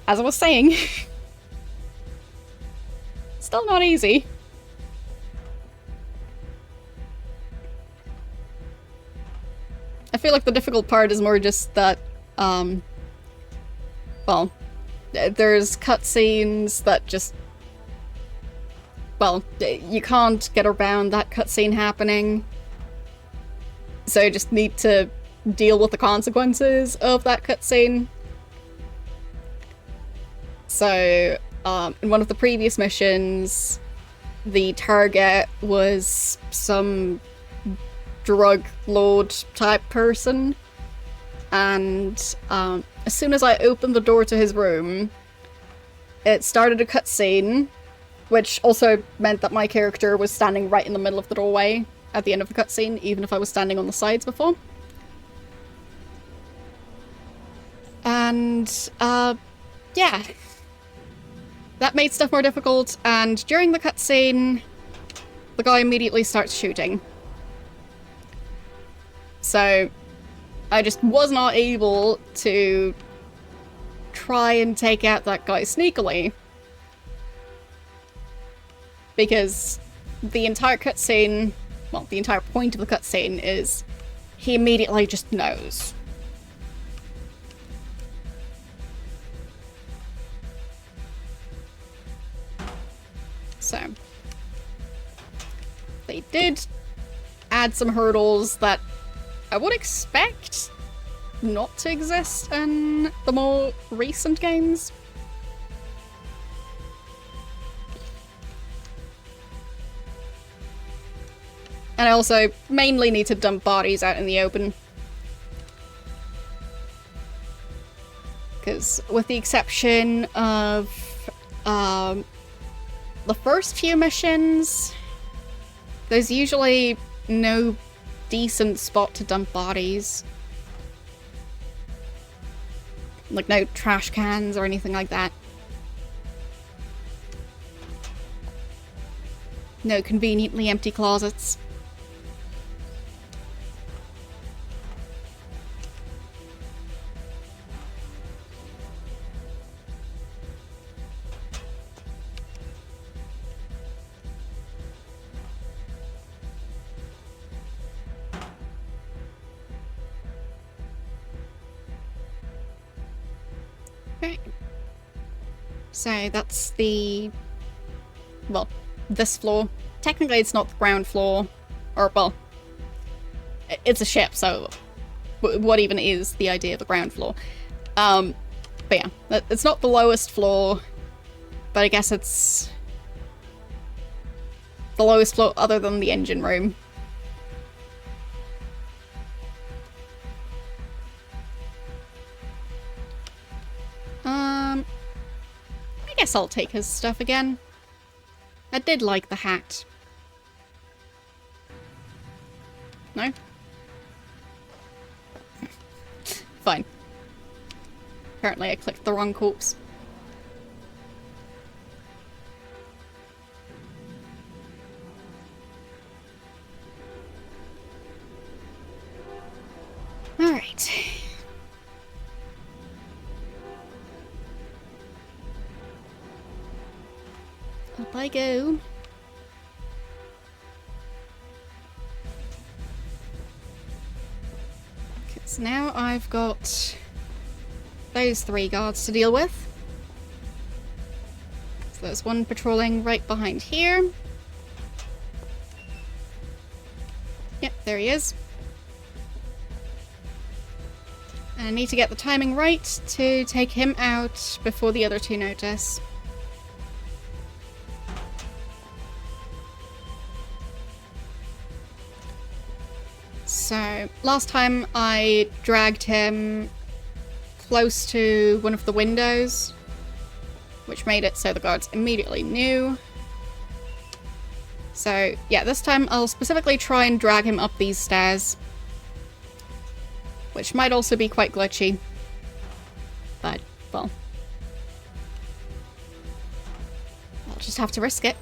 as I was saying, still not easy. I feel like the difficult part is more just that, well, there's cutscenes that just, well, you can't get around that cutscene happening. So you just need to deal with the consequences of that cutscene. So, in one of the previous missions, the target was some drug lord type person, and as soon as I opened the door to his room, it started a cutscene, which also meant that my character was standing right in the middle of the doorway at the end of the cutscene, even if I was standing on the sides before. And yeah, that made stuff more difficult, and during the cutscene the guy immediately starts shooting. So, I just was not able to try and take out that guy sneakily. Because the entire cutscene, well, the entire point of the cutscene is he immediately just knows. So they did add some hurdles that I would expect not to exist in the more recent games. And I also mainly need to dump bodies out in the open. Because with the exception of the first few missions, there's usually no decent spot to dump bodies. Like no trash cans or anything like that. No conveniently empty closets. Okay. So that's the... well, this floor. Technically it's not the ground floor. Or, well, it's a ship, so what even is the idea of the ground floor? But yeah, it's not the lowest floor, but I guess it's the lowest floor other than the engine room. I guess I'll take his stuff again. I did like the hat. No? Fine. Apparently I clicked the wrong corpse. Alright. Up I go. So now I've got those 3 guards to deal with. So there's one patrolling right behind here. Yep, there he is. And I need to get the timing right to take him out before the other 2 notice. So, last time I dragged him close to one of the windows, which made it so the guards immediately knew. So, yeah, this time I'll specifically try and drag him up these stairs, which might also be quite glitchy. But, well, I'll just have to risk it.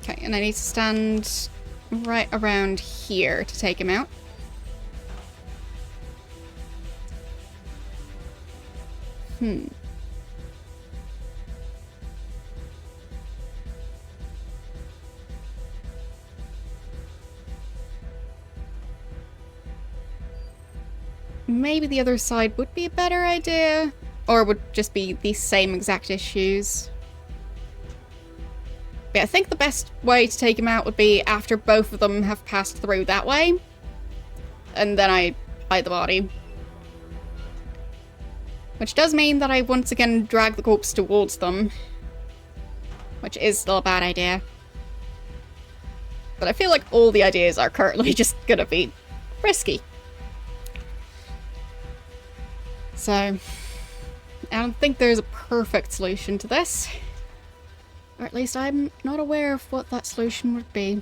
Okay, and I need to stand right around here to take him out. Maybe the other side would be a better idea, or it would just be the same exact issues. But I think the best way to take him out would be after both of them have passed through that way. And then I hide the body. Which does mean that I once again drag the corpse towards them. Which is still a bad idea. But I feel like all the ideas are currently just gonna be risky. So, I don't think there's a perfect solution to this. Or at least I'm not aware of what that solution would be.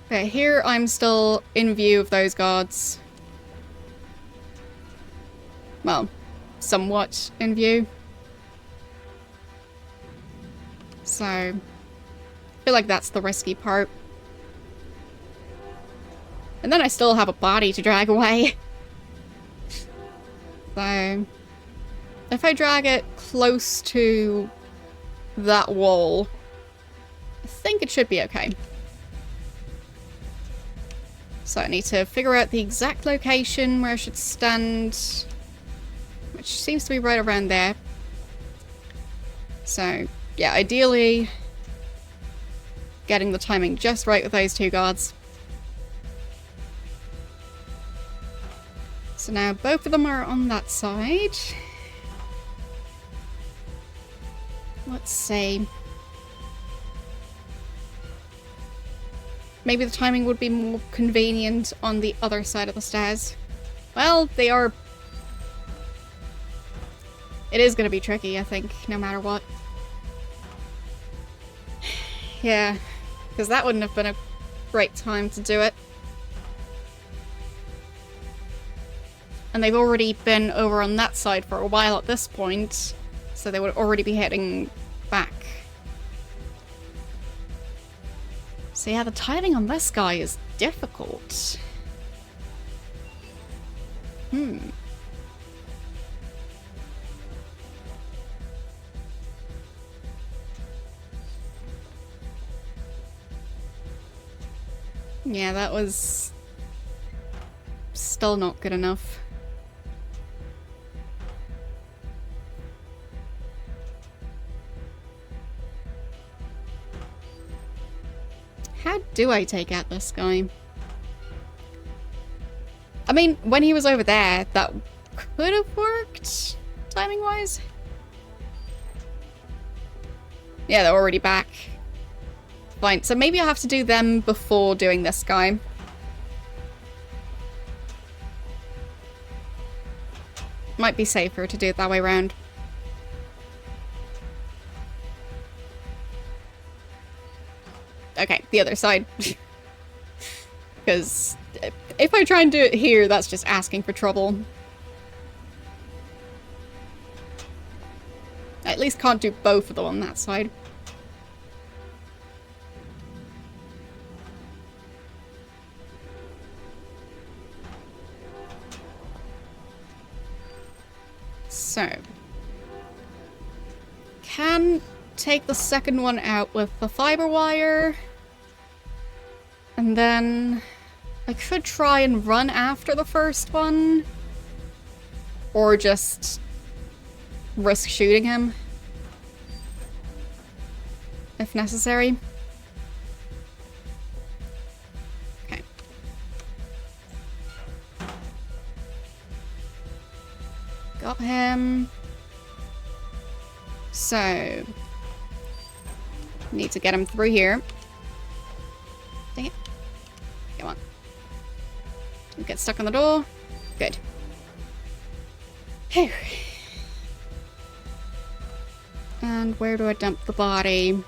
Okay, here I'm still in view of those guards. Well, somewhat in view. So, I feel like that's the risky part. And then I still have a body to drag away. So, if I drag it close to that wall, I think it should be okay. So I need to figure out the exact location where I should stand which seems to be right around there. So, yeah, ideally getting the timing just right with those two guards. So now both of them are on that side. Let's see. Maybe the timing would be more convenient on the other side of the stairs. Well, they are... It is going to be tricky, I think, no matter what. Yeah, because that wouldn't have been a great time to do it. And they've already been over on that side for a while at this point, so they would already be heading back. So yeah, the timing on this guy is difficult. Yeah, that was still not good enough. How do I take out this guy? I mean, when he was over there, that could have worked, timing-wise. Yeah, they're already back. Fine, so maybe I have to do them before doing this guy. Might be safer to do it that way around. Okay, the other side. Because if I try and do it here, that's just asking for trouble. I at least can't do both of them on that side. So, can take the second one out with the fiber wire, and then I could try and run after the first one, or just risk shooting him if necessary. Okay. Got him. So, need to get him through here. Dang it. Come on. Don't get stuck on the door. Good. Phew. And where do I dump the body?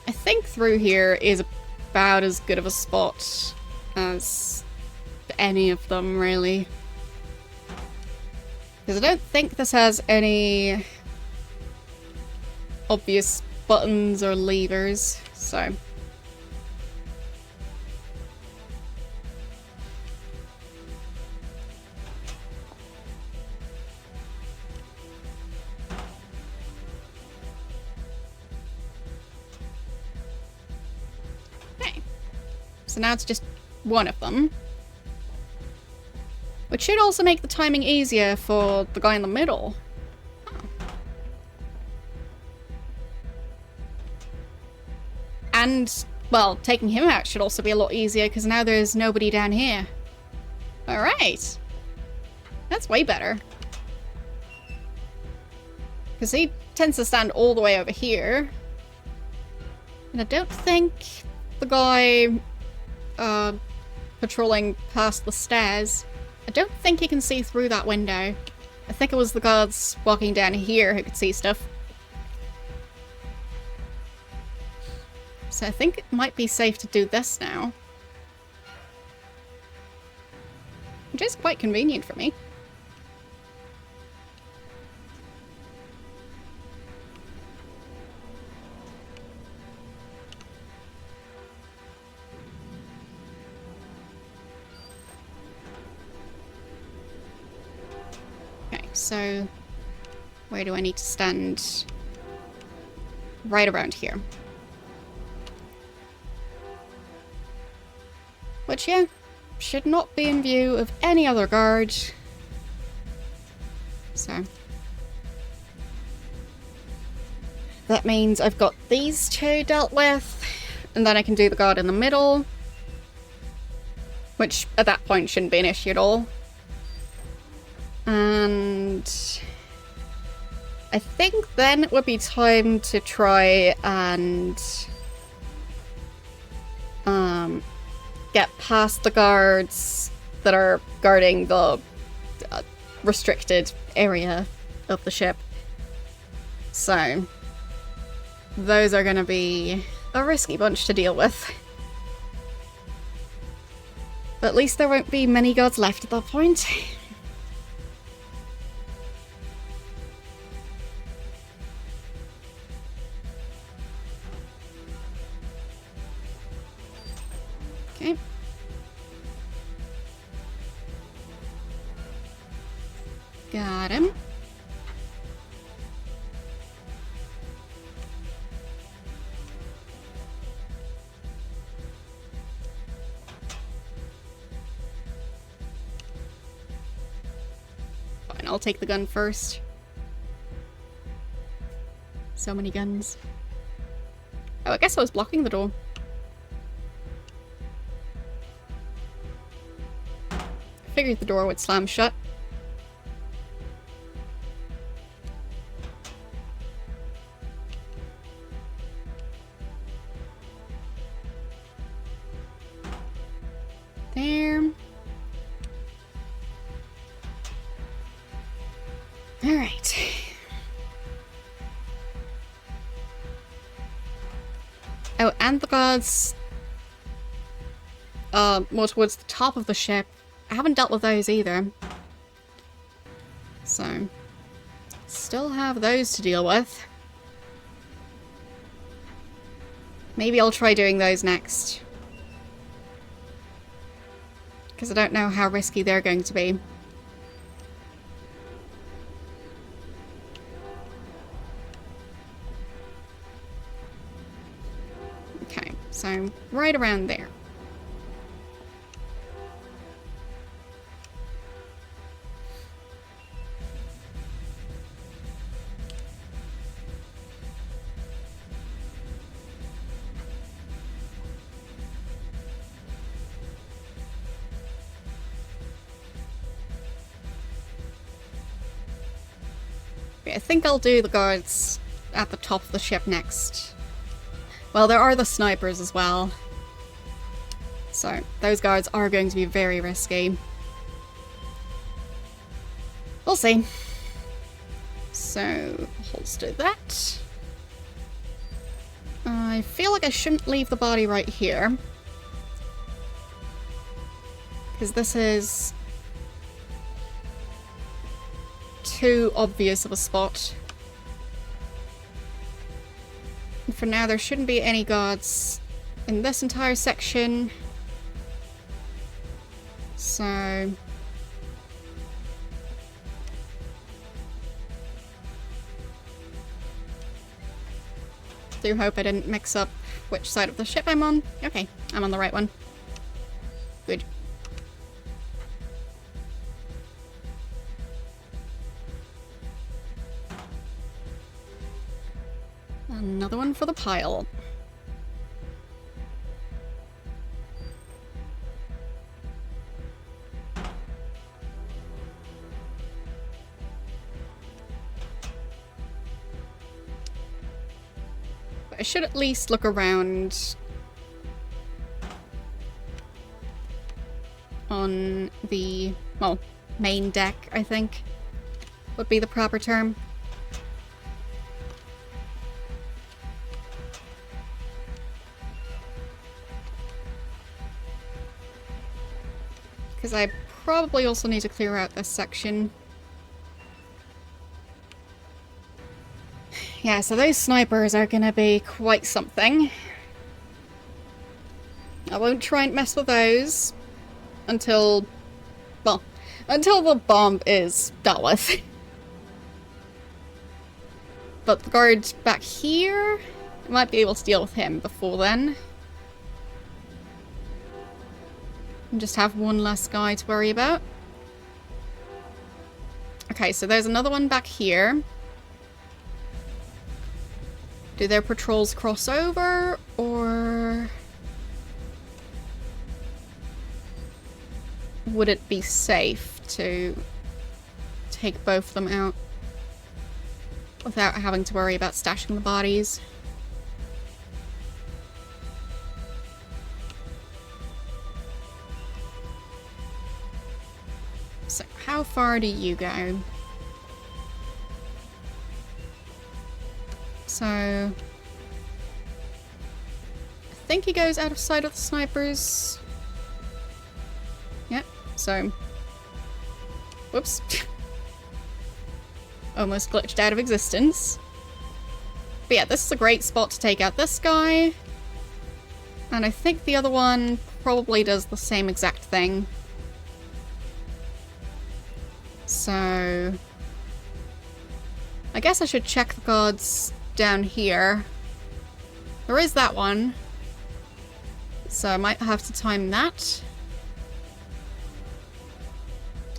I think through here is about as good of a spot as any of them, really. Because I don't think this has any obvious buttons or levers, so... Okay. So now it's just one of them. Which should also make the timing easier for the guy in the middle. Huh. And, well, taking him out should also be a lot easier because now there's nobody down here. Alright. That's way better. Because he tends to stand all the way over here. And I don't think the guy patrolling past the stairs, I don't think he can see through that window. I think it was the guards walking down here who could see stuff. So I think it might be safe to do this now. Which is quite convenient for me. So, where do I need to stand? Right around here. Which, yeah, should not be in view of any other guard. So that means I've got these two dealt with, and then I can do the guard in the middle, which at that point shouldn't be an issue at all. And I think then it would be time to try and get past the guards that are guarding the restricted area of the ship. So those are going to be a risky bunch to deal with. But at least there won't be many guards left at that point. Okay. Got him. Fine, I'll take the gun first. So many guns. Oh, I guess I was blocking the door. Figured the door would slam shut. There. Alright. Oh, and the guards more towards the top of the ship. I haven't dealt with those either. So, still have those to deal with. Maybe I'll try doing those next. Because I don't know how risky they're going to be. Okay, so right around there. I think I'll do the guards at the top of the ship next. Well, there are the snipers as well. So, those guards are going to be very risky. We'll see. So, holster that. I feel like I shouldn't leave the body right here. Because this is too obvious of a spot. And for now, there shouldn't be any guards in this entire section. So do hope I didn't mix up which side of the ship I'm on. Okay, I'm on the right one. Good. Another one for the pile. But I should at least look around on the, well, main deck, I think would be the proper term. Because I probably also need to clear out this section. Yeah, so those snipers are gonna be quite something. I won't try and mess with those until, well, until the bomb is dealt with. But the guard back here, I might be able to deal with him before then. And just have one less guy to worry about. Okay, so there's another one back here. Do their patrols cross over, or would it be safe to take both of them out without having to worry about stashing the bodies? So, how far do you go? So, I think he goes out of sight of the snipers. Yep, so, whoops. Almost glitched out of existence. But yeah, this is a great spot to take out this guy. And I think the other one probably does the same exact thing. So, I guess I should check the guards down here. There is that one. So I might have to time that.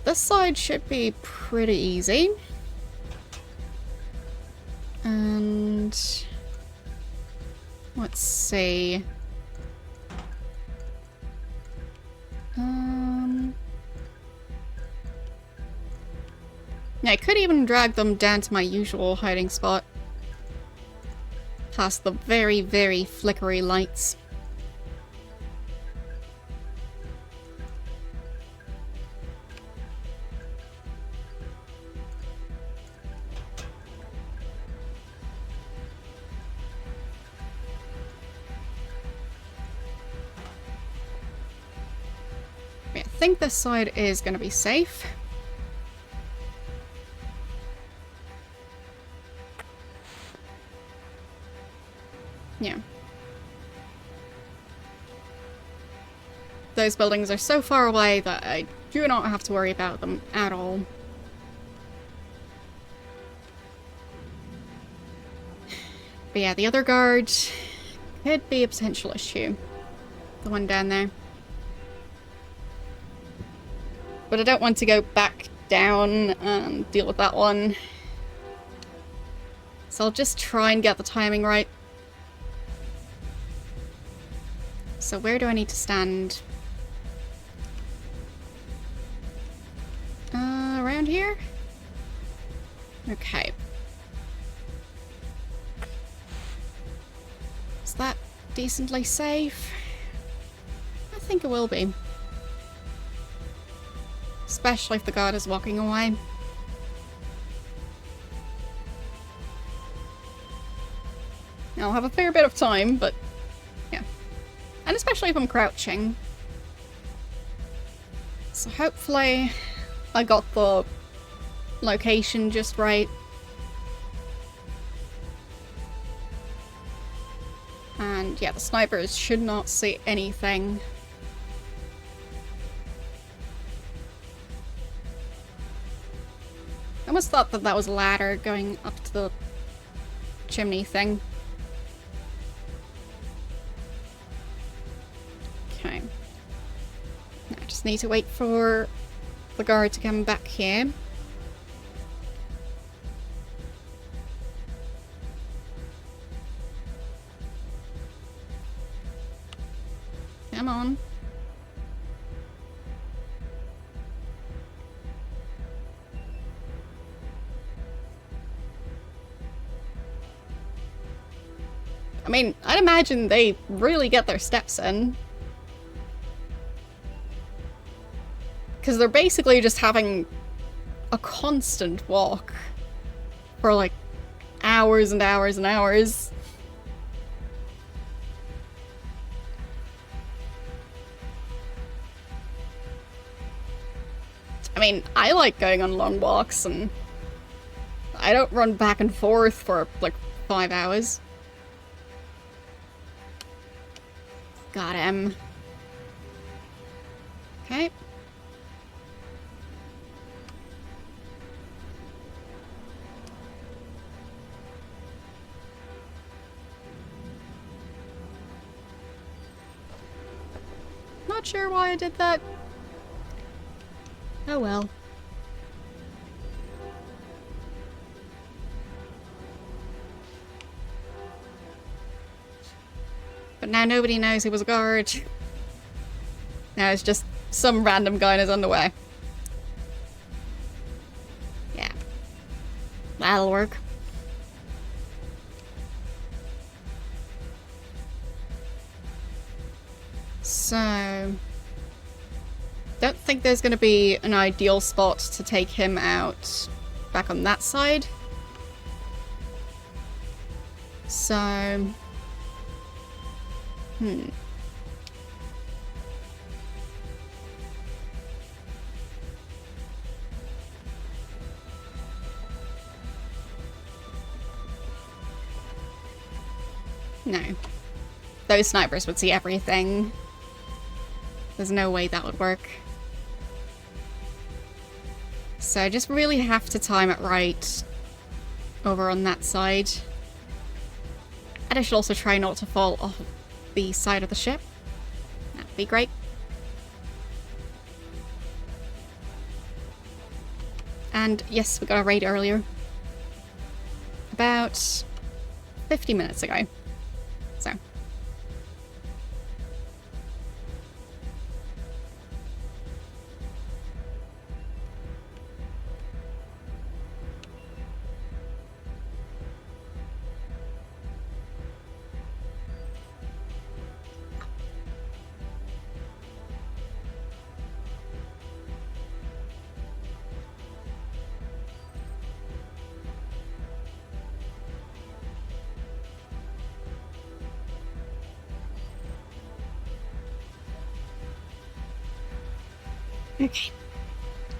This side should be pretty easy. And let's see. Yeah, I could even drag them down to my usual hiding spot. Past the very, very flickery lights. I think this side is going to be safe. Yeah. Those buildings are so far away that I do not have to worry about them at all. But yeah, the other guard could be a potential issue. The one down there. But I don't want to go back down and deal with that one. So I'll just try and get the timing right. So where do I need to stand? Around here? Okay. Is that decently safe? I think it will be. Especially if the guard is walking away. I'll have a fair bit of time, but yeah. And especially if I'm crouching. So hopefully I got the location just right. And yeah, the snipers should not see anything. I almost thought that that was a ladder going up to the chimney thing. Okay. Now I just need to wait for the guard to come back here. Come on. I mean, I'd imagine they really get their steps in. Because they're basically just having a constant walk for like hours and hours and hours. I mean, I like going on long walks, and I don't run back and forth for like 5 hours. Got him. Okay. Not sure why I did that. Oh well. But now nobody knows he was a guard. Now it's just some random guy in his underwear. Yeah. That'll work. So... don't think there's going to be an ideal spot to take him out back on that side. So... no. Those snipers would see everything. There's no way that would work. So I just really have to time it right over on that side. And I should also try not to fall off the side of the ship. That'd be great. And yes, we got a raid earlier. About 50 minutes ago. So. Okay.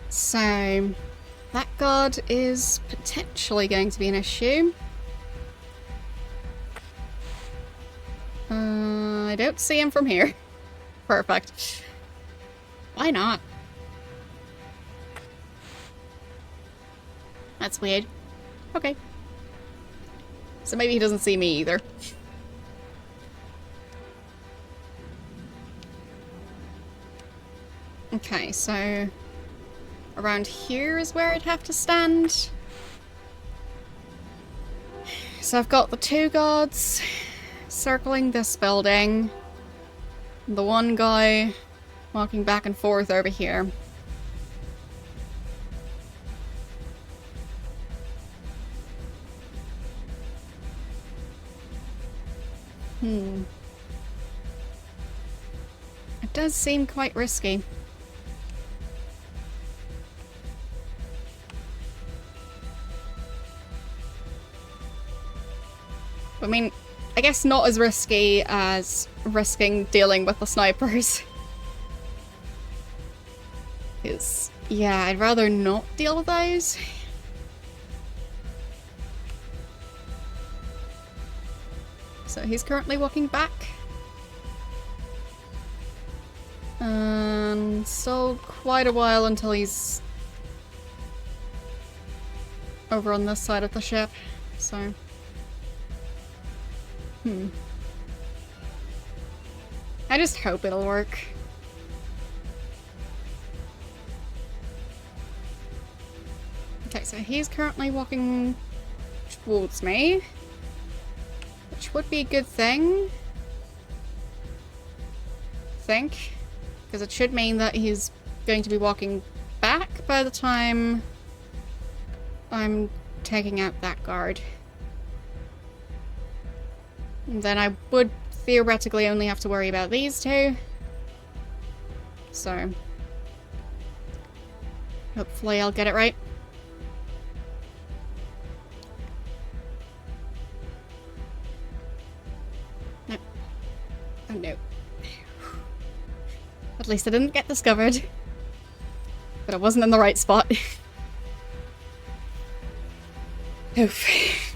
So, that guard is potentially going to be an issue. I don't see him from here. Perfect. Why not? That's weird. Okay. So maybe he doesn't see me either. Okay, so around here is where I'd have to stand. So I've got the two guards circling this building. The one guy walking back and forth over here. It does seem quite risky. I mean, I guess not as risky as risking dealing with the snipers. Because, yeah, I'd rather not deal with those. So he's currently walking back. And still quite a while until he's over on this side of the ship, so... I just hope it'll work. Okay, so he's currently walking towards me, which would be a good thing, I think, because it should mean that he's going to be walking back by the time I'm taking out that guard. And then I would theoretically only have to worry about these two. So, hopefully I'll get it right. No. Oh no. At least I didn't get discovered. But I wasn't in the right spot. Oof.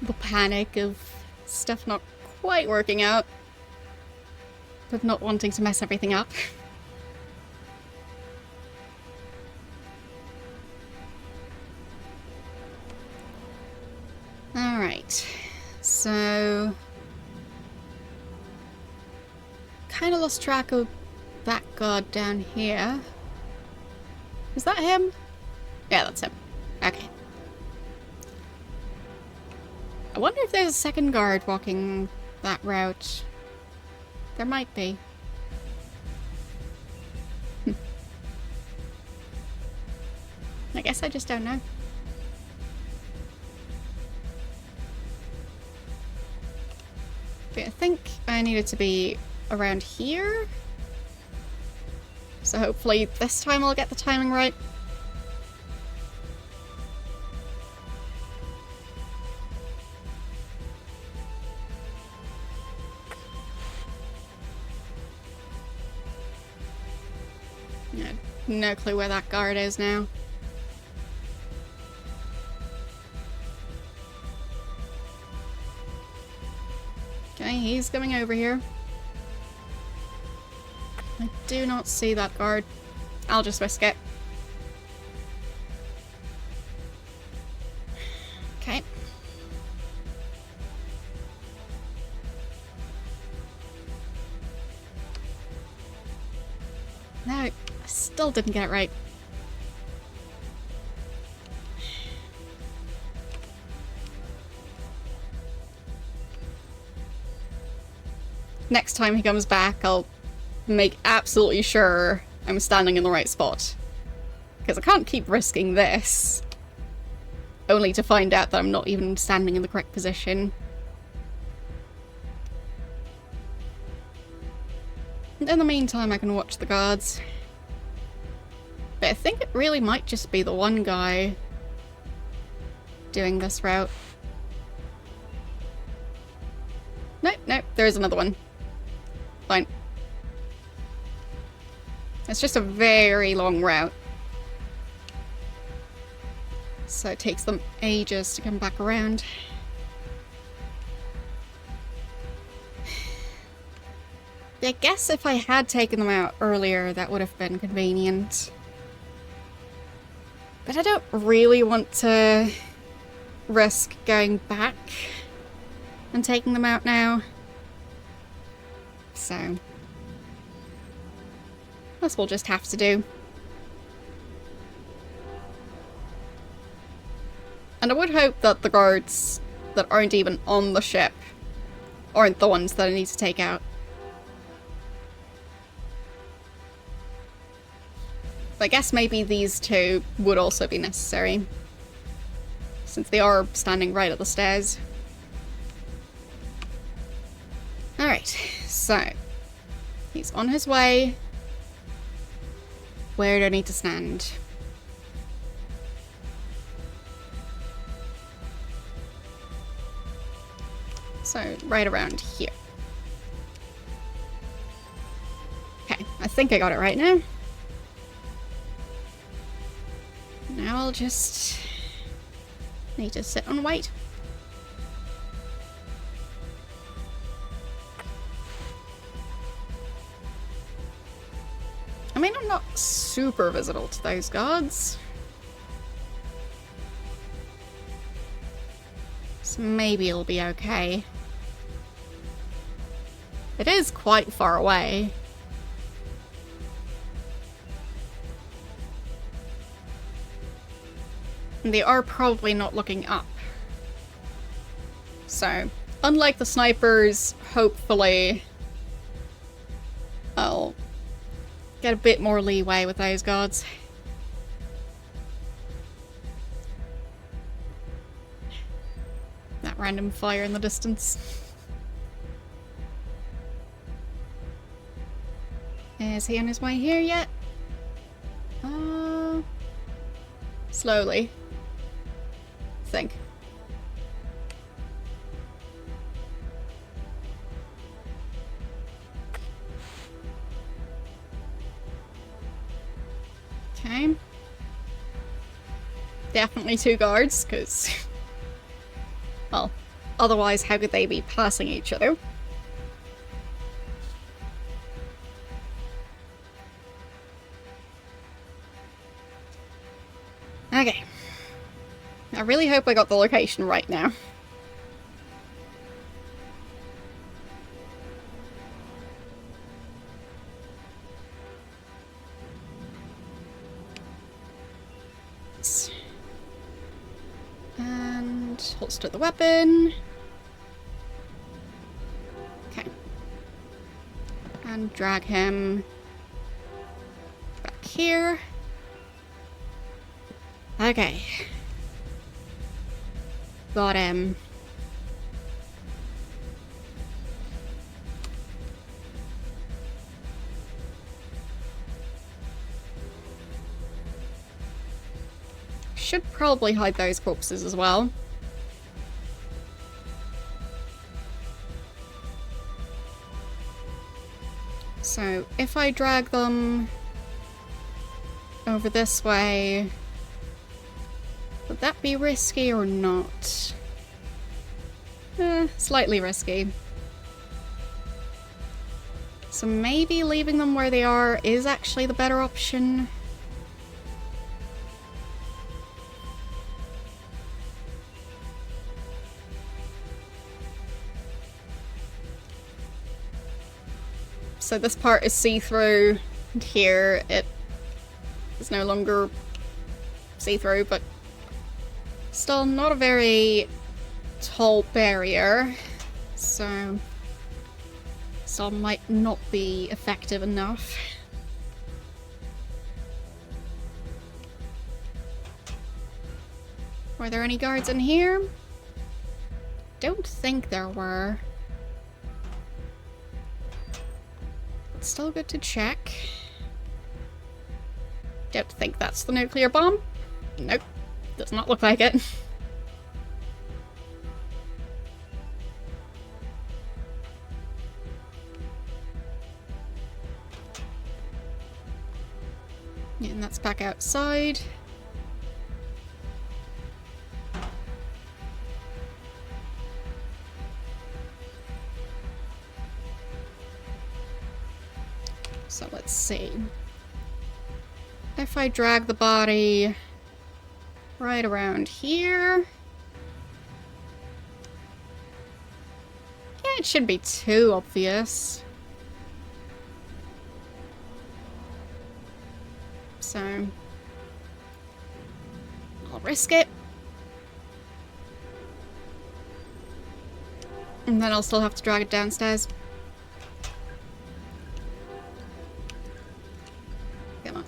The panic of stuff not quite working out, but not wanting to mess everything up. Alright, so... kind of lost track of that guard down here. Is that him? Yeah, that's him. Okay. I wonder if there's a second guard walking that route. There might be. I guess I just don't know. Okay, I think I needed to be around here. So hopefully this time I'll get the timing right. Yeah, no clue where that guard is now. Okay, he's coming over here. I do not see that guard. I'll just risk it. Okay. No, I still didn't get it right. Next time he comes back, I'll make absolutely sure I'm standing in the right spot. Because I can't keep risking this. Only to find out that I'm not even standing in the correct position. And in the meantime, I can watch the guards. But I think it really might just be the one guy doing this route. Nope, nope, there is another one. Fine. It's just a very long route. So it takes them ages to come back around. I guess if I had taken them out earlier, that would have been convenient. But I don't really want to risk going back and taking them out now. So, this we'll just have to do. And I would hope that the guards that aren't even on the ship aren't the ones that I need to take out. But I guess maybe these two would also be necessary, since they are standing right at the stairs. Alright, so he's on his way. Where do I need to stand? So, right around here. Okay, I think I got it right now. Now I'll just need to sit and wait. I mean, I'm not super visible to those guards. So maybe it'll be okay. It is quite far away. And they are probably not looking up. So, unlike the snipers, hopefully I'll get a bit more leeway with those guards. That random fire in the distance. Is he on his way here yet? Slowly. I think. Okay. Definitely two guards, because... well, otherwise how could they be passing each other? Okay. I really hope I got the location right now. And holster the weapon. And drag him back here. Okay. Got him. Should probably hide those corpses as well. So if I drag them over this way, would that be risky or not? Slightly risky. So maybe leaving them where they are is actually the better option. So this part is see-through, and here it is no longer see-through, but still not a very tall barrier, so still might not be effective enough. Were there any guards in here? Don't think there were. But still good to check. Don't think that's the nuclear bomb. Nope. Does not look like it. Yeah, and that's back outside. So let's see. If I drag the body right around here. Yeah, it shouldn't be too obvious. So I'll risk it. And then I'll still have to drag it downstairs. Come on.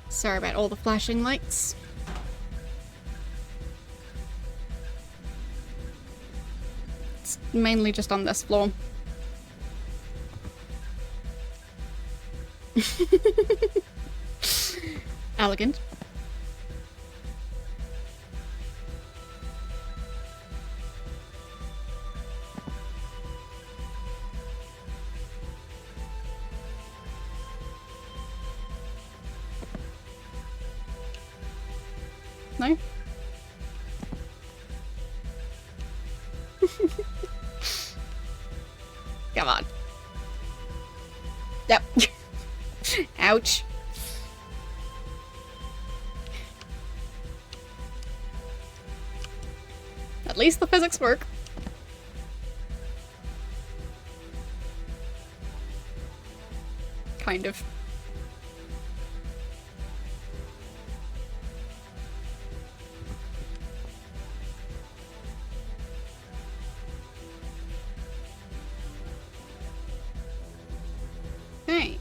Sorry about all the flashing lights. It's mainly just on this floor. Elegant. No? Come on. Yep. Ouch. At least the physics work. Kind of. Okay.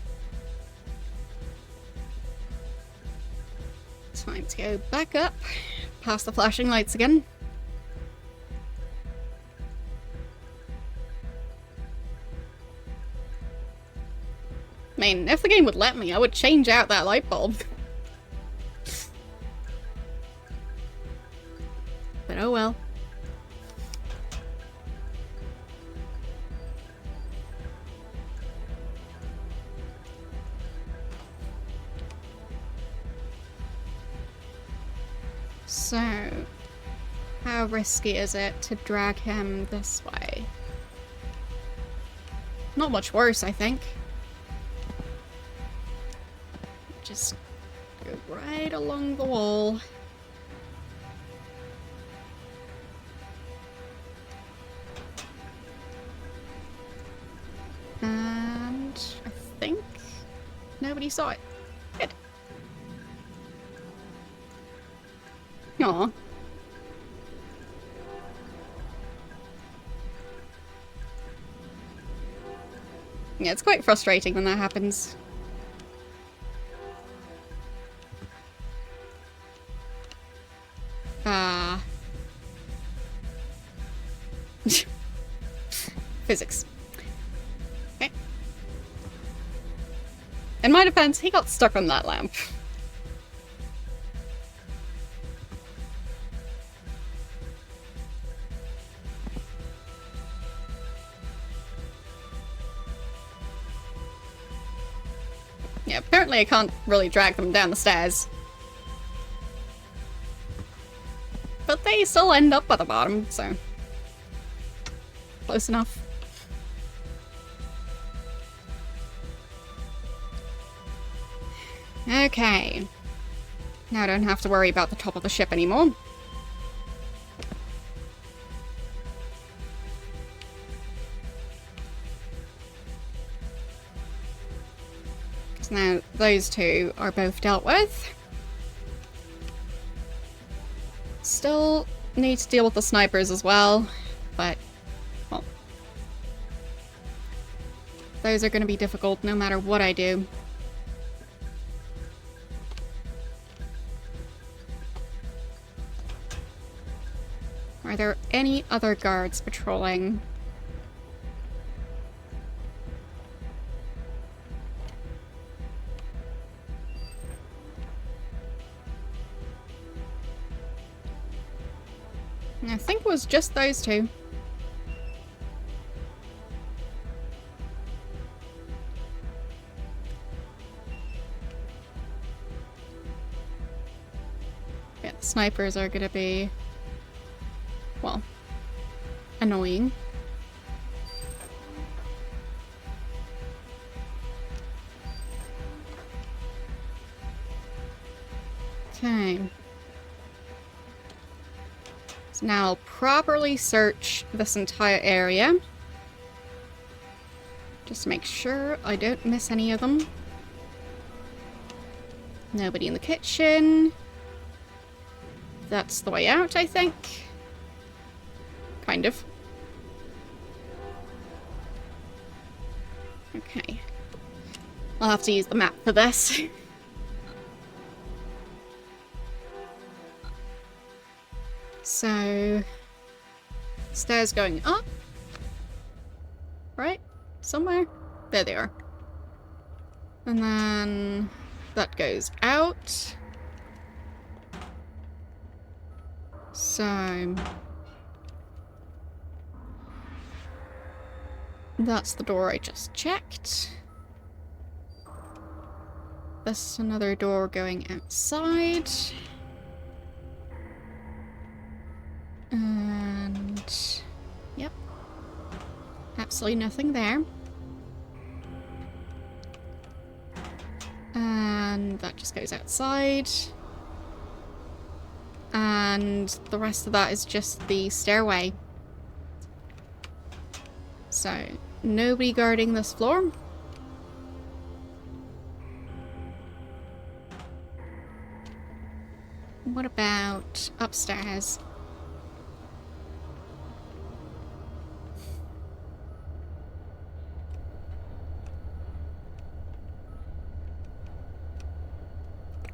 Time to go back up, past the flashing lights again. I mean, if the game would let me, I would change out that light bulb. But oh well. So, how risky is it to drag him this way? Not much worse, I think. Just go right along the wall. And I think nobody saw it. Good. Aw. Yeah, it's quite frustrating when that happens. Physics. Okay. In my defense, he got stuck on that lamp. Yeah, apparently I can't really drag them down the stairs. But they still end up at the bottom, so... close enough. Okay. Now I don't have to worry about the top of the ship anymore. Because now those two are both dealt with. Still need to deal with the snipers as well, but, well, those are going to be difficult no matter what I do. Are there any other guards patrolling? I think it was just those two. Yeah, the snipers are gonna be, well, annoying. Okay. So now I'll properly search this entire area. Just to make sure I don't miss any of them. Nobody in the kitchen. That's the way out, I think. Kind of. Okay. I'll have to use the map for this. So... stairs going up. Right? Somewhere? There they are. And then... that goes out. So... that's the door I just checked. There's another door going outside. And... yep. Absolutely nothing there. And that just goes outside. And the rest of that is just the stairway. So, nobody guarding this floor. What about upstairs?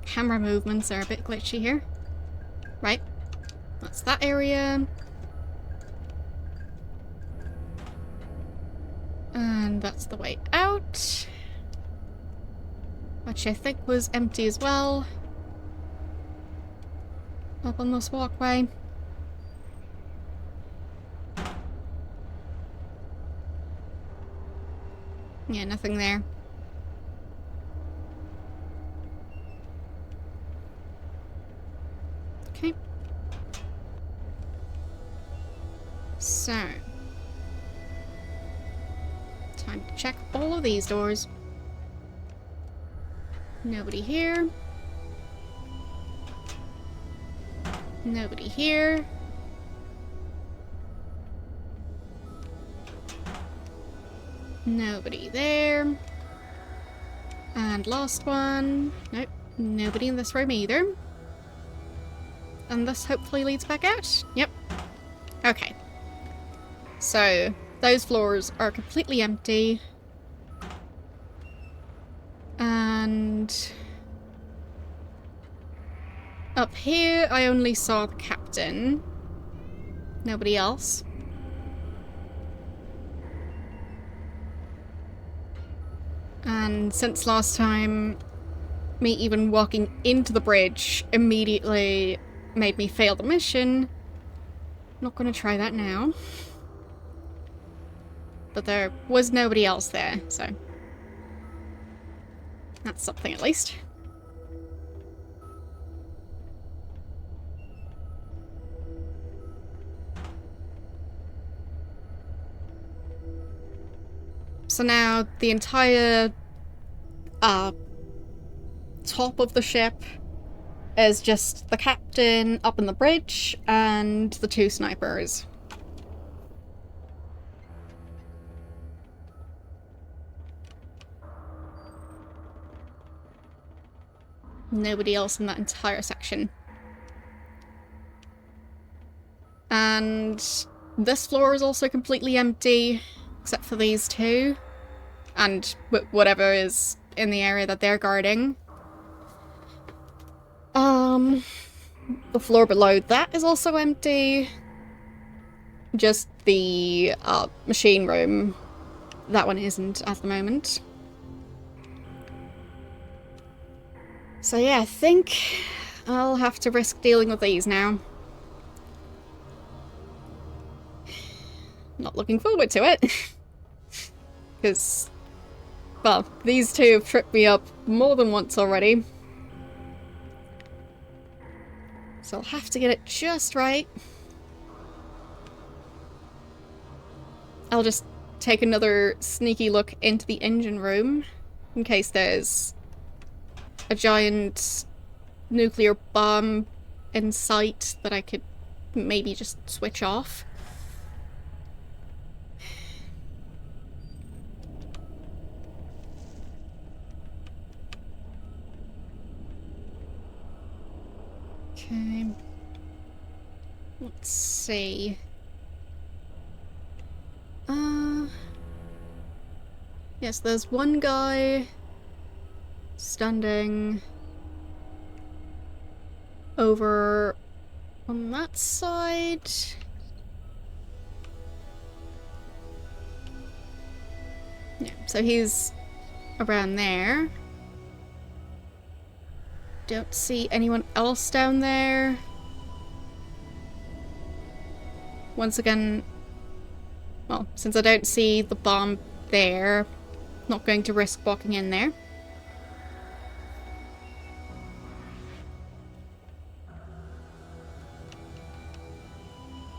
Camera movements are a bit glitchy here. Right. That's that area. And that's the way out. Which I think was empty as well. Up on this walkway. Yeah, nothing there. Okay. So. Time to check all of these doors. Nobody here. Nobody here. Nobody there. And last one. Nope. Nobody in this room either. And this hopefully leads back out. Yep. Okay. So, those floors are completely empty. And up here, I only saw the captain. Nobody else. And since last time, me even walking into the bridge immediately made me fail the mission. Not gonna try that now. But there was nobody else there, so that's something at least. So now the entire top of the ship is just the captain up in the bridge and the 2 snipers. Nobody else in that entire section. And this floor is also completely empty, except for these 2. And whatever is in the area that they're guarding. The floor below that is also empty. Just the machine room. That one isn't at the moment. So yeah, I think I'll have to risk dealing with these now. Not looking forward to it. Because, well, these 2 have tripped me up more than once already. So I'll have to get it just right. I'll just take another sneaky look into the engine room in case there's a giant nuclear bomb in sight that I could maybe just switch off. Okay. Let's see. Yes, there's one guy standing over on that side. Yeah, so he's around there. Don't see anyone else down there. Once again, well, since I don't see the bomb there, not going to risk walking in there.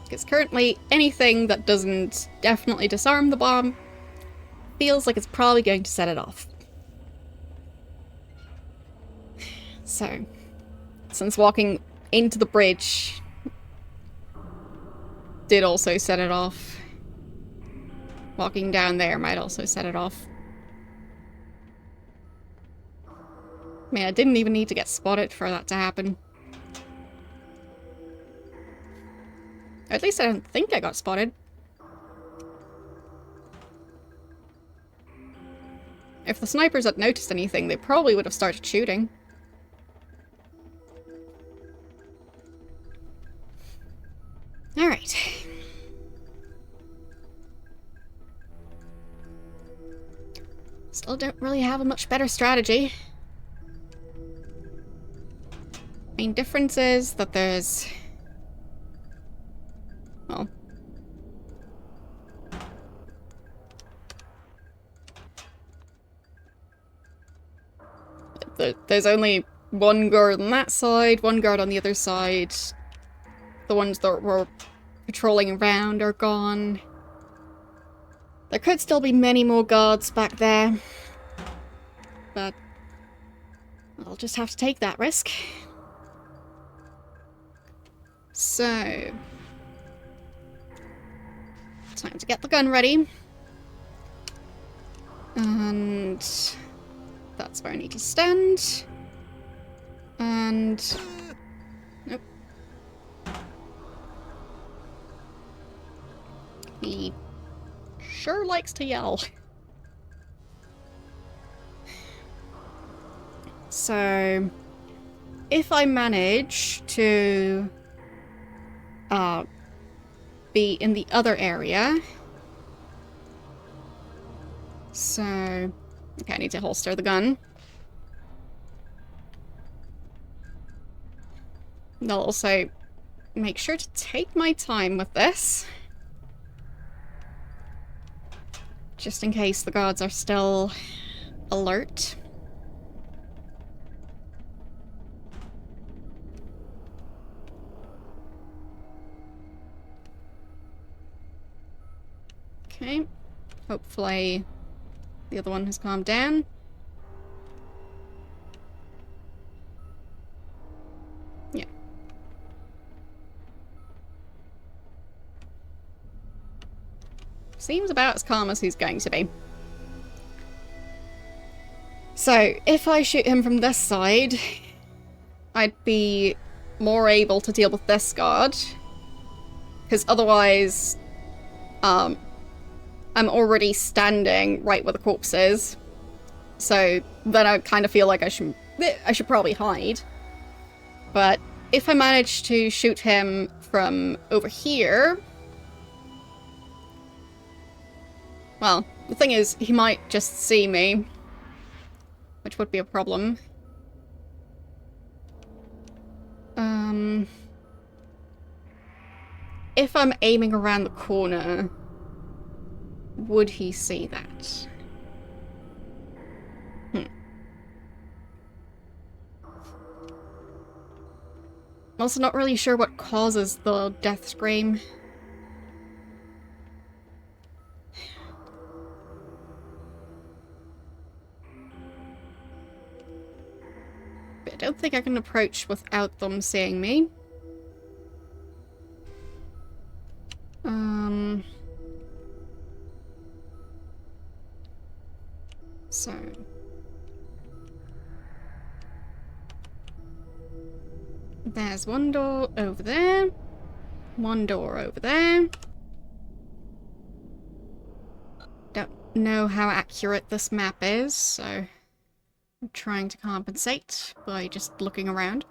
Because currently, anything that doesn't definitely disarm the bomb feels like it's probably going to set it off. So, since walking into the bridge did also set it off, walking down there might also set it off. I mean, I didn't even need to get spotted for that to happen. Or at least I don't think I got spotted. If the snipers had noticed anything, they probably would have started shooting. Alright. Still don't really have a much better strategy. Main difference is that there's... well... there's only one guard on that side, one guard on the other side. The ones that were patrolling around are gone. There could still be many more guards back there. But I'll just have to take that risk. So... time to get the gun ready. And... that's where I need to stand. And... nope. He sure likes to yell. So, if I manage to be in the other area. So, okay, I need to holster the gun. I'll also make sure to take my time with this. Just in case the guards are still alert. Okay. Hopefully the other one has calmed down. Yeah. Seems about as calm as he's going to be. So, if I shoot him from this side, I'd be more able to deal with this guard. Because otherwise, I'm already standing right where the corpse is. So then I kind of feel like I should probably hide. But if I manage to shoot him from over here... Well, the thing is, he might just see me. Which would be a problem. If I'm aiming around the corner, would he see that? I'm also not really sure what causes the death scream. But I don't think I can approach without them seeing me. So... There's one door over there. One door over there. Don't know how accurate this map is, so I'm trying to compensate by just looking around.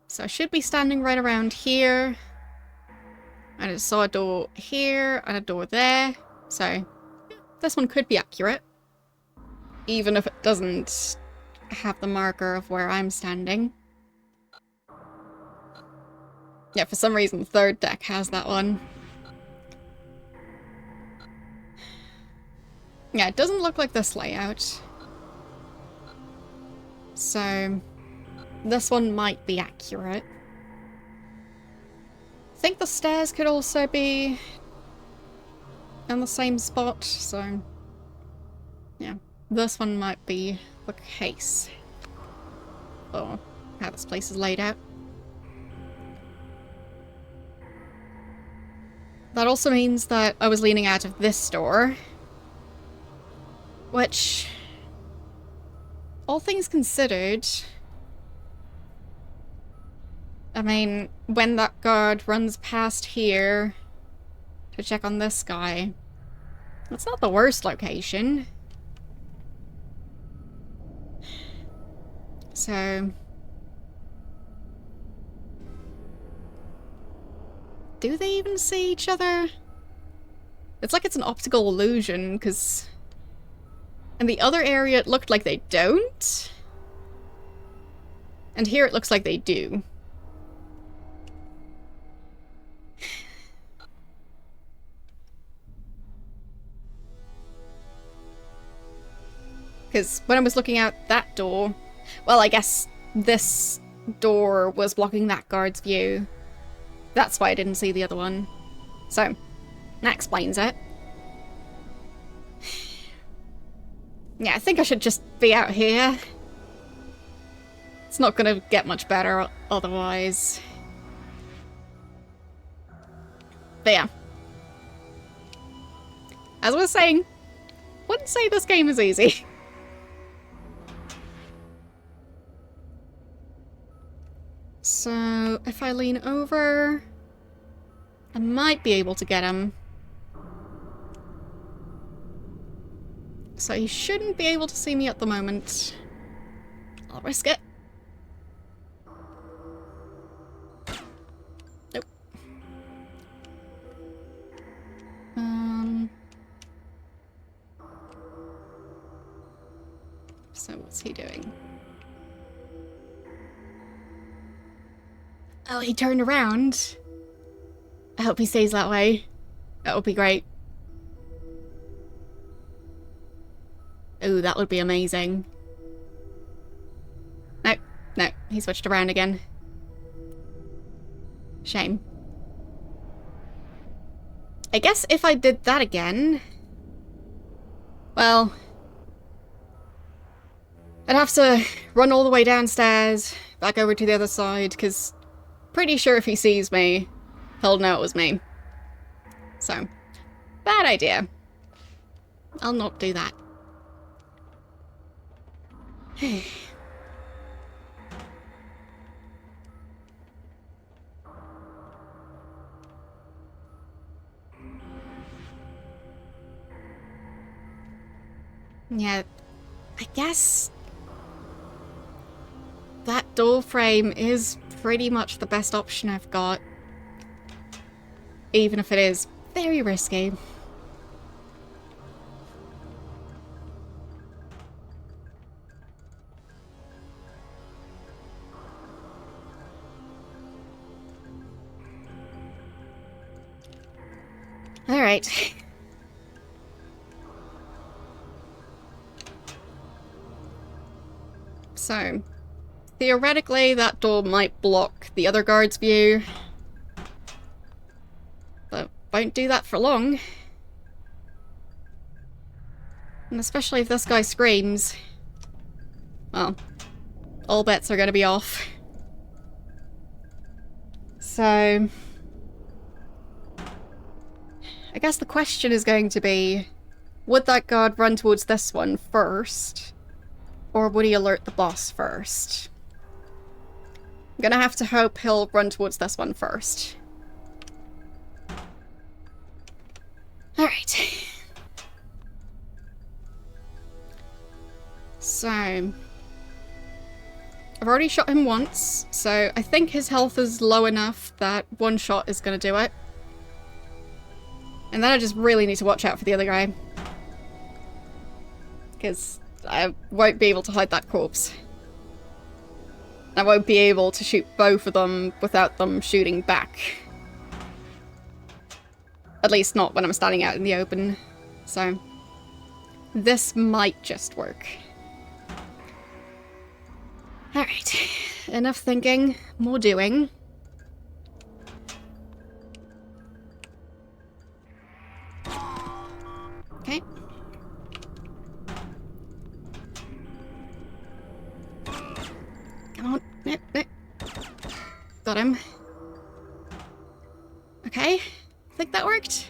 So I should be standing right around here. I just saw a door here and a door there. So this one could be accurate. Even if it doesn't have the marker of where I'm standing. Yeah, for some reason the third deck has that one. Yeah, it doesn't look like this layout. So, this one might be accurate. I think the stairs could also be in the same spot, so... Yeah, this one might be the case. For how this place is laid out. That also means that I was leaning out of this door. Which, all things considered, I mean, when that guard runs past here to check on this guy, that's not the worst location. So... Do they even see each other? It's like it's an optical illusion, because in the other area it looked like they don't. And here it looks like they do. Because when I was looking out that door, well, I guess this door was blocking that guard's view. That's why I didn't see the other one. So, that explains it. Yeah, I think I should just be out here. It's not gonna get much better otherwise. But yeah. As I was saying, wouldn't say this game is easy. So, if I lean over, I might be able to get him. So he shouldn't be able to see me at the moment. I'll risk it. Nope. So what's he doing? Oh, he turned around. I hope he stays that way. That would be great. Ooh, that would be amazing. No, no, he switched around again. Shame. I guess if I did that again... Well... I'd have to run all the way downstairs, back over to the other side, because pretty sure if he sees me, he'll know it was me. So, bad idea. I'll not do that. Yeah, I guess that door frame is pretty much the best option I've got. Even if it is very risky. Alright. So, theoretically that door might block the other guard's view. But won't do that for long. And especially if this guy screams. Well, all bets are gonna be off. So... I guess the question is going to be, would that guard run towards this one first? Or would he alert the boss first? I'm gonna have to hope he'll run towards this one first. Alright. So... I've already shot him once, so I think his health is low enough that one shot is gonna do it. And then I just really need to watch out for the other guy. Because I won't be able to hide that corpse. I won't be able to shoot both of them without them shooting back. At least not when I'm standing out in the open. So, this might just work. Alright, enough thinking, more doing. Okay. Come on. No, no. Got him. Okay. I think that worked.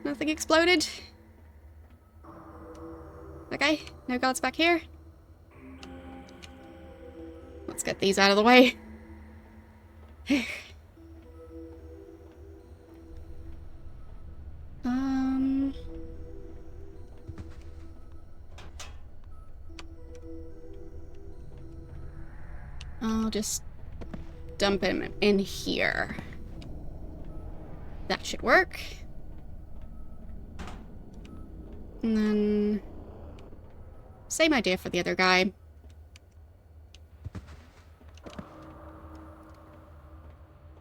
Nothing exploded. Okay. No guards back here. Let's get these out of the way. I'll just dump him in here. That should work. And then... same idea for the other guy.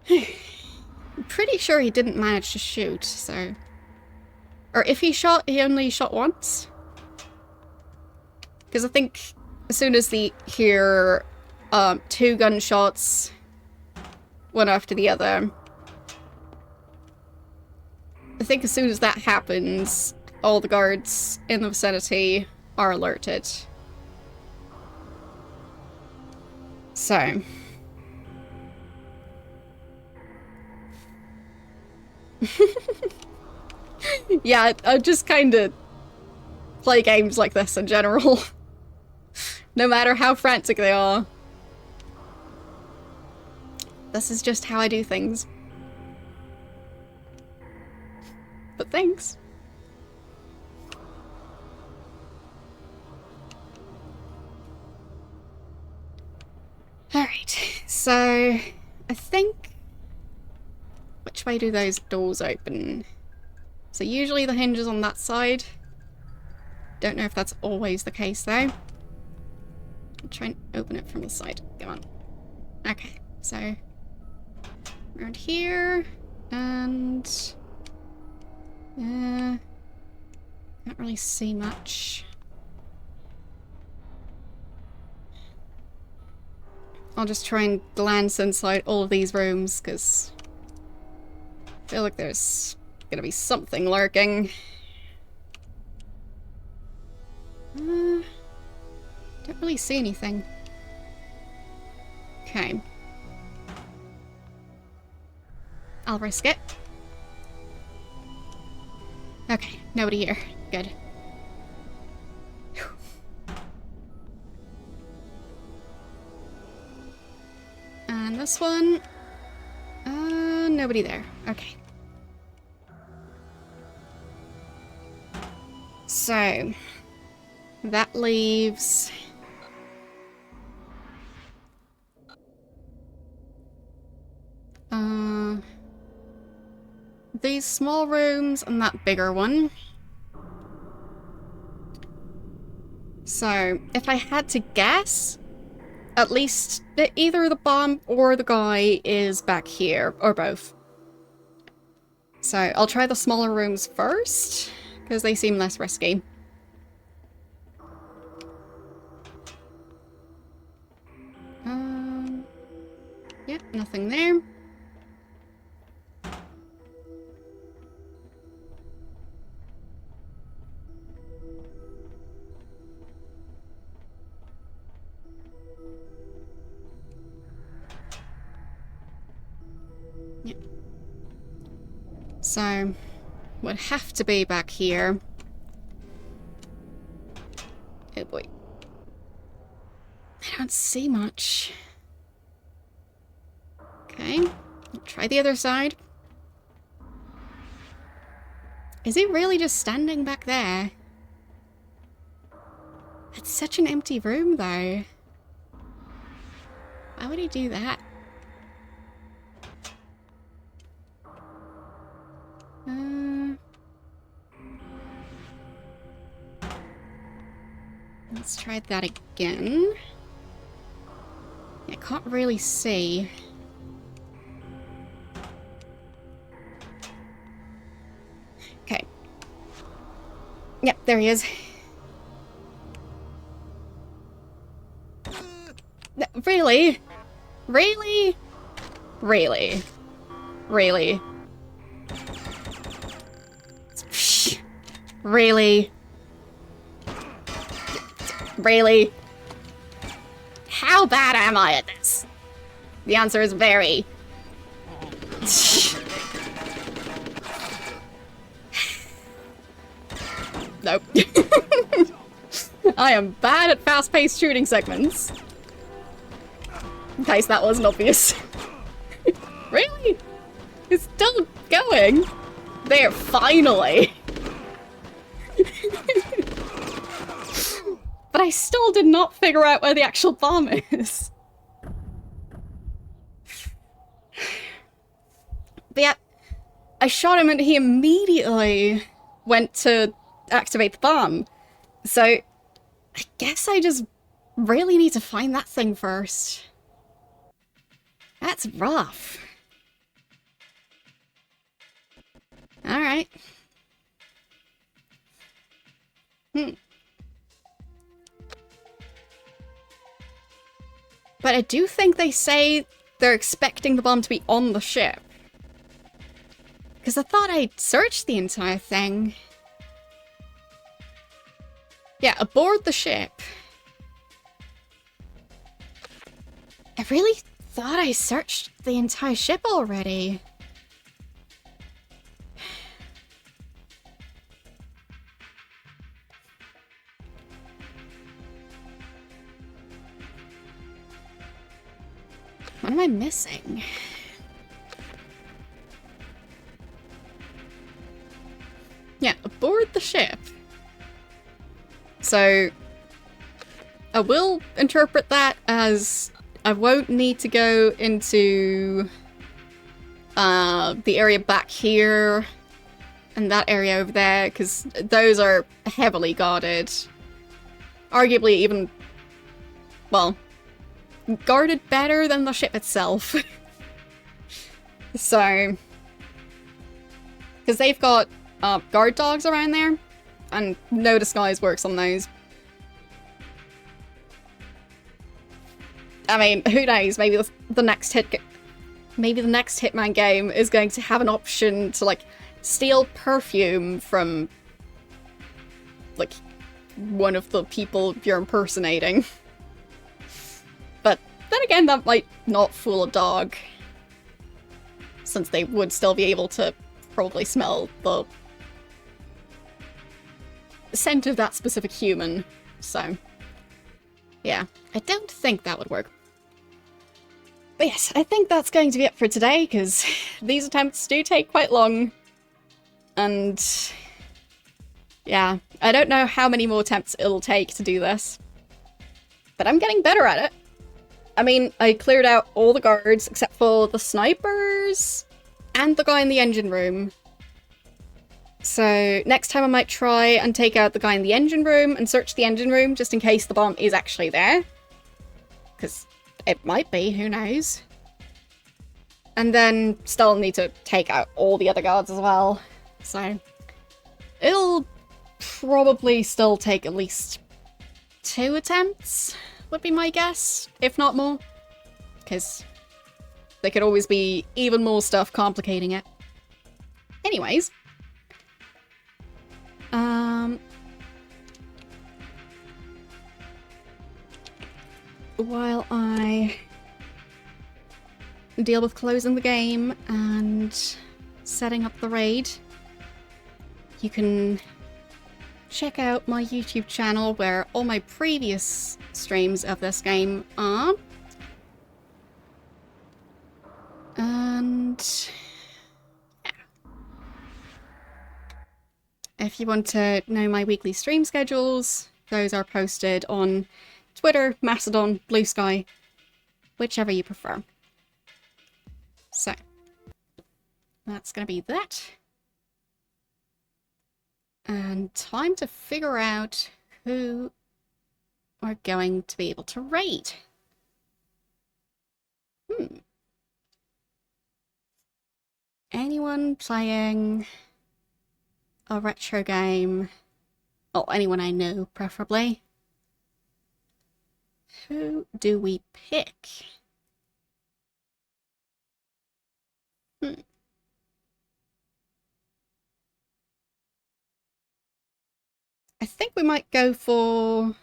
I'm pretty sure he didn't manage to shoot, so... Or if he shot, he only shot once? Because I think as soon as they hear 2 gunshots, one after the other, I think as soon as that happens, all the guards in the vicinity are alerted. So... yeah, I just kind of play games like this in general. No matter how frantic they are. This is just how I do things. But thanks. I think... Which way do those doors open? So usually the hinge is on that side. Don't know if that's always the case though. I'll try and open it from the side. Come on. Okay, so... around here... and... can't really see much. I'll just try and glance inside all of these rooms, because I feel like there's gonna be something lurking. Don't really see anything. Okay. I'll risk it. Okay, nobody here. Good. And this one... nobody there. Okay. So... that leaves... these small rooms and that bigger one. So, if I had to guess, at least either the bomb or the guy is back here, or both. So, I'll try the smaller rooms first, because they seem less risky. Yep, nothing there. Yep. So, would have to be back here. Oh boy. I don't see much. Okay, I'll try the other side. Is he really just standing back there? It's such an empty room, though. Why would he do that? Let's try that again. I can't really see. Okay. Yep, there he is. No, really? Really? Really? Really? Really? Really? How bad am I at this? The answer is very. Nope. I am bad at fast-paced shooting segments. In case that wasn't obvious. Really? It's still going. There, finally. But I still did not figure out where the actual bomb is. But yeah, I shot him and he immediately went to activate the bomb. So, I guess I just really need to find that thing first. That's rough. Alright. But I do think they say they're expecting the bomb to be on the ship. Because I thought I'd searched the entire thing. Yeah, aboard the ship. I really thought I searched the entire ship already. What am I missing? Yeah, aboard the ship. So, I will interpret that as I won't need to go into the area back here and that area over there, because those are heavily guarded. Arguably even, well, guarded better than the ship itself. So, because they've got guard dogs around there, and no disguise works on those. I mean, who knows? Maybe the next Hitman game is going to have an option to, like, steal perfume from, like, one of the people you're impersonating. But then again, that might not fool a dog, since they would still be able to probably smell the scent of that specific human. So, yeah, I don't think that would work. But yes, I think that's going to be it for today, because these attempts do take quite long. And yeah, I don't know how many more attempts it'll take to do this. But I'm getting better at it. I mean, I cleared out all the guards except for the snipers and the guy in the engine room. So next time I might try and take out the guy in the engine room and search the engine room just in case the bomb is actually there. Because it might be, who knows. And then still need to take out all the other guards as well. So it'll probably still take at least 2 attempts, would be my guess, if not more. Because there could always be even more stuff complicating it. Anyways. While I deal with closing the game and setting up the raid, you can check out my YouTube channel where all my previous streams of this game are. And yeah. If you want to know my weekly stream schedules, those are posted on Twitter, Mastodon, Blue Sky, whichever you prefer. So, that's going to be that. And time to figure out who we're going to be able to raid. Anyone playing a retro game? Oh, anyone I know, preferably. Who do we pick? I think we might go for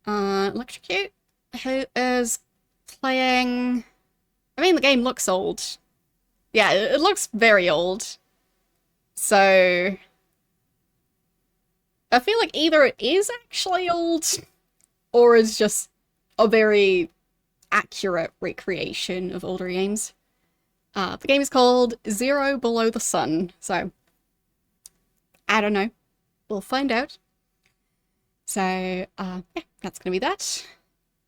Electrocute, who is playing... I mean, the game looks old. Yeah, it looks very old. So I feel like either it is actually old, or is just a very accurate recreation of older games. The game is called Zero Below the Sun, so I don't know. We'll find out. So, yeah, that's gonna be that.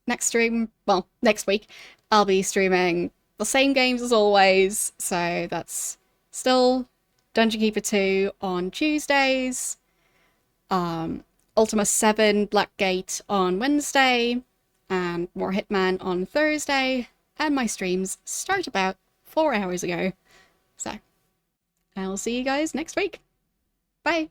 Next stream, well, next week, I'll be streaming the same games as always, so that's still Dungeon Keeper 2 on Tuesdays, Ultima 7 Blackgate on Wednesday, and more Hitman on Thursday, and my streams start about 4 hours ago. So, I'll see you guys next week. Bye!